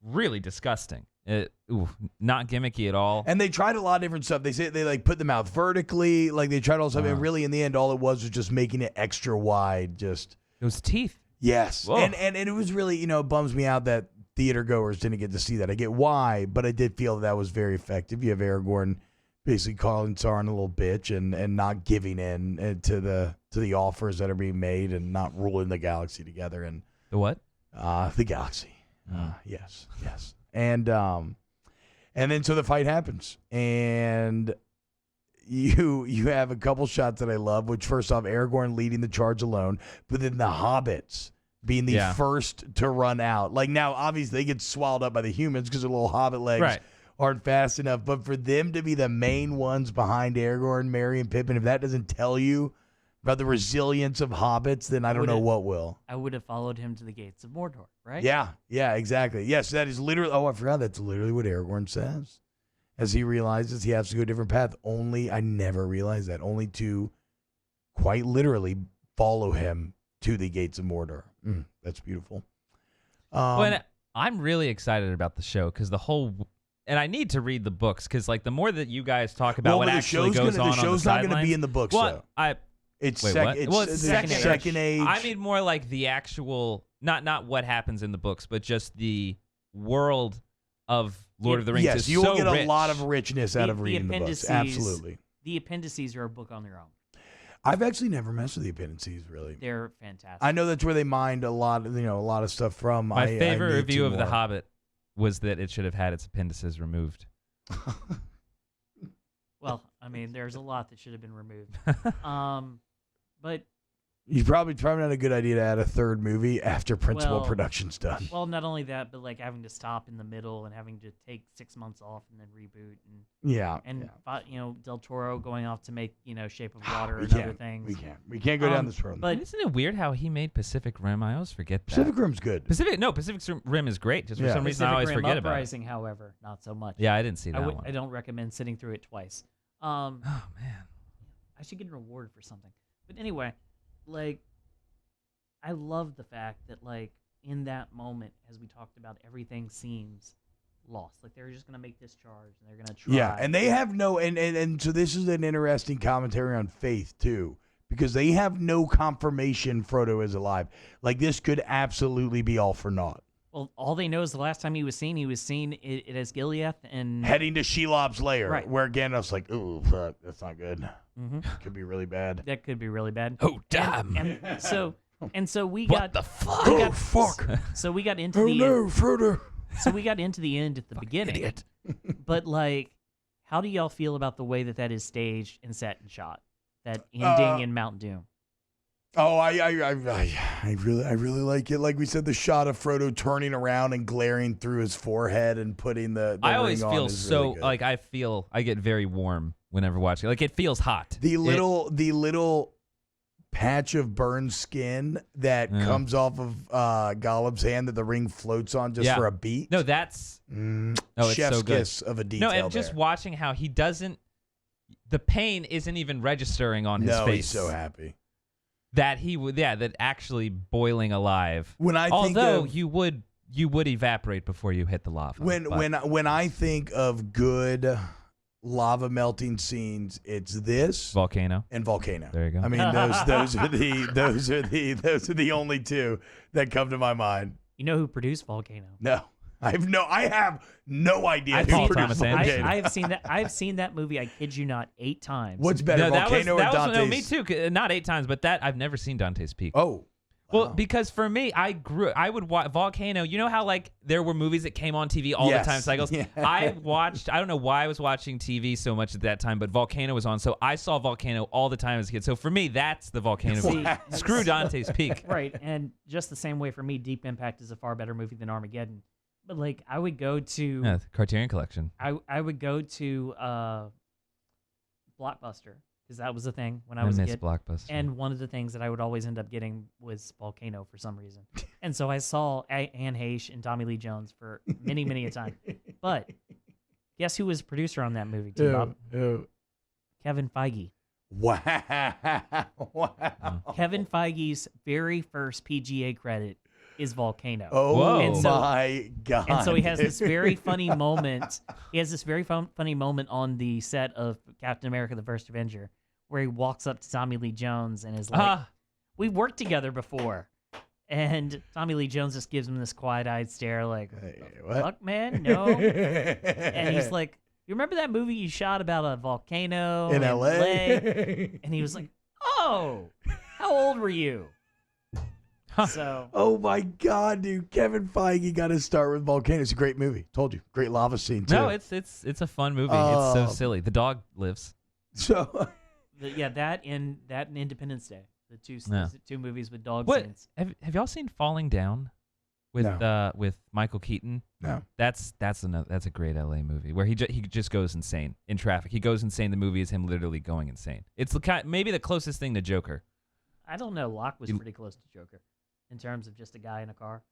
really disgusting. Not gimmicky at all. And they tried a lot of different stuff. They say they like put the mouth vertically. Like they tried all stuff, and really in the end, all it was just making it extra wide. Just those teeth. Yes, and it was really, it bums me out that theater goers didn't get to see that. I get why, but I did feel that was very effective. You have Aragorn basically calling Sauron a little bitch and not giving in to the offers that are being made, and not ruling the galaxy together. And the what? The galaxy. Yes. And then so the fight happens, and you have a couple shots that I love. Which, first off, Aragorn leading the charge alone, but then the hobbits being the first to run out. Like, now obviously they get swallowed up by the humans because their little hobbit legs aren't fast enough. But for them to be the main ones behind Aragorn, Merry, and Pippin, if that doesn't tell you about the resilience of hobbits, then I don't know what will. I would have followed him to the gates of Mordor, right? Yeah, exactly. Yes, that is literally, I forgot, that's literally what Aragorn says. As he realizes he has to go a different path. I never realized that. Only to quite literally follow him to the gates of Mordor. That's beautiful. Well, I'm really excited about the show because and I need to read the books because like the more that you guys talk about what actually goes on the show's not going to be in the books though. It's second age. I mean more like the actual, not what happens in the books, but just the world of Lord of the Rings. Yes, is you will so get rich. a lot of richness out of reading the books. Absolutely. The appendices are a book on their own. I've actually never messed with the appendices, really. They're fantastic. I know that's where they mined a lot of stuff from. My favorite review of The Hobbit was that it should have had its appendices removed. Well, I mean, there's a lot that should have been removed. But you probably not a good idea to add a third movie after principal production's done. Well, not only that, but like having to stop in the middle and having to take 6 months off and then reboot Del Toro going off to make Shape of Water and other things. We can't go down this road. But isn't it weird how he made Pacific Rim? I always forget that. Pacific Rim's good. Pacific Rim is great. Just for some reason, I always forget about it. Uprising, however, not so much. Yeah, I didn't see that one. I don't recommend sitting through it twice. Oh man, I should get a reward for something. But anyway, like, I love the fact that, like, in that moment, as we talked about, everything seems lost. Like, they're just going to make this charge, and they're going to try. Yeah, and they have no, and so this is an interesting commentary on faith, too, because they have no confirmation Frodo is alive. Like, this could absolutely be all for naught. Well, all they know is the last time he was seen it as Gilead and heading to Shelob's lair, right, where Gandalf's like, "Ooh, fuck, that's not good. Mm-hmm. Could be really bad. That could be really bad." Oh, damn! And so we what got the fuck? Oh, fuck! So we got into Frodo. So we got into the end at the beginning. Idiot. But like, how do y'all feel about the way that is staged and set and shot? That ending in Mount Doom. Oh, I really like it. Like we said, the shot of Frodo turning around and glaring through his forehead and putting the I ring always on feel is so really good. like I get very warm whenever watching. Like it feels hot. The little patch of burned skin that comes off of Gollum's hand that the ring floats on just for a beat. No, that's it's chef's so kiss of a detail. No, and just watching how he doesn't. The pain isn't even registering on his face. No, he's so happy. That he would, that actually boiling alive. Although you would evaporate before you hit the lava. When I think of good lava melting scenes, it's this Volcano and Volcano. There you go. I mean, those are the only two that come to my mind. You know who produced Volcano? No. I have no idea. Paul Thomas Anderson. I've seen that movie. I kid you not, 8 times. What's better, Volcano or Dante's? No, me too. Not 8 times, but I've never seen Dante's Peak. Oh, well, because for me, I would watch Volcano. You know how like there were movies that came on TV all the time, cycles. Yeah. I don't know why I was watching TV so much at that time, but Volcano was on, so I saw Volcano all the time as a kid. So for me, that's the Volcano. Screw Dante's Peak. Right, and just the same way for me, Deep Impact is a far better movie than Armageddon. But like, I would go to the Criterion Collection. I would go to Blockbuster because that was the thing when I was a kid. Blockbuster. And one of the things that I would always end up getting was Volcano for some reason. And so I saw Anne Heche and Tommy Lee Jones for many, many a time. But guess who was producer on that movie, Bob? Kevin Feige. Wow. Kevin Feige's very first PGA credit is Volcano. Oh, and my God. And so he has this very funny moment. He has this very funny moment on the set of Captain America: The First Avenger where he walks up to Tommy Lee Jones and is like, we've worked together before. And Tommy Lee Jones just gives him this quiet-eyed stare like, what? Fuck, man? No. And he's like, you remember that movie you shot about a volcano in LA? And he was like, oh, how old were you? So, oh my God, dude! Kevin Feige got to start with Volcano. It's a great movie. Told you, great lava scene too. No, it's a fun movie. It's so silly. The dog lives. So, that and Independence Day, the two movies with dog scenes. Have y'all seen Falling Down with Michael Keaton? No. That's a great LA movie where he just goes insane in traffic. He goes insane. The movie is him literally going insane. It's maybe the closest thing to Joker. I don't know. Locke was pretty close to Joker. In terms of just a guy in a car.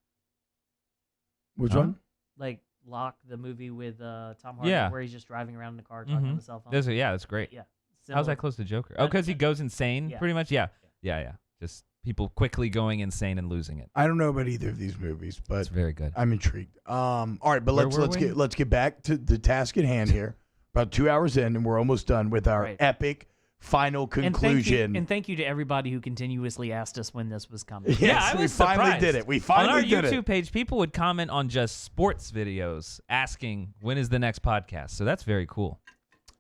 Which one? Like Locke, the movie with Tom Hardy, where he's just driving around in the car talking on the cell phone. That's great. Yeah. How's that close to Joker? Oh, because he goes insane, Yeah. pretty much. Yeah. Just people quickly going insane and losing it. I don't know about either of these movies, but It's very good. I'm intrigued. All right, but Where let's were let's we? get back to the task at hand here. About 2 hours in, and we're almost done with our Right. epic final conclusion. And thank you to everybody who continuously asked us when this was coming. Yes, I we was finally surprised. did it. We finally on our did YouTube it. page, people would comment on just sports videos asking when is the next podcast. So that's very cool.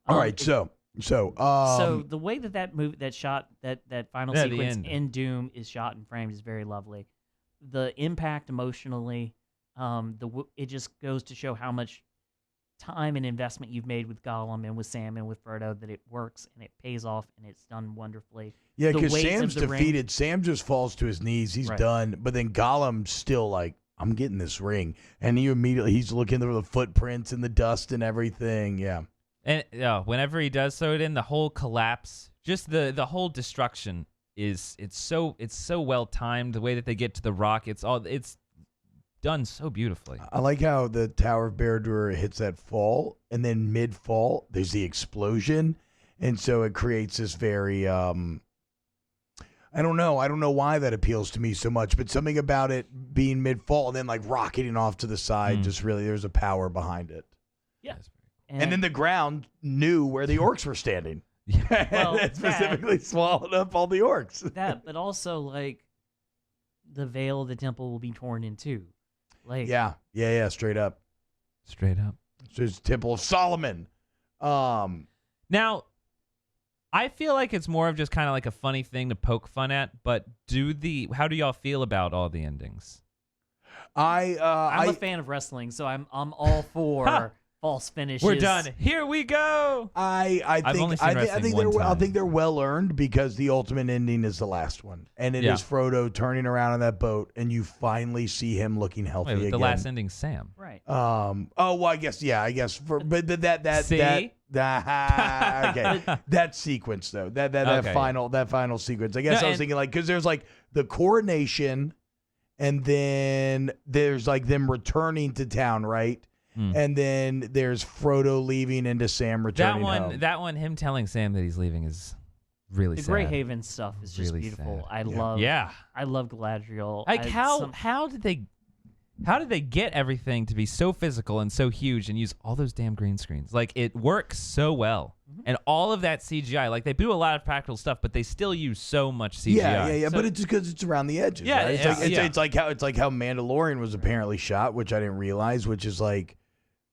All right, so So the way that movie, that final Yeah, the sequence end. in Doom is shot and framed is very lovely. The impact emotionally, it just goes to show how much time and investment you've made with Gollum and with Sam and with Frodo, that it works and it pays off and it's done wonderfully. yeah, the because weight of Sam's the ring- defeated. Sam just falls to his knees. He's Right. done. But then Gollum's still like, I'm getting this ring, and he's looking through the footprints and the dust and everything. Yeah. And whenever he does throw it in, the whole collapse, just the whole destruction it's so well timed. The way that they get to the rock, it's done so beautifully. I like how the Tower of Barad-dûr hits that fall, and then mid-fall, there's the explosion, and so it creates this very, I don't know why that appeals to me so much, but something about it being mid-fall and then like rocketing off to the side, just really, there's a power behind it. Yeah. And then the ground knew where the orcs were standing. Well, it specifically swallowed up all the orcs. that, but also like the veil of the temple will be torn in two. Like Yeah, straight up. Straight up. So it's Temple of Solomon. Now, I feel like it's more of just kind of like a funny thing to poke fun at, but how do y'all feel about all the endings? I'm a fan of wrestling, so I'm all for false finishes. We're done. Here we go. I I've only think seen wrestling one I time. think they're well earned because the ultimate ending is the last one, and it is Frodo turning around on that boat, and you finally see him looking healthy Wait, again. the last ending's Sam. Right. Oh well, I guess but that See? okay, that sequence though, that Okay. final sequence. I guess No, I was thinking like because there's like the coronation, and then there's like them returning to town, right? And then there's Frodo leaving into Sam returning home. That one, him telling Sam that he's leaving is really The sad. Greyhaven stuff is just Really beautiful. sad. I love Galadriel. Like how did they get everything to be so physical and so huge and use all those damn green screens? Like it works so well. And all of that CGI, like they do a lot of practical stuff, but they still use so much CGI. Yeah. So- but it's because it's around the edges. Yeah, right? yeah. It's like how Mandalorian was apparently shot, which I didn't realize, which is like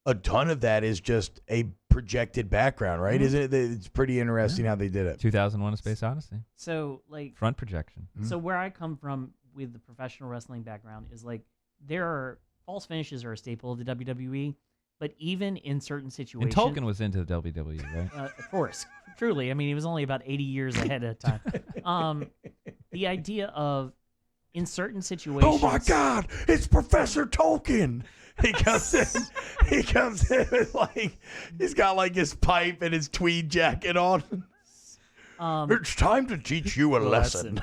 a ton of that is just a projected background, right? Isn't it? It's pretty interesting how they did it. 2001: A Space Odyssey. So like Front projection. So where I come from with the professional wrestling background is like false finishes are a staple of the WWE, but even in certain And situations, Tolkien was into the WWE, right? of course, truly. I mean, he was only about 80 years ahead of time. The idea of in certain situations, Oh my God! It's Professor Tolkien. He comes in with like he's got like his pipe and his tweed jacket on. It's time to teach you a lesson.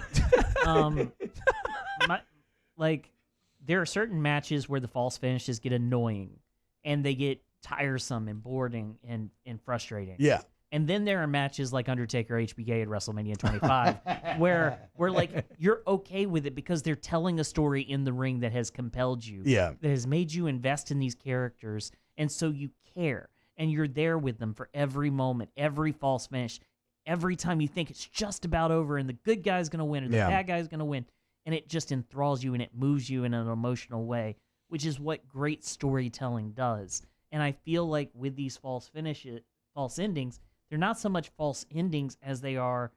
There are certain matches where the false finishes get annoying and they get tiresome and boring and frustrating. Yeah. And then there are matches like Undertaker HBK at WrestleMania 25 where like you're okay with it because they're telling a story in the ring that has compelled you. Yeah. That has made you invest in these characters, and so you care and you're there with them for every moment, every false finish, every time you think it's just about over and the good guy's going to win or the bad guy's going to win, and it just enthralls you and it moves you in an emotional way, which is what great storytelling does. And I feel like with these false endings, they're not so much false endings as they are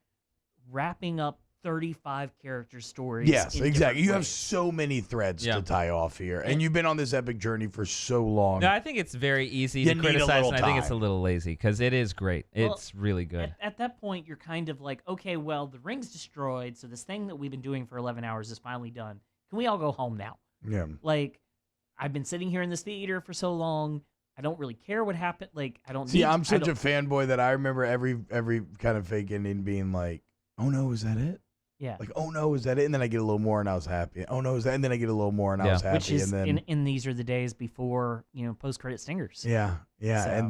wrapping up 35 character stories. Yes, in exactly. different You have ways. so many threads to tie off here, and you've been on this epic journey for so long. No, I think it's very easy You to need a criticize, little and I think it's a time. little lazy because it is great. Well, It's really good. At that point, you're kind of like, okay, well, the ring's destroyed, so this thing that we've been doing for 11 hours is finally done. Can we all go home now? Yeah. Like, I've been sitting here in this theater for so long. I don't really care what happened. Like, I don't See, need I'm I such a don't- fanboy that I remember every kind of fake ending being like, "Oh no, is that it?" Yeah. Like, "Oh no, is that it?" And then I get a little more, and I was happy. "Oh no, is that?" And then I get a little more, and I was happy. Which is, and then in these are the days before, post-credit stingers. yeah, So- and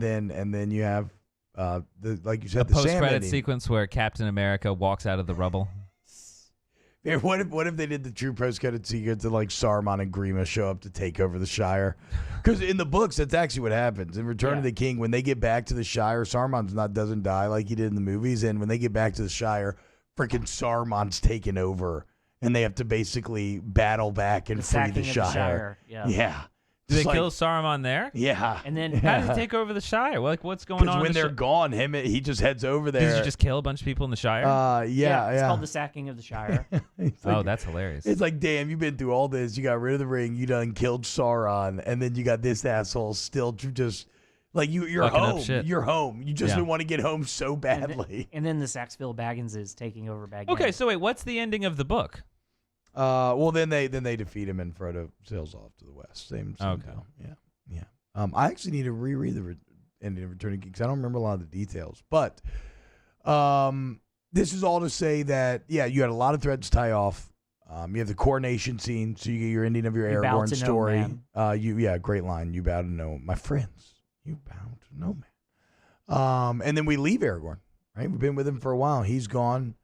then you have like you said, The the Sam post-credit ending. sequence where Captain America walks out of the rubble. Yeah, what if they did the true post-credit sequence and like Saruman and Grima show up to take over the Shire? Because in the books, that's actually what happens. In Return of the King, when they get back to the Shire, Saruman doesn't die like he did in the movies, and when they get back to the Shire, freaking Saruman's taken over, and they have to basically battle back and free the Shire. Yeah. Did they kill Saruman there? Yeah. And then how did he take over the Shire? Like, what's going on? Because when they're gone, he just heads over there. Did he just kill a bunch of people in the Shire? It's called the sacking of the Shire. Oh, that's hilarious. It's like, damn, you've been through all this. You got rid of the ring. You done killed Sauron, and then you got this asshole still just like you're Fucking up home. shit. You're home. You just want to get home so badly. And then the Saxville Baggins is taking over Baghdad. Okay, so wait, what's the ending of the book? Well, then they defeat him, and Frodo sails off to the west. Same Okay. deal. Yeah. I actually need to reread the ending of Return of the King because I don't remember a lot of the details. But this is all to say that you had a lot of threads to tie off. You have the coronation scene, so you get your ending of your Aragorn story. Great line. You bow to no, my friends. You bow to no man. And then we leave Aragorn. Right, we've been with him for a while. He's gone.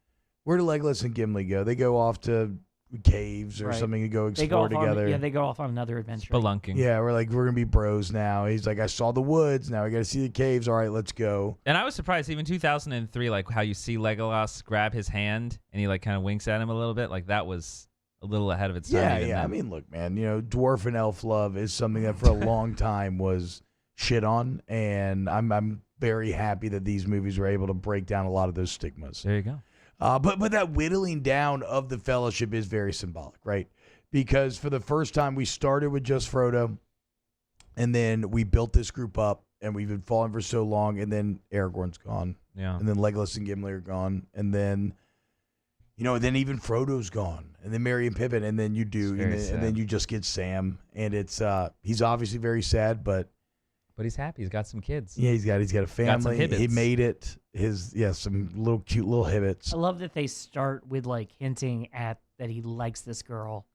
Where do Legolas and Gimli go? They go off to caves or something to go explore together. They go off on another adventure. Spelunking. Yeah, we're gonna be bros now. He's like, I saw the woods. Now we got to see the caves. All right, let's go. And I was surprised, even 2003, like how you see Legolas grab his hand and he like kind of winks at him a little bit. Like that was a little ahead of its time. Yeah. I mean, look, man. Dwarf and elf love is something that for a long time was shit on, and I'm very happy that these movies were able to break down a lot of those stigmas. There you go. But that whittling down of the Fellowship is very symbolic, right? Because for the first time, we started with just Frodo, and then we built this group up, and we've been following for so long, and then Aragorn's gone. Yeah. And then Legolas and Gimli are gone, and then, then even Frodo's gone, and then Merry and Pippin, and then you and then you just get Sam, and it's he's obviously very sad, but he's happy. He's got some kids. yeah, he's got a family. Got some he made it. Some little cute little hibbits. I love that they start with like hinting at that he likes this girl,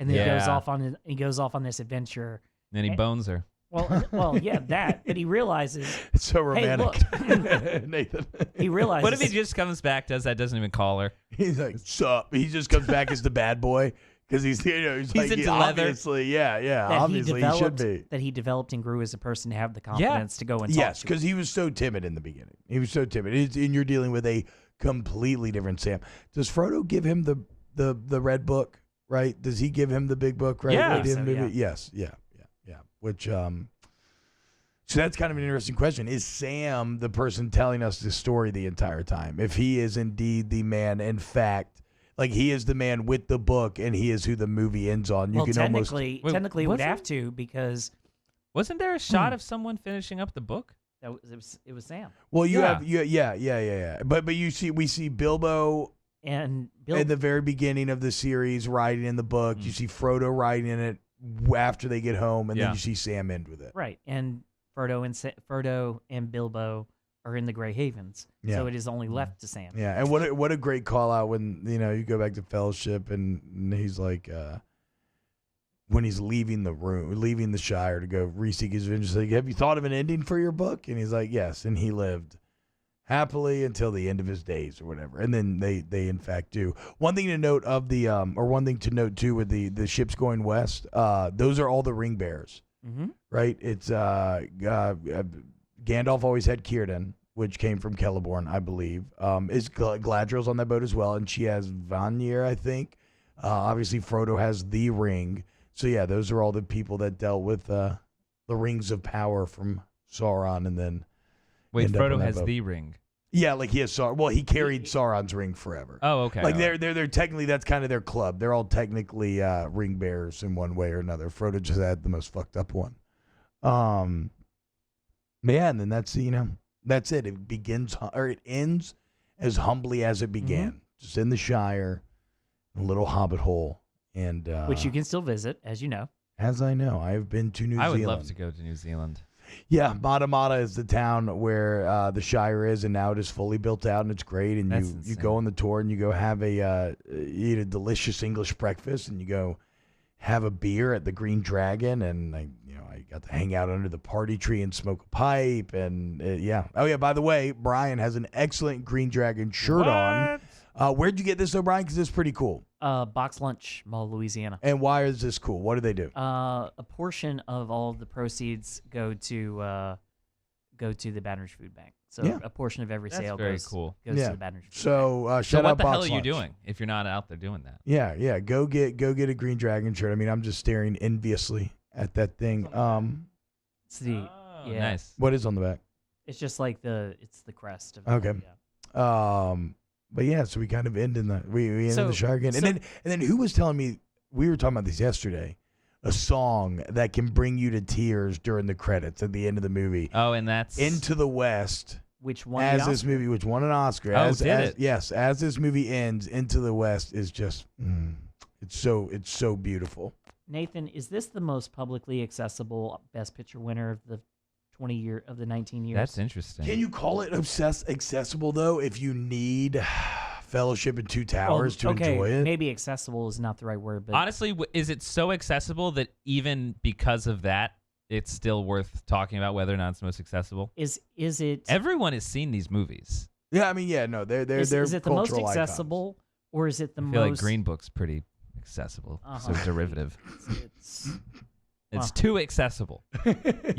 and then he goes off on this adventure. And then he bones her. Well, yeah, that. But he realizes It's so romantic. Hey, look. Nathan. He realizes. What if he just comes back, does that, doesn't even call her? He's like, sup? He just comes back as the bad boy because he's He's like, into leather. Obviously, that obviously he should be. That he developed and grew as a person to have the confidence to go and talk Yes, to because he was so timid in the beginning. He was so timid, and you're dealing with a completely different Sam. Does Frodo give him the red book? Right? Does he give him the big book? Right? Yeah. Right in the movie? Yes. Yeah. Which so that's kind of an interesting question. Is Sam the person telling us the story the entire time? If he is indeed the man, in fact, like he is the man with the book, and he is who the movie ends on. Technically, it would have to, because wasn't there a shot of someone finishing up the book? It was Sam. Well, But we see Bilbo And at the very beginning of the series riding in the book. You see Frodo riding in it after they get home, and then you see Sam end with it. Right, and Frodo and Bilbo are in the Grey Havens, so it is only left to Sam. Yeah, and what a great call out when you go back to Fellowship, and he's like, when he's leaving the Shire to go re-seek his vengeance, like, have you thought of an ending for your book? And he's like, yes, and he lived happily until the end of his days or whatever. And then they in fact do. One thing to note one thing to note too with the ships going west, those are all the ring bearers. Mm-hmm. Right? It's Gandalf always had Círdan, which came from Celeborn, I believe. Is Galadriel's on that boat as well, and she has Vanir, I think. Obviously Frodo has the ring. So yeah, those are all the people that dealt with the rings of power from Sauron, and then wait, Frodo has the ring. Yeah, like he has he carried Sauron's ring forever. Oh, okay. Like they're technically, that's kind of their club. They're all technically ring bearers in one way or another. Frodo just had the most fucked up one. And then that's that's it. It ends as humbly as it began, just in the Shire, a little hobbit hole, and which you can still visit, as you know. As I know, I have been to New Zealand. I would love to go to New Zealand. Yeah, Mata is the town where the Shire is, and now it is fully built out, and it's great. And you go on the tour, and you go have eat a delicious English breakfast, and you go have a beer at the Green Dragon, and I you got to hang out under the party tree and smoke a pipe, and yeah. Oh yeah. By the way, Brian has an excellent Green Dragon shirt on. Where'd you get this, though, Brian? Because it's pretty cool. Box Lunch, Mall, Louisiana. And why is this cool? What do they do? A portion of all of the proceeds go to the Baton Rouge Food Bank. So Yeah. a portion of every sale very goes cool. to the Baton Rouge Food Bank. So So shout what out the hell Box are you Lunch. doing if you're not out there doing that? Yeah. Go get a Green Dragon shirt. I mean, I'm just staring enviously at that thing. It's the Nice. What is on the back? It's just like it's the crest of Okay. Yeah. But yeah, so we kind of end in the we end in the shark end, so- and then who was telling me, we were talking about this yesterday, a song that can bring you to tears during the credits at the end of the movie. Oh, and that's Into the West. Which one? As this movie, which won an Oscar. Oh, as, did as, it? Yes, as this movie ends, Into the West is just, it's so beautiful. Nathan, is this the most publicly accessible Best Picture winner of the 19 years? That's interesting. Can you call it accessible though? If you need Fellowship and Two Towers to enjoy it, maybe accessible is not the right word, but Honestly, is it so accessible that even because of that, it's still worth talking about whether or not it's the most accessible? is it Everyone has seen these movies. yeah, I mean, yeah, no, they're is it the most cultural icons. accessible or is it the I feel most like Green Book's pretty accessible, so derivative. It's It's too accessible. You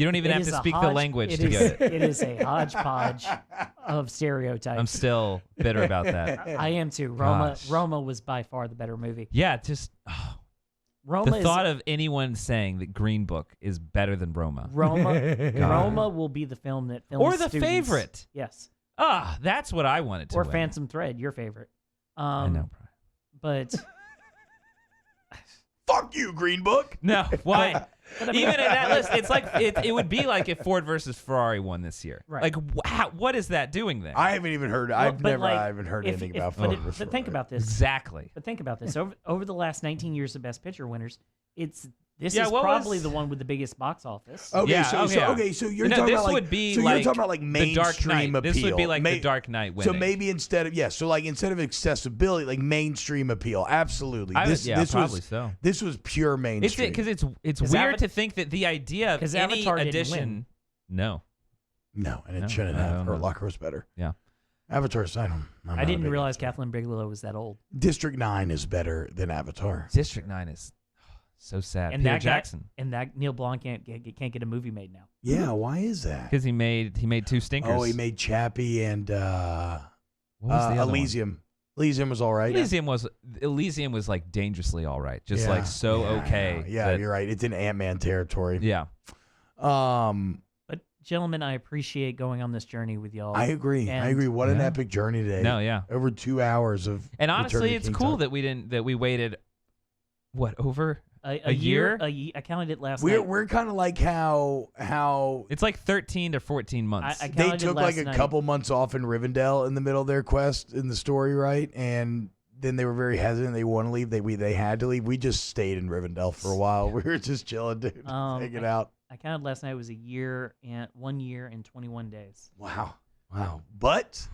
don't even It have is to a speak the hodge- language it to is- get it. It is a hodgepodge of stereotypes. I'm still bitter about that. I am too. Gosh. Roma was by far the better movie. Yeah, just Roma the is, thought of anyone saying that Green Book is better than Roma. Roma will be the film that film Or the students- favorite. Yes. That's what I wanted to Or win. Phantom Thread, your favorite. I know, Brian. But Fuck you, Green Book. No, why? but I mean, Even in that list, it's like it would be like if Ford versus Ferrari won this year. Right. Like, what is that doing there? I haven't even heard. I've but never like, I haven't heard if- anything if- about. but Ford it- versus but think Ferrari. about this. Exactly. But think about this. Over the last 19 years of Best Picture winners, this Yeah, is what probably was- the one with the biggest box office. Okay, Yeah, so you're No, talking this about like would be so like you're talking about like The Dark mainstream Knight. appeal. This would be like The Dark Knight winning. So maybe instead of instead of accessibility, like mainstream appeal. Absolutely. This probably was so. this was pure It's mainstream. because it's 'Cause weird to think that the idea of 'cause any Avatar didn't addition. win. No. No, and it No, shouldn't I have. don't Her know. locker was better. Yeah. Avatar's I didn't realize Kathleen Bigelow was that old. District 9 is better than Avatar. District 9 is so sad. And Peter that guy- Jackson, And that Neil Blanc can't get a movie made now. Yeah, why is that? because he made two stinkers. Oh, he made Chappie and What was the other one? Elysium. Elysium was all right. Elysium was like dangerously all right, just Yeah, like so yeah, okay. Yeah, that- you're right. It's in Ant-Man territory. yeah. But gentlemen, I appreciate going on this journey with y'all. I agree. I And- agree. What an Yeah. epic journey today. No, yeah. Over 2 hours of And Return of honestly, the it's King cool talk. that we waited. What, over a year? I counted it last We're night. we're kind of like how It's like 13 to 14 months. I they counted it took last like a night. couple months off in Rivendell in the middle of their quest in the story, right? And then they were very hesitant. They want to leave. They had to leave. We just stayed in Rivendell for a while. We were just chilling, dude, hanging out. I counted last night. It was 1 year and 21 days. Wow. But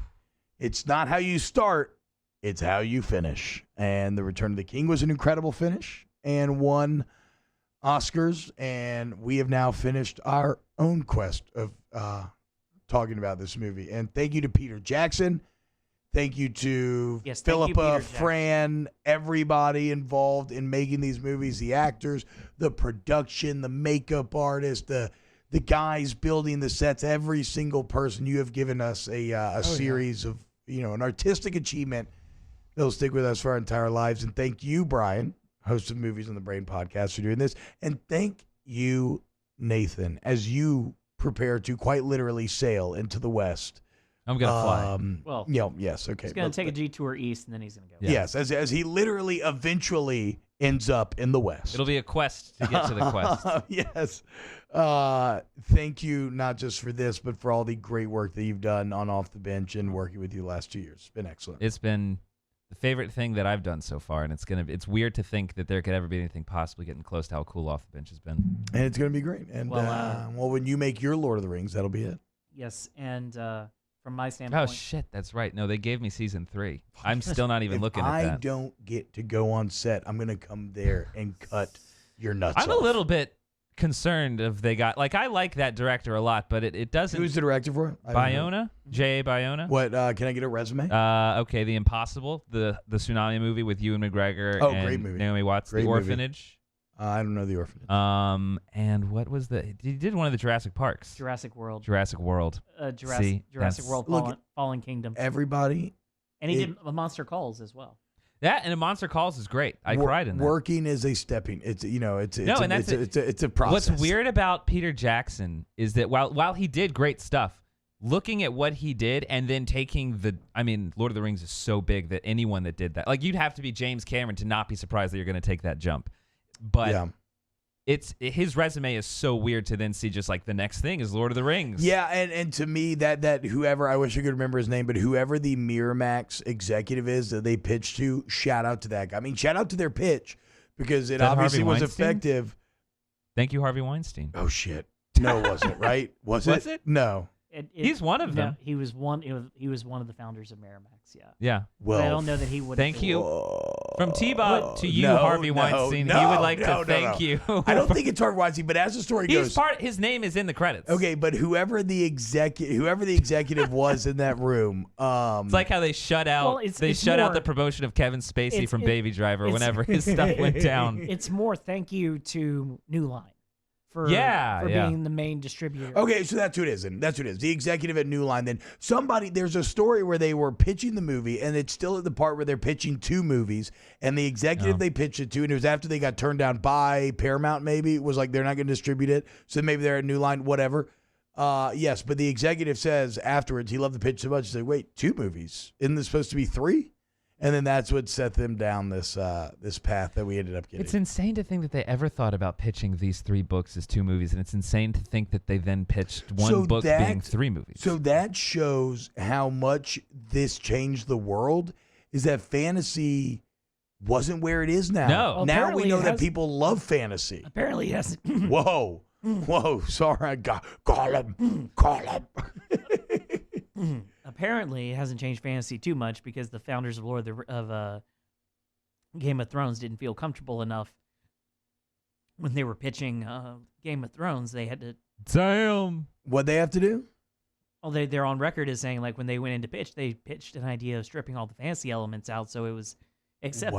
it's not how you start, it's how you finish. And The Return of the King was an incredible finish and won Oscars. And we have now finished our own quest of talking about this movie. And thank you to Peter Jackson. Thank you to Yes, thank you, Philippa, Peter Jackson. Fran, everybody involved in making these movies, the actors, the production, the makeup artist, the guys building the sets, every single person. You have given us a series of, an artistic achievement that'll stick with us for our entire lives. And thank you, Brian, host of Movies on the Brain podcast, for doing this. And thank you, Nathan, as you prepare to quite literally sail into the West. I'm gonna fly. Well, yes, okay. he's going to take a G tour east, and then he's going to go. Yeah. Yes, as he literally eventually ends up in the West. It'll be a quest to get to the quest. Yes. Thank you, not just for this, but for all the great work that you've done on Off the Bench and working with you the last 2 years. It's been excellent. It's been the favorite thing that I've done so far, and it's weird to think that there could ever be anything possibly getting close to how cool Off the Bench has been. And it's going to be great. And Well, when you make your Lord of the Rings, that'll be it. Yes, and from my standpoint, Oh shit, that's right. No, they gave me season 3. I'm still not even If looking at I that. don't get to go on set, I'm going to come there and cut your nuts I'm off. a little bit concerned if they got like I like that director a lot, but it doesn't. Who's the director for it? I don't know. Bayona? J.A. Bayona? What? Can I get a resume? Okay, The Impossible, the tsunami movie with Ewan McGregor Oh, and great movie. Naomi Watts, Great The movie. Orphanage. I don't know The Orphanage. And what was he did one of the Jurassic Parks. Jurassic World. Jurassic World. Jurassic that's- World Look, Fallen Kingdom. Everybody. And he did A Monster Calls as well. That and A Monster Calls is great. I cried in that. Working is a stepping. It's it's a process. What's weird about Peter Jackson is that while he did great stuff, looking at what he did and then taking Lord of the Rings is so big that anyone that did that, like you'd have to be James Cameron to not be surprised that you're going to take that jump. But Yeah. his resume is so weird to then see just like the next thing is Lord of the Rings. Yeah, and to me that whoever, I wish I could remember his name, but whoever the Miramax executive is that they pitched to, shout out to that guy. I mean, shout out to their pitch because it that obviously Harvey was Weinstein? effective. Thank you, Harvey Weinstein. Oh shit. No, it wasn't, right? Was it? No. He's one of them. He was one. He was one of the founders of Miramax. Yeah. Yeah. Well, But I don't know that he would. Thank you. From T-Bob to you, No, Harvey no, Weinstein. no, he would like no, to thank you. I don't think it's Harvey Weinstein, but as the story goes, His name is in the credits. okay, but whoever the executive was in that room, It's like how they shut out Well, it's shut out more- the promotion of Kevin Spacey it's- from it- Baby Driver it's- whenever his stuff went down. It's more thank you to New Line for Yeah. being the main distributor. okay, so that's who it is. And that's who it is. The executive at New Line. Then there's a story where they were pitching the movie, and it's still at the part where they're pitching two movies, and the executive they pitched it to, and it was after they got turned down by Paramount. Maybe it was like they're not going to distribute it, so maybe they're at New Line, whatever. Yes, but the executive says afterwards he loved the pitch so much. He said, "Wait, two movies? Isn't this supposed to be three?" And then that's what set them down this path that we ended up getting. It's insane to think that they ever thought about pitching these three books as two movies, and it's insane to think that they then pitched one book being three movies. So that shows how much this changed the world, is that fantasy wasn't where it is now. No. Well, now we apparently know it that has- people love fantasy. Apparently, he hasn't. Whoa. Whoa. Sorry. I got call him. Call him. Apparently, it hasn't changed fantasy too much because the founders of Game of Thrones didn't feel comfortable enough when they were pitching Game of Thrones. They had to. Damn. What'd they have to do? Oh, they're on record as saying like when they went into pitch, they pitched an idea of stripping all the fantasy elements out, so it was acceptable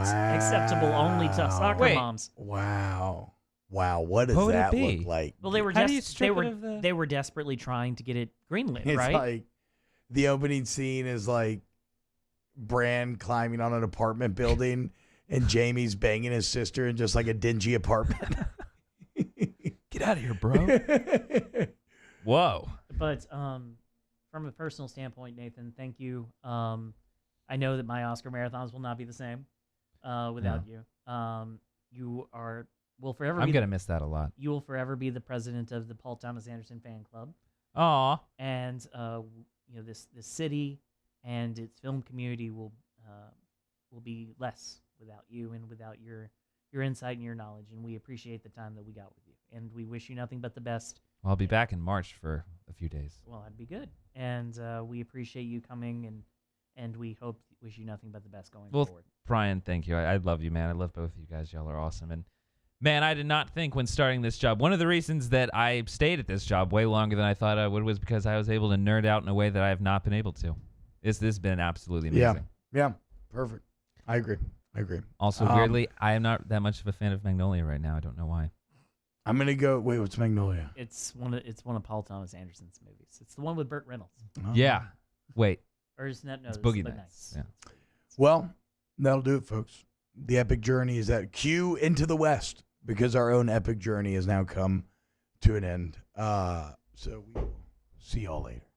only to soccer Wait. moms. Wow. What does What would it that be? look like? Well, they were How do you strip it of the- they were desperately trying to get it greenlit, It's right? like the opening scene is like Bran climbing on an apartment building and Jamie's banging his sister in just like a dingy apartment. Get out of here, bro. Whoa. But from a personal standpoint, Nathan, thank you. I know that my Oscar marathons will not be the same without you. You will forever. I'm gonna miss that a lot. You will forever be the president of the Paul Thomas Anderson fan club, Aw. and this city and its film community will be less without you and without your insight and your knowledge. And we appreciate the time that we got with you, and we wish you nothing but the best. I'll be back in March for a few days. Well, that'd be good, and we appreciate you coming, and we wish you nothing but the best going forward. Brian, thank you. I love you, man. I love both of you guys. Y'all are awesome. And man, I did not think when starting this job, one of the reasons that I stayed at this job way longer than I thought I would was because I was able to nerd out in a way that I have not been able to. This has been absolutely amazing. Yeah. Perfect. I agree. Also, weirdly, I am not that much of a fan of Magnolia right now. I don't know why. I'm gonna go. Wait, what's Magnolia? It's one of Paul Thomas Anderson's movies. It's the one with Burt Reynolds. Oh. Yeah. Wait. Or is that no? It's it's Boogie Bug Nights. Yeah. Well, that'll do it, folks. The epic journey is at Q into the West because our own epic journey has now come to an end. So we will see y'all later.